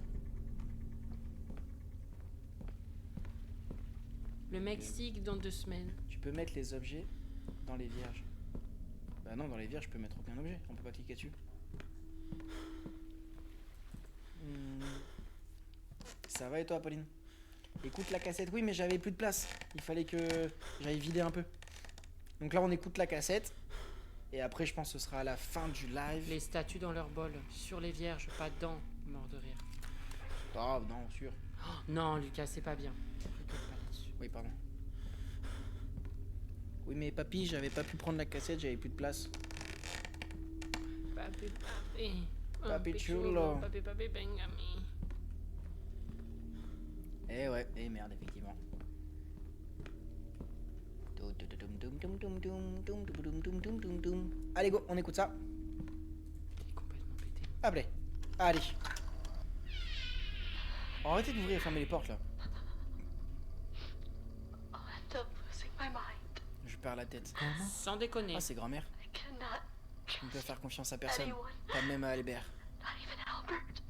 Le Mexique dans 2 semaines. Tu peux mettre les objets dans les vierges. Bah non, dans les vierges, je peux mettre aucun objet. On peut pas cliquer dessus. Ça va et toi, Pauline? Écoute la cassette. Oui, mais j'avais plus de place. Il fallait que j'aille vider un peu. Donc là, on écoute la cassette. Et après, je pense que ce sera à la fin du live. Les statues dans leur bol. Sur les vierges, pas dans. Mort de rire. Ah, non, sûr. Oh, non, Lucas, c'est pas bien. Rigole pas là-dessus. Oui, pardon. Oui, mais papy, j'avais pas pu prendre la cassette, j'avais plus de place. Papi, papi. Papi chulo. Papi, papi, Bengami. Eh ouais, eh merde, effectivement. Allez, go, on écoute ça. T'es complètement pété. Allez, allez. Oh, arrêtez d'ouvrir et fermer les portes là. Oh, I'm losing my mind. Je perds la tête. Sans déconner. Ah, c'est grand-mère. I cannot Je ne peux faire confiance à personne. anyone, Pas même à Albert. not even Albert.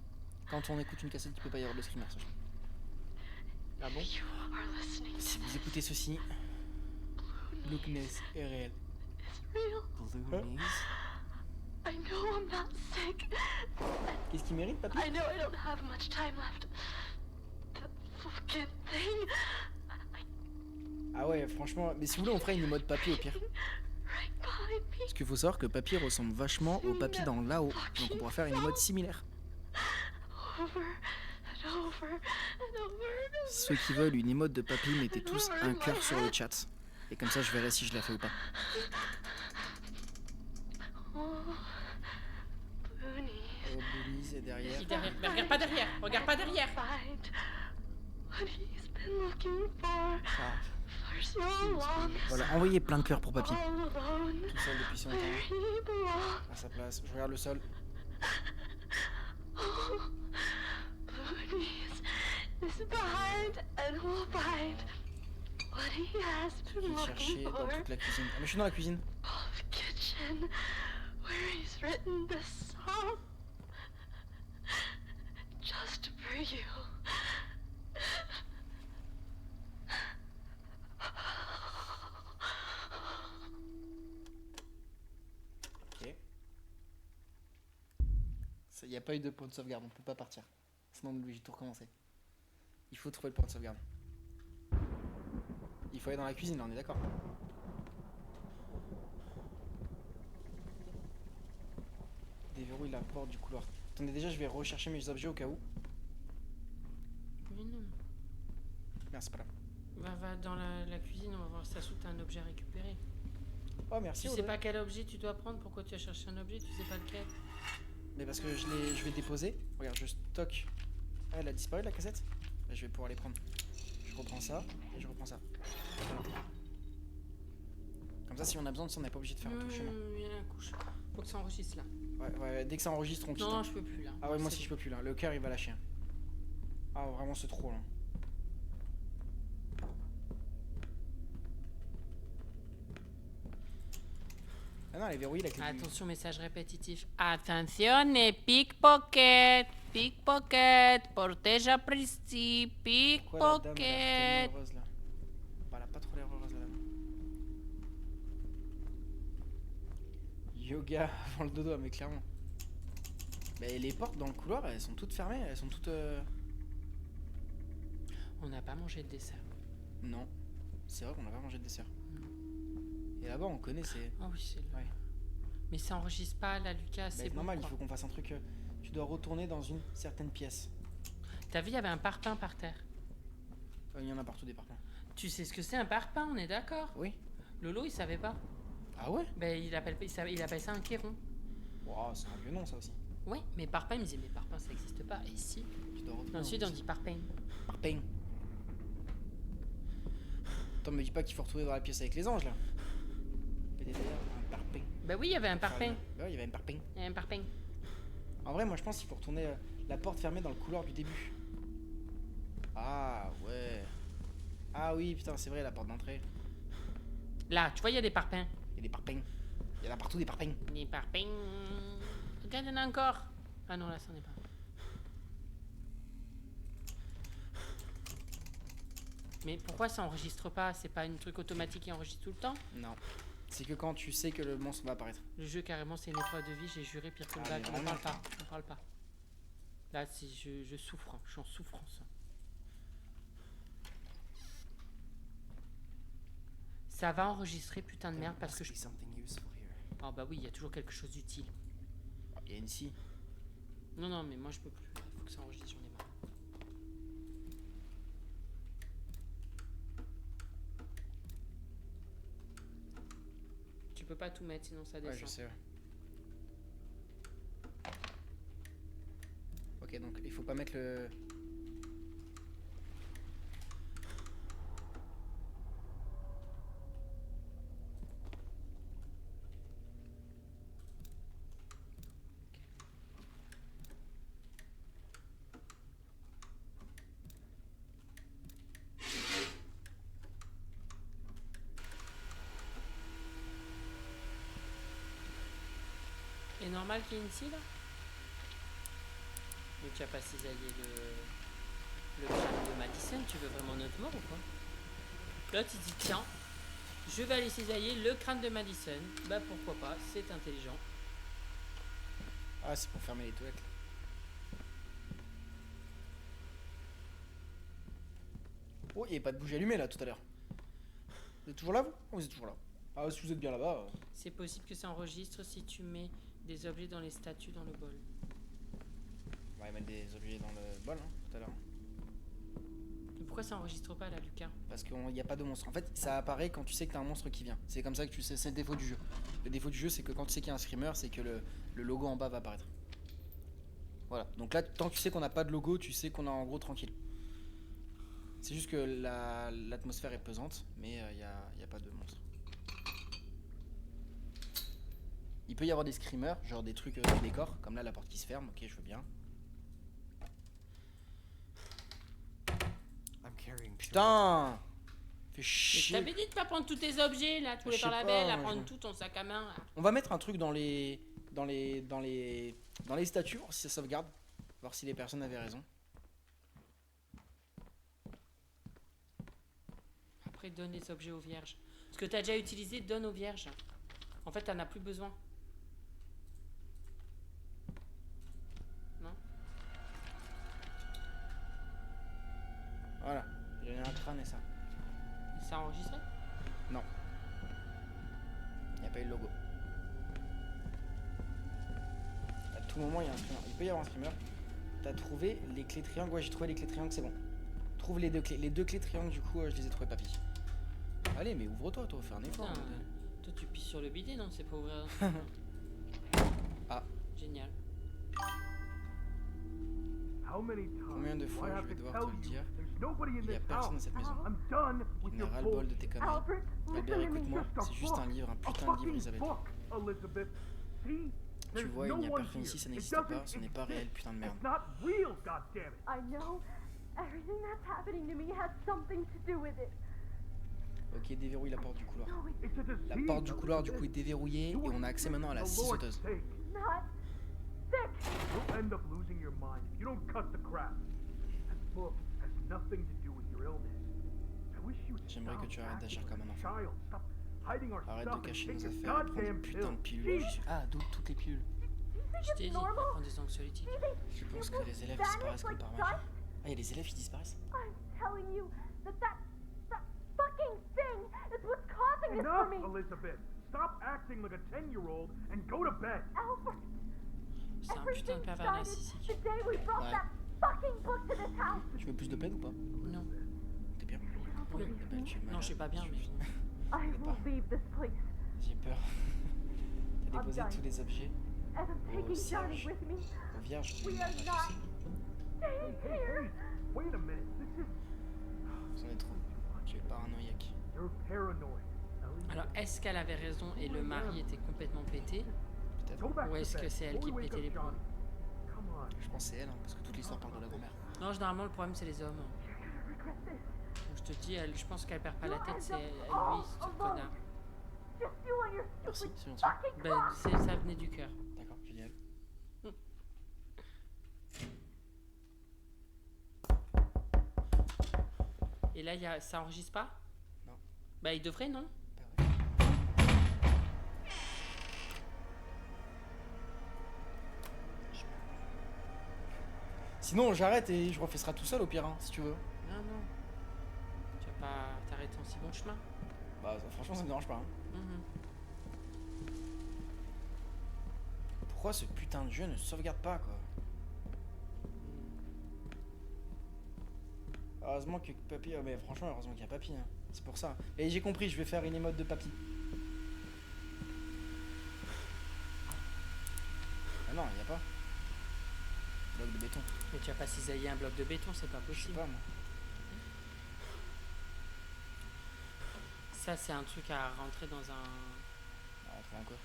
Quand on écoute une cassette, il peut pas y avoir de screamer, sache. Ah bon? You are listening Si to vous écoutez ceci, Lookness est réel. It's real. Blue Huh? knees? I know I'm not sick. Qu'est-ce qu'il mérite, papy? I know I don't have much time left. That fucking thing. Ah ouais, franchement, mais si vous voulez, on ferait une mode papy au pire. Right behind me. Parce qu'il faut savoir que papy ressemble vachement au papy dans là-haut. Donc on pourra faire une mode similaire. Over and over and over and over. Ceux qui veulent une emote de papy, mettez tous un cœur sur le chat. Et comme ça, je verrai si je la fais ou pas. Oh, Boonies. Oh, Bully, c'est derrière. Qui derrière? Mais regarde pas derrière. Regarde pas derrière. Find what he's been looking for Ah, for so long. voilà, envoyez plein de cœurs pour papy. All alone. Tout seul depuis si Where longtemps. he belongs. À sa place. Je regarde le sol. Oh, Boonies is behind and will find what he has Je been vais chercher looking dans for. toute la cuisine. Ah, mais je suis dans la cuisine. The kitchen where he's written this song just for you. Ok. Il n'y a pas eu de point de sauvegarde, on peut pas partir. Sinon, on est obligé de tout recommencer. Il faut trouver le point de sauvegarde. Il faut aller dans la cuisine, là, on est d'accord. est la porte du couloir? Attendez, déjà, je vais rechercher mes objets au cas où. Mais non. Merde, c'est pas là. Va dans la cuisine, on va voir si ça se trouve, t'as un objet à récupérer. Oh, merci. Tu sais Audrey. pas quel objet tu dois prendre, pourquoi tu as cherché un objet, tu sais pas lequel. Mais parce que je vais déposer. Regarde, je stocke. Ah, elle a disparu la cassette? Bah, je vais pouvoir les prendre. Je reprends ça et je reprends ça. Comme ça, si on a besoin de ça, on n'est pas obligé de faire tout le chemin. Il y a un couche. Faut que ça enregistre là. Ouais, dès que ça enregistre, on quitte. Non, hein. je peux plus là. Ah ouais, moi C'est aussi je bon. peux plus là. Le cœur il va lâcher. Hein. Ah vraiment c'est trop là. Ah non, elle est verrouillée la clé. du- Attention, message répétitif. Attenzione, pickpocket, pickpocket, protège apprécie, Pourquoi la dame elle a l'air pickpocket. tellement heureuse là? Bah, elle a pas trop l'air heureuse la dame. Yoga avant le dodo, mais clairement. Mais les portes dans le couloir elles sont toutes fermées, elles sont toutes. On n'a pas mangé de dessert. Non. C'est vrai qu'on n'a pas mangé de dessert. Et là-bas on connaît c'est. Ah oui, c'est là. Ouais. Mais ça enregistre pas là, Lucas, Bah, c'est bon. normal, il quoi. faut qu'on fasse un truc. Tu dois retourner dans une certaine pièce. T'as vu, il y avait un parpaing par terre. Il y en a partout des parpaings. Tu sais ce que c'est un parpaing, on est d'accord? Oui. Lolo, il savait pas. Ah ouais? Ben, il appelle ça un kéron. Wow, c'est un vieux nom ça aussi. Oui, mais parpaing, il me disait, mais parpaing, ça n'existe pas. Et si? Tu dois retourner. Ensuite, on dit parpaing. Parpaing. Attends, me dis pas qu'il faut retourner dans la pièce avec les anges là. Peut-être d'ailleurs un parpaing. Ben oui, il y avait un parpaing. Bah ouais, il y avait un parpaing. Il y avait un parpaing. En vrai, moi je pense qu'il faut retourner la porte fermée dans le couloir du début. Ah ouais. Ah oui, putain, c'est vrai, la porte d'entrée. Là, tu vois, il y a des parpaings. Il y a des parpaings. Il y en a partout des parpaings. Des parpaings. Regarde, il y en a encore. Ah non, là, ça n'est pas. Mais pourquoi ça enregistre pas? C'est pas un truc automatique qui enregistre tout le temps? Non. C'est que quand tu sais que le monstre va apparaître. Le jeu, carrément, c'est une épreuve de vie. J'ai juré pire que le Ah, bac. mais On vraiment. parle pas. On parle pas. Là, je souffre. Hein. Je suis en souffrance. Ça va enregistrer, putain de merde, parce que Must je... be something useful here. Ah bah oui, il y a toujours quelque chose d'utile. Il y a une scie. Non, non, mais moi, je peux plus. Il faut que ça enregistre, j'en ai marre. Tu peux pas tout mettre, sinon ça descend. Ouais, je sais, ouais. Ok, donc il faut pas mettre le. Et normal qu'il y ait une scie là? Mais tu as pas cisaillé le crâne de Madison, tu veux vraiment notre mort ou quoi? L'autre il dit tiens, je vais aller cisailler le crâne de Madison. Bah pourquoi pas, c'est intelligent. Ah, c'est pour fermer les toilettes. Oh, il n'y avait pas de bougie allumée là tout à l'heure. Vous êtes toujours là vous? Oh, vous êtes toujours là. Ah, si vous êtes bien là-bas. C'est possible que ça enregistre si tu mets des objets dans les statues dans le bol. On va mettre des objets dans le bol hein, tout à l'heure. Mais pourquoi ça enregistre pas là, Lucas? Parce qu'il n'y a pas de monstre. En fait, ça apparaît quand tu sais que t'as un monstre qui vient. C'est comme ça que tu sais, c'est le défaut du jeu. Le défaut du jeu, c'est que quand tu sais qu'il y a un screamer, c'est que le logo en bas va apparaître. Voilà. Donc là, tant que tu sais qu'on n'a pas de logo, tu sais qu'on est en gros tranquille. C'est juste que l'atmosphère est pesante, mais il n'y a pas de monstre. Il peut y avoir des screamers, genre des trucs des décors, comme là la porte qui se ferme, ok je veux bien. I'm carrying Putain! Fais Mais je chier. t'avais dit de pas prendre tous tes objets là, tous les Je par sais la pas, belle, à moi, prendre je- tout ton sac à main. Là. On va mettre un truc dans les statues, voir si ça sauvegarde, voir si les personnes avaient raison. Après, donne les objets aux vierges. Ce que tu as déjà utilisé, donne aux vierges. En fait, t'en as plus besoin. Non? Voilà, j'ai un crâne et ça. Ça a enregistré? Non. Il n'y a pas eu le logo. La tout moment, il y a un streamer. Il peut y avoir un streamer. T'as trouvé les clés triangles? Ouais, j'ai trouvé les clés triangles, c'est bon. Trouve les deux clés. Les deux clés triangles, du coup, je les ai trouvées, papy. Allez, mais ouvre-toi, toi, fais un effort. Putain, toi tu pisses sur le bidet, non? C'est pas ouvrir. Ah. Génial. Combien de fois je vais devoir te le dire? Il n'y a personne dans cette maison. Je n'ai ras-le-bol de tes conneries. Albert, écoute-moi, c'est juste un livre, un putain de livre, Isabelle. Tu vois, il n'y a personne ici, ça n'existe pas, ce n'est pas réel, putain de merde. I know. Everything that's happening to me has something to do with it. Ok, déverrouille la porte du couloir. No, it's La porte du couloir, du coup, est déverrouillée et on a accès maintenant à la scie sauteuse. not sick. You'll end up losing your mind if you don't cut the crap. That book has nothing to do with your illness. I wish you'd J'aimerais que stop tu arrêtes d'agir acting comme un like enfant. child. Stop hiding our Arrête stuff de and cacher take nos your affaires et prends goddamn une putain de pills. pilule. Ah, toutes les pilules. Do you Je think t'ai it's dit, normal? prends des anxiolytiques. Do you think Je you pense que could les élèves vanish disparaissent comme like par magie. dust? Ah, il y a des élèves qui disparaissent? I'm telling you that fucking thing is what's causing this for Enough, me. Elizabeth. Stop acting like a 10-year-old and go to bed. Albert, C'est un putain de everything pervers started narcissique. the day we brought Ouais. that fucking book to this house. Tu veux plus de plaid ou pas? Non. T'es bien? Oui. Eh ben, tu es Non, malade. je suis pas bien, mais. I will leave this place, J'ai peur. T'as déposé tous les objets and I'm taking Johnny Serge. with me. aux vierges. We are not staying here. Wait a minute. This is... C'en est trop. Tu es paranoïaque. You're paranoid. Ellie. Alors, est-ce qu'elle avait raison et le mari était complètement pété? Peut-être. Go back Ou to est-ce que bed c'est elle before qui we wake pétait up les plombs? Johnny. Come on. Je pense que c'est elle, hein, parce que toute l'histoire parle de la grand-mère. Non, généralement, le problème, c'est les hommes. You're gonna regret this. Je te dis, je pense qu'elle perd pas la You'll tête, end c'est up lui, all ce alone. connard. Just you and your Merci, stupid c'est gentil. fucking Ben, clock. ça venait du cœur. D'accord, génial. Et là, ça enregistre pas? Non. Bah, il devrait, non? Bah ouais. Sinon, j'arrête et je refais ça tout seul au pire, hein, si tu veux. Non, non. Tu vas pas t'arrêter en si bon chemin. Bah, franchement, ça me dérange pas. Hein. Mhm. Pourquoi ce putain de jeu ne sauvegarde pas, quoi? Heureusement que Papy. Oh, mais franchement, heureusement qu'il y a Papy. Hein. C'est pour ça. Et j'ai compris, je vais faire une émote de Papy. Ah non, il n'y a pas. Bloc de béton. Mais tu vas pas cisailler un bloc de béton, c'est pas Je sais possible. pas, moi. Ça, c'est un truc à rentrer dans un. Ah, enfin, quoi.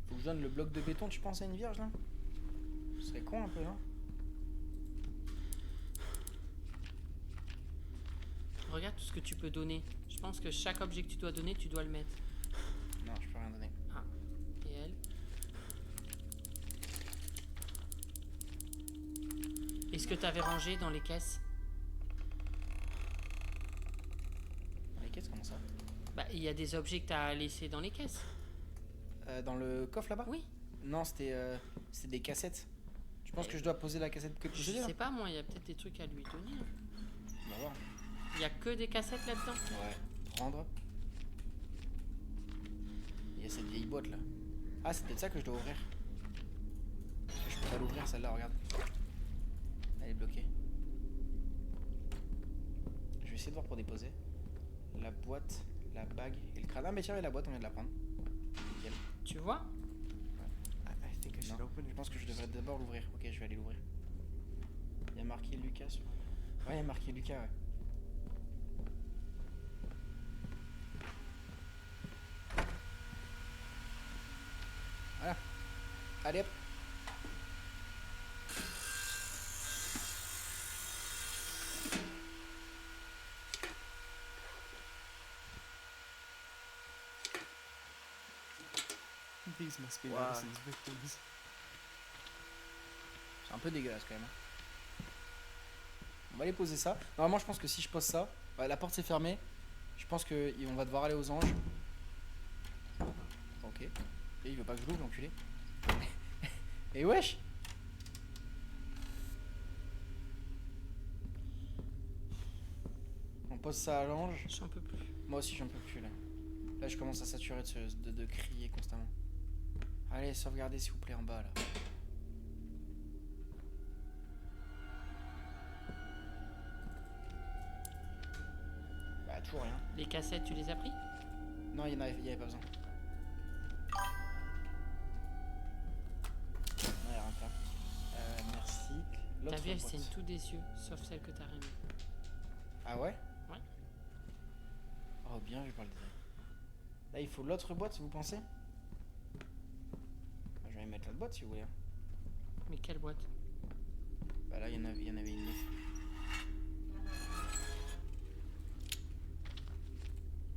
Faut que je donne le bloc de béton, tu penses à une vierge, là? Ce serait con un peu, hein? Regarde tout ce que tu peux donner. Je pense que chaque objet que tu dois donner, tu dois le mettre. Non, je peux rien donner. Ah. Et elle. Est-ce que tu avais rangé dans les caisses? Les caisses, comment ça? Bah, il y a des objets que tu as laissés dans les caisses. Dans le coffre là-bas? Oui. Non, c'était des cassettes. Tu penses que je dois poser la cassette que tu Je dis là? sais pas, moi, il y a peut-être des trucs à lui donner. On va voir. Il y a que des cassettes là-dedans. Ouais. Prendre. Il y a cette vieille boîte là. Ah, c'est peut-être ça que je dois ouvrir. Parce que je peux pas l'ouvrir celle-là, regarde. Elle est bloquée. Je vais essayer de voir pour déposer. La boîte, la bague et le crâne. Ah, mais tiens, la boîte, on vient de la prendre. Nickel. Tu vois? I think I should Non, open je it. pense que je devrais d'abord l'ouvrir. Ok, je vais aller l'ouvrir. Il y a marqué Lucas sur... Ouais, il y a marqué Lucas, ouais. Voilà. Allez hop. These must be Wow. Madison's victims. C'est un peu dégueulasse quand même. Hein. On va aller poser ça. Normalement, je pense que si je pose ça, ouais, la porte s'est fermée. Je pense que on va devoir aller aux anges. Ok. Et il veut pas que je l'ouvre, l'enculé. Et wesh. On pose ça à l'ange. J'en peux plus. Moi aussi, j'en peux plus là. Là, je commence à saturer de crier constamment. Allez, sauvegardez s'il vous plaît en bas là. Bah, toujours rien. Les cassettes, tu les as pris? Non, il y avait pas besoin. Non, il y a rien de là. Merci. T'as L'autre vu, elles boîte. saignent tout des yeux, sauf celle que t'as remis. Ah ouais? Ouais. Oh, bien vu par le design. Là, il faut l'autre boîte, vous pensez? Bah, je vais mettre l'autre boîte si vous voulez. Mais quelle boîte? Bah là, il y en avait une neuf.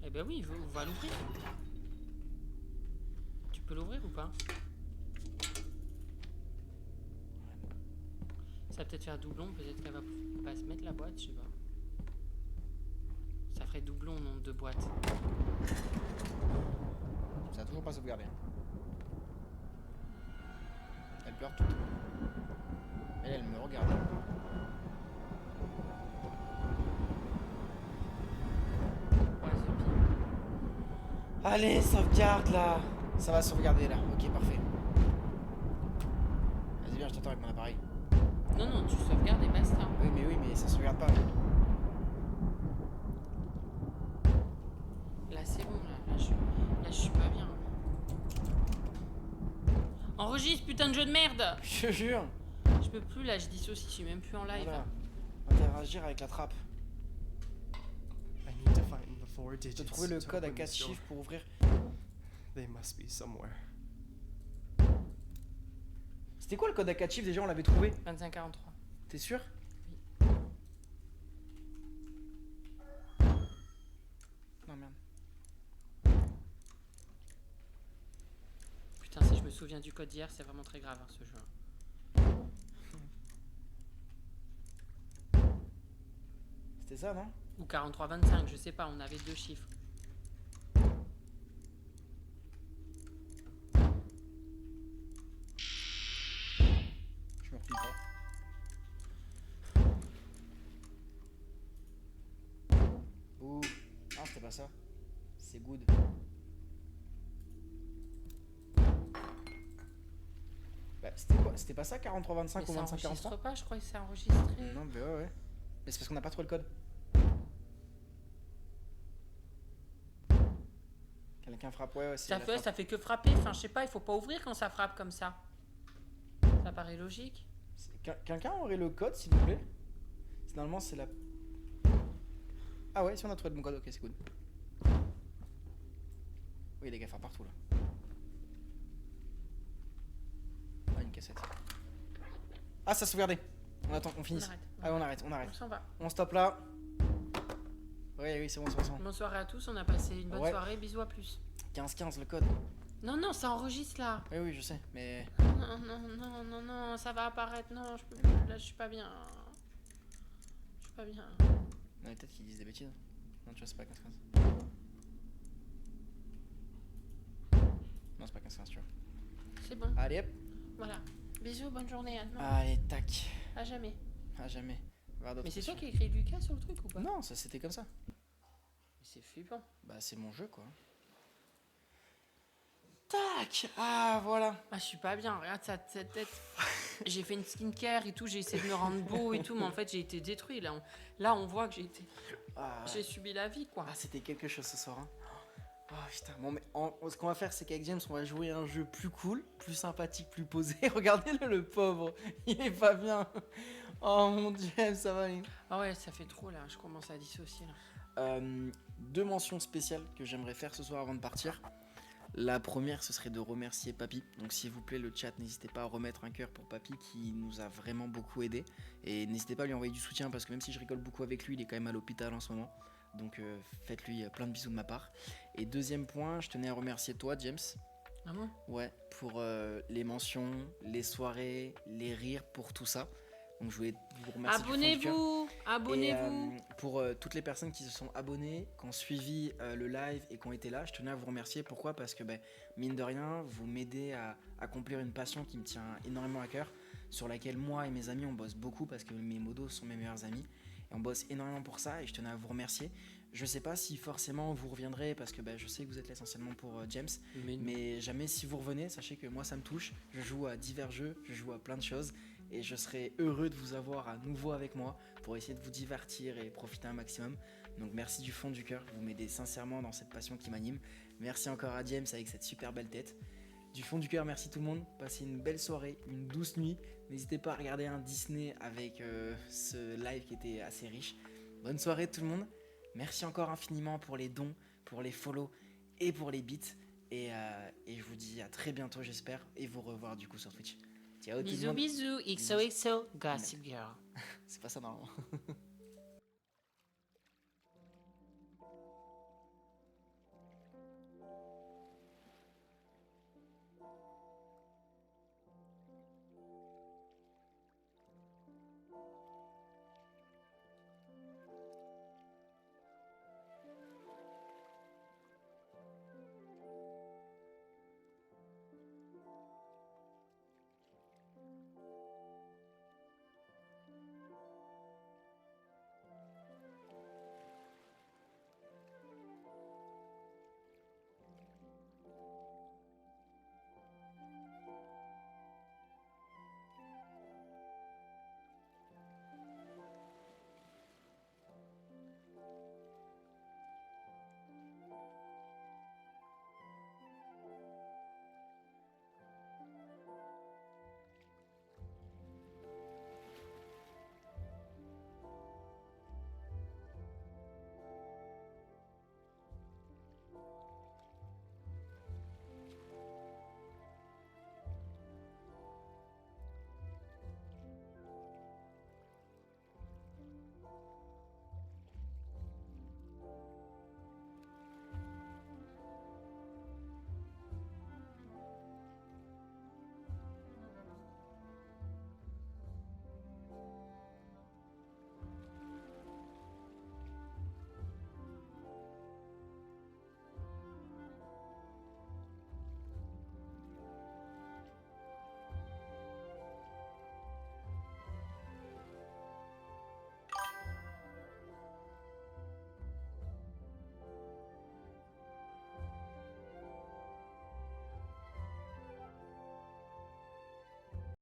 Eh ben oui, on va l'ouvrir. Tu peux l'ouvrir ou pas? Ça va peut-être faire doublon, peut-être qu'elle va pas se mettre la boîte, je sais pas. Ça ferait doublon au nombre de boîtes. Ça a toujours pas sauvegardé. Hein. Elle pleure toute. Elle me regarde. Ouais, c'est pire. Allez, sauvegarde là. Ça va sauvegarder là. Ok, parfait. Vas-y, viens, je t'entends avec mon appareil. Non, non, tu sauvegardes et basta. Oui, mais ça sauvegarde pas. Là, c'est bon, là je suis pas bien. Enregistre, putain de jeu de merde! Je te jure. Je peux plus, là, je dissocie, je suis même plus en live. Voilà. Interagir avec la trappe. I need to find the 4 Je digits. te trouver le to code à open 4 this door. chiffres pour ouvrir. They must be somewhere. C'était quoi le code à 4 chiffres déjà? On l'avait trouvé. 2543. T'es sûr? Non, merde. Putain, si je me souviens du code d'hier, c'est vraiment très grave, hein, ce jeu. C'était ça, non? Ou 4325, je sais pas, on avait 2 chiffres. Je me replie pas. Ouh. Ah, c'était pas ça. C'est good. Bah, c'était quoi? C'était pas ça 4325 Mais ou ça 2543? enregistre pas, je crois que c'est enregistré. Non, bah ouais. Mais c'est parce qu'on n'a pas trouvé le code. Quelqu'un frappe, ouais, c'est la frappe. Ça fait que frapper, enfin je sais pas, il faut pas ouvrir quand ça frappe comme ça. Ça paraît logique. Quelqu'un aurait le code, s'il vous plaît? Normalement, c'est la... Ah ouais, si on a trouvé le bon code, ok, c'est good. Oui, les gars, faire partout, là. Ah, une cassette. Ah, ça sauvegardé. On attend qu'on finisse. arrête. Ah, on arrête. On s'en va. On stoppe là. Oui, c'est bon. Bonne soirée à tous, on a passé une bonne Ouais. soirée, bisous à plus. 15-15, le code. Non, non, ça enregistre là. Oui, je sais, mais... Non, ça va apparaître, non, je peux plus, là je suis pas bien. Je suis pas bien. Non, mais peut-être qu'ils disent des bêtises. Non, tu vois, c'est pas 15-15. Non, c'est pas 15-15, tu vois. C'est bon, Allez, hop. voilà. Bisous, bonne journée, à demain. Allez, tac. À jamais. À jamais. Vers d'autres Mais c'est toi questions. qui as écrit Lucas sur le truc ou pas? Non, ça c'était comme ça. Mais c'est flippant. Bah, c'est mon jeu, quoi. Tac. Ah, voilà. Ah, je suis pas bien, regarde cette tête. J'ai fait une skincare et tout, j'ai essayé de me rendre beau et tout, mais en fait j'ai été détruit. Là, on voit que Ah, j'ai subi la vie, quoi. Ah, c'était quelque chose ce soir. Hein. Oh putain, bon, mais ce qu'on va faire, c'est qu'avec James, on va jouer à un jeu plus cool, plus sympathique, plus posé. Regardez-le, le pauvre, il est pas bien. Oh mon James, ça va aller. Ah ouais, ça fait trop là, je commence à dissocier là. 2 mentions spéciales que j'aimerais faire ce soir avant de partir. La première, ce serait de remercier Papy. Donc s'il vous plaît, le chat, n'hésitez pas à remettre un cœur pour Papy qui nous a vraiment beaucoup aidé. Et n'hésitez pas à lui envoyer du soutien parce que même si je rigole beaucoup avec lui, il est quand même à l'hôpital en ce moment. Donc faites-lui plein de bisous de ma part. Et deuxième point, je tenais à remercier toi, James. Ah bon? Ouais, pour les mentions, les soirées, les rires, pour tout ça. Donc je voulais vous remercier. Abonnez-vous. Et pour toutes les personnes qui se sont abonnées, qui ont suivi le live et qui ont été là, je tenais à vous remercier. Pourquoi? Parce que mine de rien, vous m'aidez à accomplir une passion qui me tient énormément à cœur, sur laquelle moi et mes amis on bosse beaucoup parce que mes modos sont mes meilleurs amis. Et on bosse énormément pour ça et je tenais à vous remercier. Je sais pas si forcément vous reviendrez parce que je sais que vous êtes là essentiellement pour James, mais jamais si vous revenez, sachez que moi ça me touche. Je joue à divers jeux, je joue à plein de choses et je serai heureux de vous avoir à nouveau avec moi pour essayer de vous divertir et profiter un maximum. Donc merci du fond du cœur, vous m'aidez sincèrement dans cette passion qui m'anime. Merci encore à James avec cette super belle tête. Du fond du cœur, merci tout le monde. Passez une belle soirée, une douce nuit. N'hésitez pas à regarder un Disney avec ce live qui était assez riche. Bonne soirée tout le monde. Merci encore infiniment pour les dons, pour les follow et pour les bits. Et je vous dis à très bientôt, j'espère, et vous revoir du coup sur Twitch. Ciao tout le Bisous, monde. bisous. XOXO, Gossip Girl. C'est pas ça normalement.